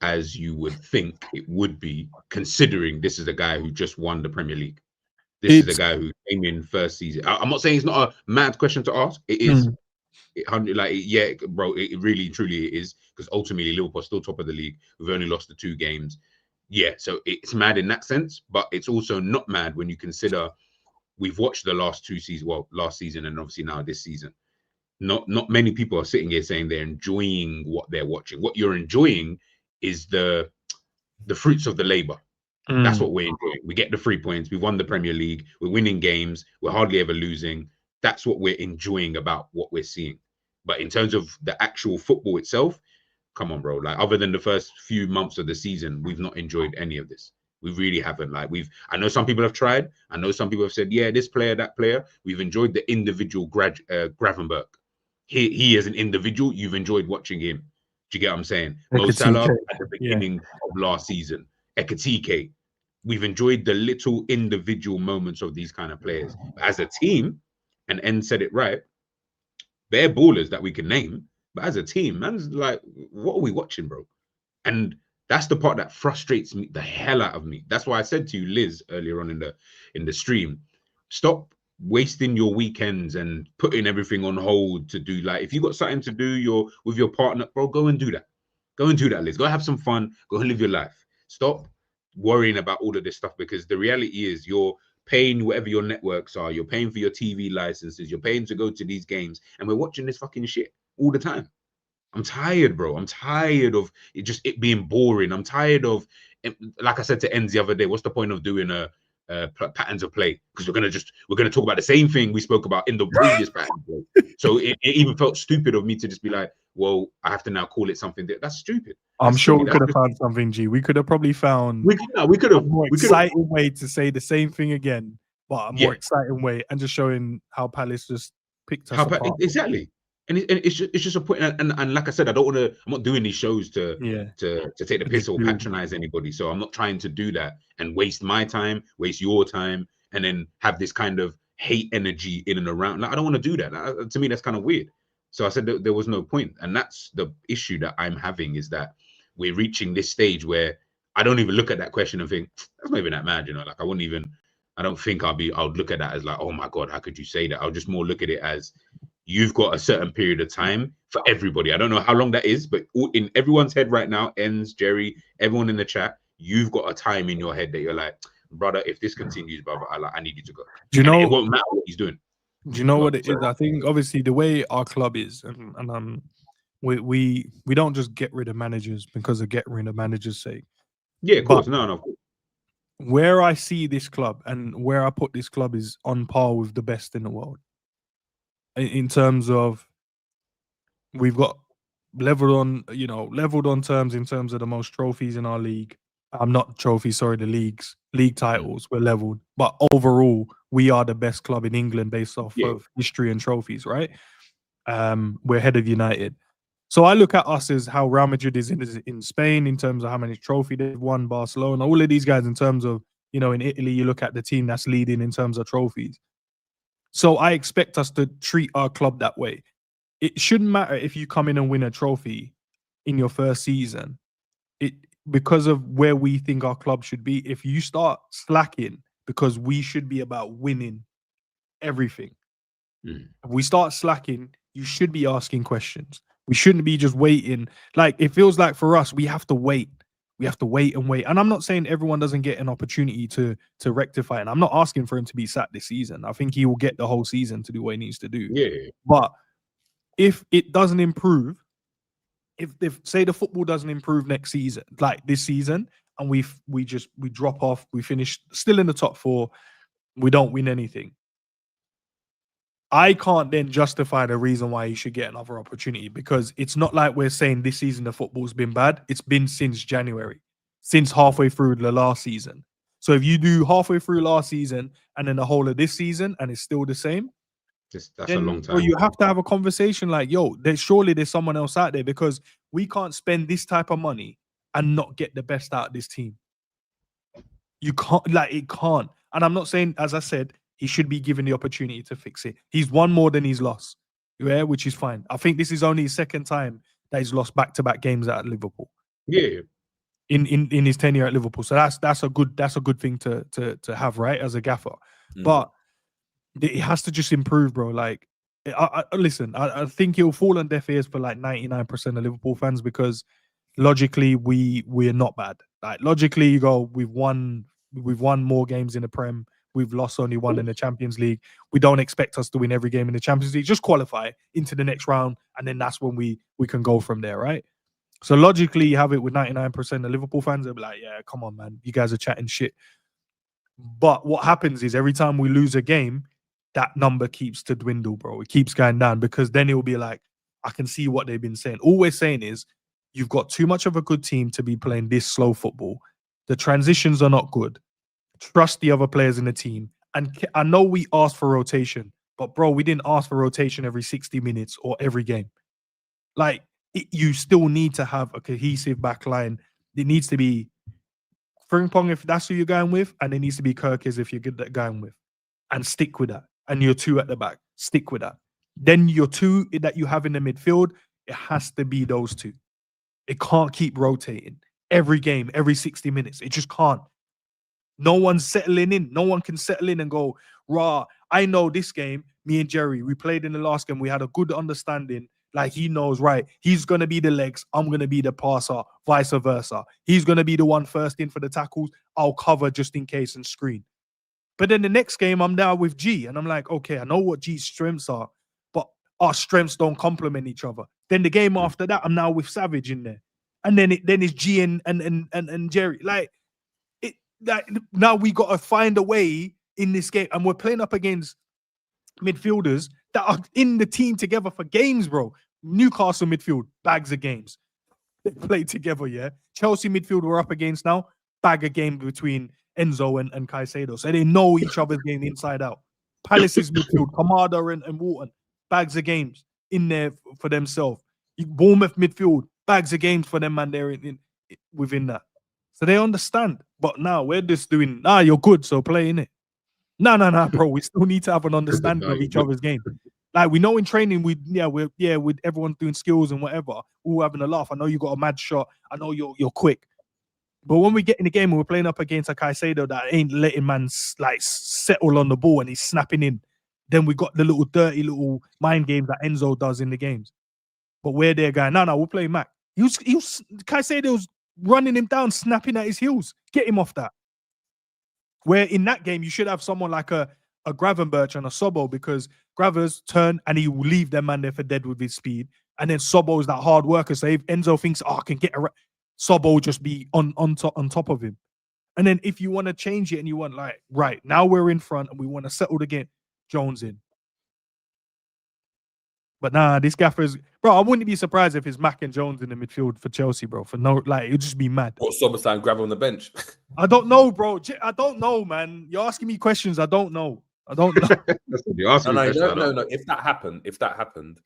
S1: as you would think it would be, considering this is a guy who just won the Premier League. This is a guy who came in first season. I'm not saying it's not a mad question to ask. It is. Bro, it really, truly is. Because ultimately, Liverpool are still top of the league. We've only lost the 2 games. Yeah, so it's mad in that sense. But it's also not mad when you consider we've watched the last 2 seasons. Well, last season and obviously now this season. Not many people are sitting here saying they're enjoying what they're watching. What you're enjoying is the fruits of the labor. That's what we're enjoying. We get the 3 points. We won the Premier League. We're winning games. We're hardly ever losing. That's what we're enjoying about what we're seeing. But in terms of the actual football itself, come on, bro. Like, other than the first few months of the season, we've not enjoyed any of this. We really haven't. Like, I know some people have tried. I know some people have said, yeah, this player, that player. We've enjoyed the individual Gravenberch. He as an individual, you've enjoyed watching him. Do you get what I'm saying? Mo Salah at the beginning of last season. Ekatike. We've enjoyed the little individual moments of these kind of players. But as a team, and N said it right, they're ballers that we can name. But as a team, man's like, what are we watching, bro? And that's the part that frustrates me the hell out of me. That's why I said to you, Liz, earlier on in the stream, stop wasting your weekends and putting everything on hold to do, like, if you got something to do with your partner, bro, go and do that. Go and do that, Liz. Go have some fun. Go and live your life. Stop worrying about all of this stuff, because the reality is you're paying whatever your networks are, you're paying for your TV licenses, you're paying to go to these games, and we're watching this fucking shit all the time. I'm tired, bro. I'm tired of it being boring. I'm tired of, like I said to Enz the other day, what's the point of doing a patterns of play? Because we're gonna talk about the same thing we spoke about in the previous pattern of play. So it even felt stupid of me to just be like, well, I have to now call it something that's stupid.
S3: I'm sure we could have found something, G. We could have probably found
S1: we could have
S3: a more exciting way to say the same thing again, but a more exciting way, and just showing how Palace just picked us apart.
S1: Exactly. And it's just a point. And like I said, I'm not doing these shows to take the piss or patronize anybody. So I'm not trying to do that and waste my time, waste your time, and then have this kind of hate energy in and around. Like, I don't want to do that. To me, that's kind of weird. So I said that there was no point. And that's the issue that I'm having, is that we're reaching this stage where I don't even look at that question and think, that's not even that mad, Like, I don't think I'll look at that as like, oh my God, how could you say that? I'll just more look at it as, you've got a certain period of time for everybody. I don't know how long that is, but in everyone's head right now, Enz, Jerry, everyone in the chat, you've got a time in your head that you're like, brother, if this continues, brother, I need you to go.
S3: Do you know?
S1: It won't matter what he's doing.
S3: Do you know what it is? I think obviously the way our club is, and we don't just get rid of managers because of getting rid of managers' sake.
S1: Yeah, of course. No.
S3: Where I see this club and where I put this club is on par with the best in the world. In terms of, we've got leveled on terms in terms of the most trophies in our league. I'm not trophies, sorry, the league titles were leveled. But overall, we are the best club in England based off of history and trophies, right? We're ahead of United. So I look at us as how Real Madrid is in Spain in terms of how many trophies they've won, Barcelona, all of these guys in terms of, in Italy, you look at the team that's leading in terms of trophies. So I expect us to treat our club that way. It shouldn't matter if you come in and win a trophy in your first season. It because of where we think our club should be. If you start slacking, because we should be about winning everything.
S1: Mm.
S3: If we start slacking, you should be asking questions. We shouldn't be just waiting. Like, it feels like for us, we have to wait. We have to wait and wait. And I'm not saying everyone doesn't get an opportunity to rectify. And I'm not asking for him to be sacked this season. I think he will get the whole season to do what he needs to do.
S1: Yeah.
S3: But if it doesn't improve, if say the football doesn't improve next season, like this season, and we drop off, we finish still in the top 4, we don't win anything, I can't then justify the reason why he should get another opportunity, because it's not like we're saying this season the football's been bad. It's been since January, since halfway through the last season. So if you do halfway through last season and then the whole of this season and it's still the same,
S1: That's
S3: then,
S1: a long time.
S3: Well, you have to have a conversation like, yo, surely there's someone else out there, because we can't spend this type of money and not get the best out of this team. You can't, like, it can't. And I'm not saying, as I said, he should be given the opportunity to fix it. He's won more than he's lost, yeah, which is fine. I think this is only his second time that he's lost back-to-back games at Liverpool.
S1: Yeah.
S3: In his tenure at Liverpool. So that's a good thing to have, right, as a gaffer. But it has to just improve, bro. Like, listen, I think he'll fall on deaf ears for like 99% of Liverpool fans, because logically we're not bad. Like, logically, you go, we've won more games in the Prem. We've lost only one in the Champions League. We don't expect us to win every game in the Champions League. Just qualify into the next round, and then that's when we can go from there, right? So logically, you have it with 99% of Liverpool fans. They'll be like, yeah, come on, man. You guys are chatting shit. But what happens is every time we lose a game, that number keeps to dwindle, bro. It keeps going down, because then it will be like, I can see what they've been saying. All we're saying is, you've got too much of a good team to be playing this slow football. The transitions are not good. Trust the other players in the team. And I know we asked for rotation, but bro, we didn't ask for rotation every 60 minutes or every game. Like, you still need to have a cohesive back line. It needs to be Frimpong if that's who you're going with, and it needs to be Kirkes if you're good at going with. And stick with that. And your 2 at the back, stick with that. Then your 2 that you have in the midfield, it has to be those 2. It can't keep rotating every game, every 60 minutes. It just can't. No one's settling in. No one can settle in and go, rah, I know this game, me and Jerry, we played in the last game. We had a good understanding. Like, he knows, right, he's going to be the legs. I'm going to be the passer, vice versa. He's going to be the one first in for the tackles. I'll cover just in case and screen. But then the next game, I'm there with G. And I'm like, okay, I know what G's strengths are, but our strengths don't complement each other. Then the game after that, I'm now with Savage in there. And then it's G and Jerry. Like now we got to find a way in this game. And we're playing up against midfielders that are in the team together for games, bro. Newcastle midfield, bags of games. They play together, yeah. Chelsea midfield we're up against now, bag of game between Enzo and Caicedo. So they know each other's game inside out. Palace's midfield, Kamada and Wharton, bags of games in there for themselves. Bournemouth midfield, bags of games for them, man. They're within that. So they understand. But now we're just doing, you're good, so play in it. No, bro. We still need to have an understanding of each other's game. Like, we know in training, with everyone doing skills and whatever, all having a laugh. I know you got a mad shot. I know you're quick. But when we get in the game and we're playing up against a Caicedo that ain't letting man like settle on the ball and he's snapping in, then we got the little dirty little mind games that Enzo does in the games. But we're there going, no, we'll play Mac. Caicedo's running him down, snapping at his heels. Get him off that. Where in that game, you should have someone like a Gravenberch and a Sobo, because Gravers turn and he will leave their man there for dead with his speed. And then Sobo is that hard worker. So if Enzo thinks, I can get around, Sobo will just be on top of him. And then if you want to change it and you want, like, right, now we're in front and we want to settle the game, Jones in. But nah, this gaffer's, bro, I wouldn't be surprised if it's Mac and Jones in the midfield for Chelsea, bro. For no, like, it'd just be mad.
S2: What, Soberstein grab on the bench?
S3: I don't know, bro. I don't know, man. You're asking me questions. I don't know.
S1: That's what you're asking me.
S2: No. If that happened,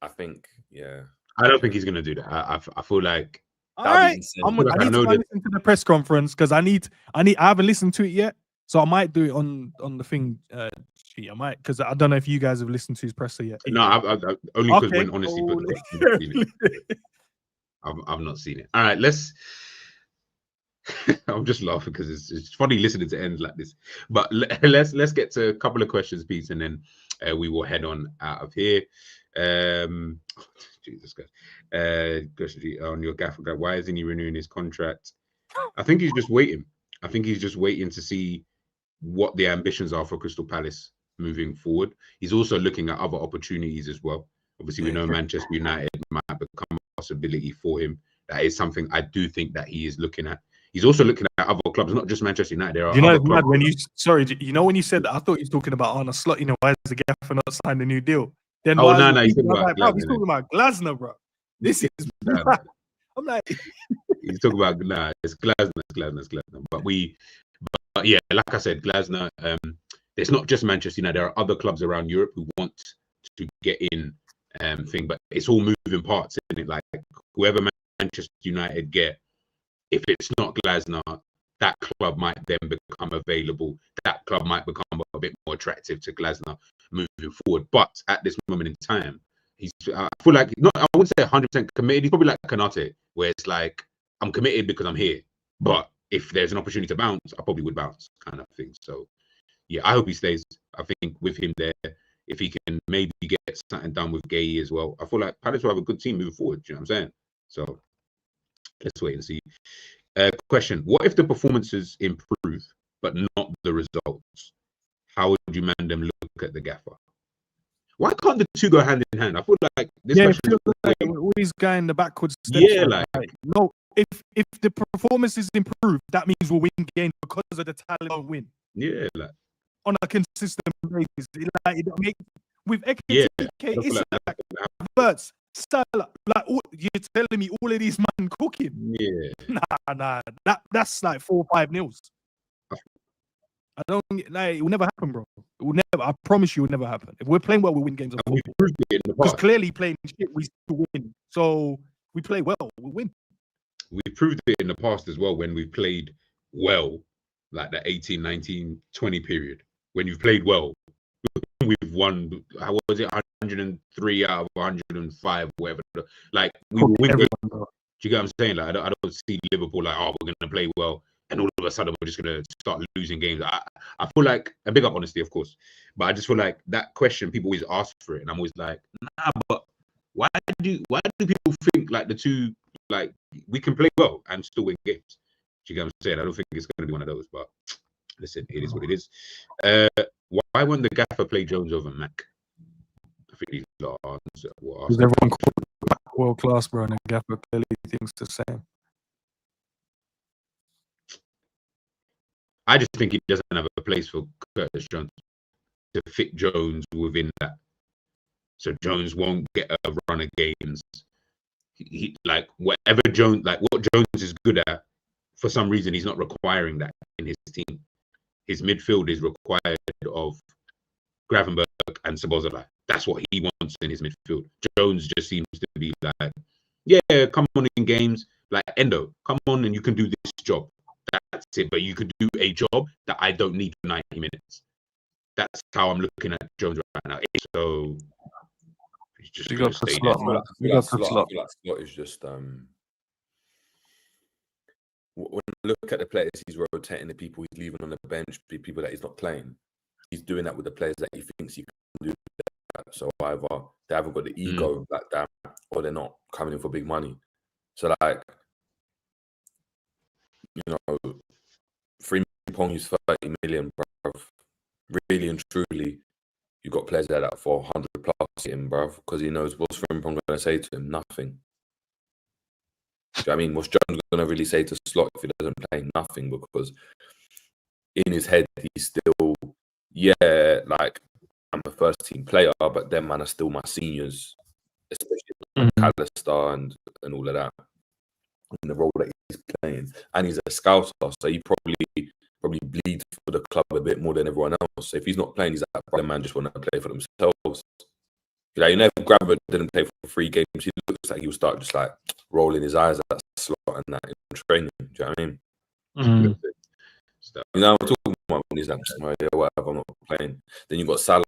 S2: I think, yeah.
S1: I don't think he's gonna do that. I feel like.
S3: All right, I need to listen to the press conference, because I haven't listened to it yet. So I might do it on the thing. I might, because I don't know if you guys have listened to his presser yet.
S1: No, I only because
S3: Okay.
S1: when honestly put the I've not seen it. All right, let's. I'm just laughing because it's funny listening to ends like this. But let's get to a couple of questions, Pete, and then we will head on out of here. Jesus Christ. Question on your gaffer guy. Why isn't he renewing his contract? I think he's just waiting. I think he's just waiting to see what the ambitions are for Crystal Palace moving forward. He's also looking at other opportunities as well. Obviously, we know Manchester United might become a possibility for him. That is something I do think that he is looking at. He's also looking at other clubs, not just Manchester United. There are other clubs.
S3: When when you said that, I thought he was talking about Arne Slot. Why is the gaffer not signed a new deal? Then
S1: no, he's talking about
S3: he's talking about Glasner, bro. This is I'm like,
S1: he's talking about it's Glasner. But yeah, like I said, Glasner. It's not just Manchester United. There are other clubs around Europe who want to get in thing, but it's all moving parts, isn't it? Like whoever Manchester United get, if it's not Glasner, that club might then become available. That club might become a bit more attractive to Glasner moving forward. But at this moment in time, I feel like I wouldn't say 100% committed. He's probably like Kanate, where it's like I'm committed because I'm here. But if there's an opportunity to bounce, I probably would bounce, kind of thing. So yeah, I hope he stays. I think with him there, if he can maybe get something done with Gay as well, I feel like Palace will have a good team moving forward. Do you know what I'm saying? So let's wait and see. Question: what if the performances improve but not the results? How would you man them look at the gaffer? Why can't the two go hand in hand? I feel like this question
S3: is always going the backwards steps.
S1: Yeah, like
S3: no. If the performances improve, that means we'll win games because of the talent won't win.
S1: Yeah, like
S3: on a consistent basis. With Ekitike, Verts, Salah, you're telling me all of these man cooking?
S1: Yeah.
S3: Nah. That's like 4 or 5 nils. I don't it will never happen, bro. It will never. I promise you, it will never happen. If we're playing well, we win games of football. Because clearly playing shit, we still win. So we play well, we win.
S1: We proved it in the past as well when we played well, like the 18, 19, 20 period. When you've played well, we've won. How was it? 103 out of 105, whatever. Like we win. Do you get what I'm saying? Like I don't see Liverpool like, oh, we're gonna play well, and all of a sudden we're just gonna start losing games. I feel like a big up honesty, of course, but I just feel like that question people always ask for it, and I'm always like, nah, but why do people think like the two, like we can play well and still win games? Do you get what I'm saying? I don't think it's gonna be one of those, but listen, it is what it is. Why won't the gaffer play Jones over Mac? I think these are answers.
S3: Because everyone called world class, bro, and the gaffer clearly thinks the same.
S1: I just think he doesn't have a place for Curtis Jones to fit Jones within that. So Jones won't get a run of games. He like whatever Jones, like what Jones is good at, for some reason he's not requiring that in his team. His midfield is required of Gravenberch and Szoboszlai. That's what he wants in his midfield. Jones just seems to be like, yeah, come on in games. Like Endo, come on and you can do this job. That's it. But you could do a job that I don't need for 90 minutes. That's how I'm looking at Jones right now. So he's just going to stay there.
S2: I feel like Slot is just when I look at the players he's rotating, the people he's leaving on the bench, the people that he's not playing, he's doing that with the players that he thinks he can do that. So either they haven't got the ego like that, or they're not coming in for big money. So like, you know, Frimpong is 30 million, bruv. Really and truly, you got players there that for 100 plus him, bruv, because he knows what's Frimpong going to say to him? Nothing. Do you know what I mean? What's Jones going to really say to Slot if he doesn't play? Nothing, because in his head, he's still, yeah, like, I'm a first team player, but them man are still my seniors, especially McAllister and all of that, in the role that he's playing. And he's a scouser, so he probably bleeds for the club a bit more than everyone else. So if he's not playing, he's like, brother, man just want to play for themselves. You know, Gravenberch didn't play for 3 games. He looks like he'll start just like rolling his eyes at Slot and that in training. Do you know what I mean?
S1: Mm.
S2: You know, we're talking up when he's like, oh, yeah, whatever, I'm not playing. Then you've got Salah,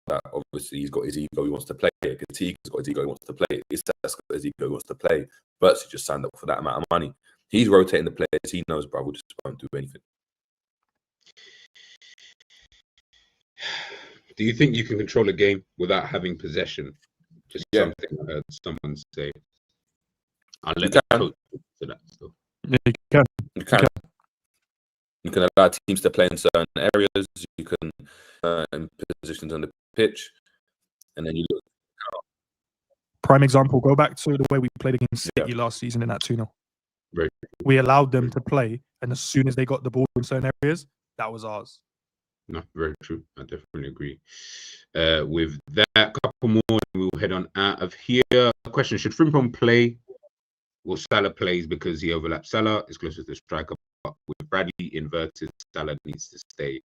S2: that obviously he's got his ego, he wants to play. Katika's got his ego, he wants to play. Isak's got his ego, he wants to play. But he just signed up for that amount of money. He's rotating the players. He knows, bro, we just won't do anything.
S1: Do you think you can control a game without having possession? Just something I heard someone say. I'll let the coach to that still.
S3: Yeah, you can.
S2: You can. You can allow teams to play in certain areas. You can in positions on the pitch, and then you look.
S3: Prime example, go back to the way we played against City last season in that 2-0.
S1: Right.
S3: We allowed them to play, and as soon as they got the ball in certain areas, that was ours.
S1: No, very true. I definitely agree. With that, couple more, and we'll head on out of here. Question: should Frimpong play? Well, Salah plays because he overlaps Salah. Is closest to the striker. But with Bradley inverted, Salah needs to stay.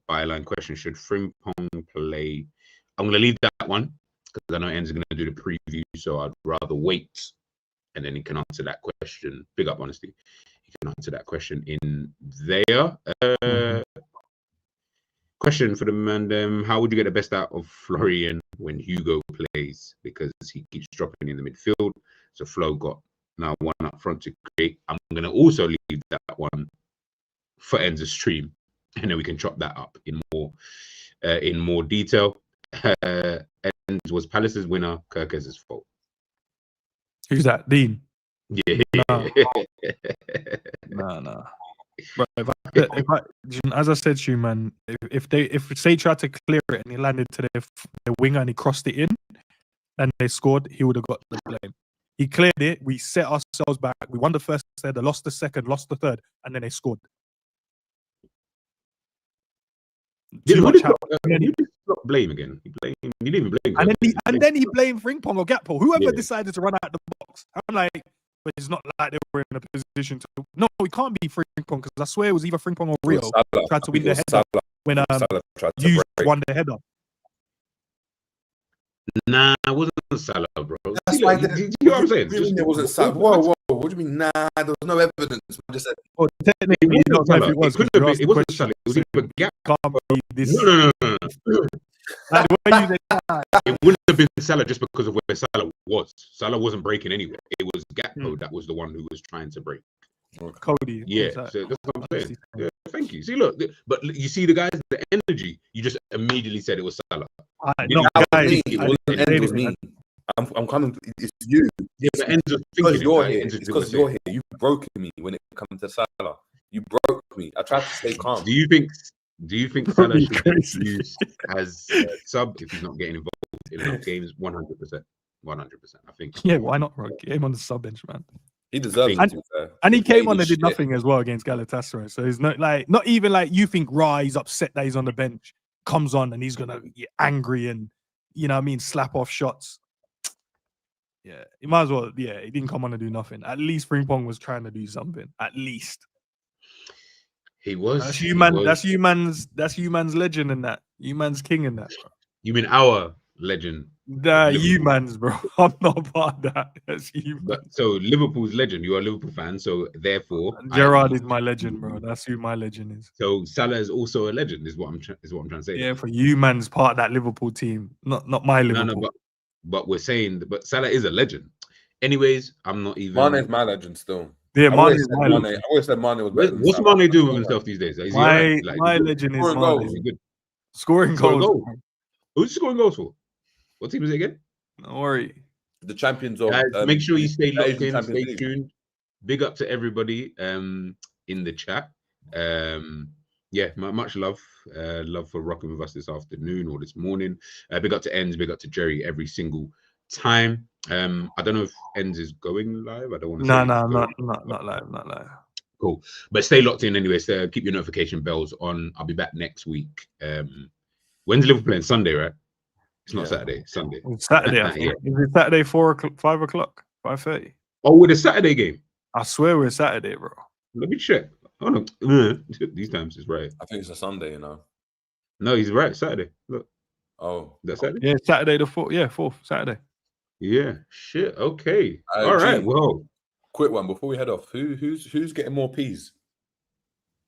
S1: Byline question: should Frimpong play? I'm going to leave that one because I know En's going to do the preview, so I'd rather wait, and then he can answer that question. Big up, honestly. He can answer that question in there. Question for the man: how would you get the best out of Florian when Hugo plays? Because he keeps dropping in the midfield. So Flo got now one up front to create. I'm going to also leave that one for En's stream, and then we can chop that up in more detail. Enz was Palace's winner, Kirkes' fault.
S3: Who's that? Dean?
S1: Yeah.
S3: Nah. Bro, as I said to you, man, if they tried to clear it and he landed to their winger and he crossed it in and they scored, he would have got the blame. He cleared it. We set ourselves back. We won the first header, lost the second, lost the third, and then they scored.
S1: You blame again. He didn't even blame.
S3: And then he blamed Frimpong or Gakpo, whoever decided to run out the box. I'm like, but it's not like they were in a position to. No, it can't be Frimpong because I swear it was either Frimpong or Rio tried to win the header when Hughes won the header.
S1: Nah, it wasn't Salah, bro.
S2: That's why
S1: you know what I'm saying?
S2: It wasn't Salah. Whoa. What do you mean? Nah, there was no evidence. I just said.
S3: Well, technically,
S1: it wasn't Salah. It wasn't Salah. It was either Gakpo. No.
S3: Like,
S1: it wouldn't have been Salah just because of where Salah was. Salah wasn't breaking anywhere. It was Gakpo that was the one who was trying to break.
S3: Cody.
S1: Yeah, so that's what I'm saying. Yeah, thank you. See, look, but you see the guys, the energy. You just immediately said it was Salah.
S2: It was me. I'm coming. It's you.
S1: Yeah, but Enzo
S2: because you're here. It's because you're here. You broke me when it comes to Salah. You broke me. I tried to stay calm.
S1: Do you think Salah should be used as sub if he's not getting involved in enough games? 100%. 100%. I think.
S3: Yeah, why not, bro? Get him on the sub bench, man.
S2: He deserves it.
S3: And he came on and did nothing as well against Galatasaray. So it's not even like you think he's upset that he's on the bench, comes on and he's gonna get angry and slap off shots. Yeah, he might as well. Yeah, he didn't come on and do nothing. At least Frimpong was trying to do something. At least
S1: he was.
S3: That's you, man. That's you, man's legend in that. You man's king in that. Bro.
S1: You mean our legend?
S3: You man's, bro. I'm not part of that. That's you.
S1: So Liverpool's legend. You are a Liverpool fan, so therefore
S3: Gerrard is my legend, bro. That's who my legend is.
S1: So Salah is also a legend. Is what I'm trying to say.
S3: Yeah, for you, man's part of that Liverpool team, not my Liverpool.
S1: No, but we're saying, but Salah is a legend. Anyways, I'm not even.
S2: Mane's my legend still.
S3: Yeah, Mane.
S2: I always said Mane was better.
S1: What's Mane doing with himself these days? Is
S3: my legend is Mane. Scoring goals.
S1: Who's scoring goals for? What team is it again?
S3: Don't worry.
S2: The champions of.
S1: Guys, make sure you stay locked in, stay tuned. Big up to everybody in the chat. Yeah, much love. Love for rocking with us this afternoon or this morning. Big up to Enz, big up to Jerry every single time. I don't know if Enz is going live. I don't want to.
S3: No, not live.
S1: Cool, but stay locked in anyway. So keep your notification bells on. I'll be back next week. When's Liverpool playing? Sunday, right? It's not Saturday. Sunday.
S3: It's Saturday. I think. Is it Saturday 4 o'clock, 5 o'clock, 5:30?
S1: Oh, with a Saturday game.
S3: I swear we're Saturday, bro.
S1: Let me check. Oh no, these times is right.
S2: I think it's a Sunday,
S1: No, he's right. Saturday. Look.
S2: Oh,
S1: that's Saturday.
S3: Yeah, Saturday the 4th. Yeah, 4th Saturday.
S1: Yeah. Shit. Okay. All right. Well,
S2: quick one before we head off. Who's getting more peas?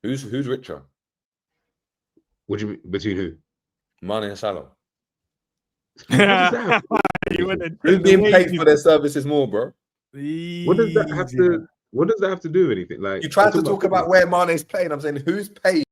S2: Who's richer?
S1: What do you mean between who?
S2: Mane and Salah.
S1: What does that have to
S3: You
S1: do?
S3: wanna
S2: Who's
S3: take the
S2: being paid
S3: wages?
S2: for their services more, bro?
S1: What does that have
S3: Easy,
S1: to?
S3: man.
S1: What does that have to do with anything? Like
S2: You tried to
S1: we're
S2: talk
S1: talking
S2: about where Mane's playing. I'm saying who's paying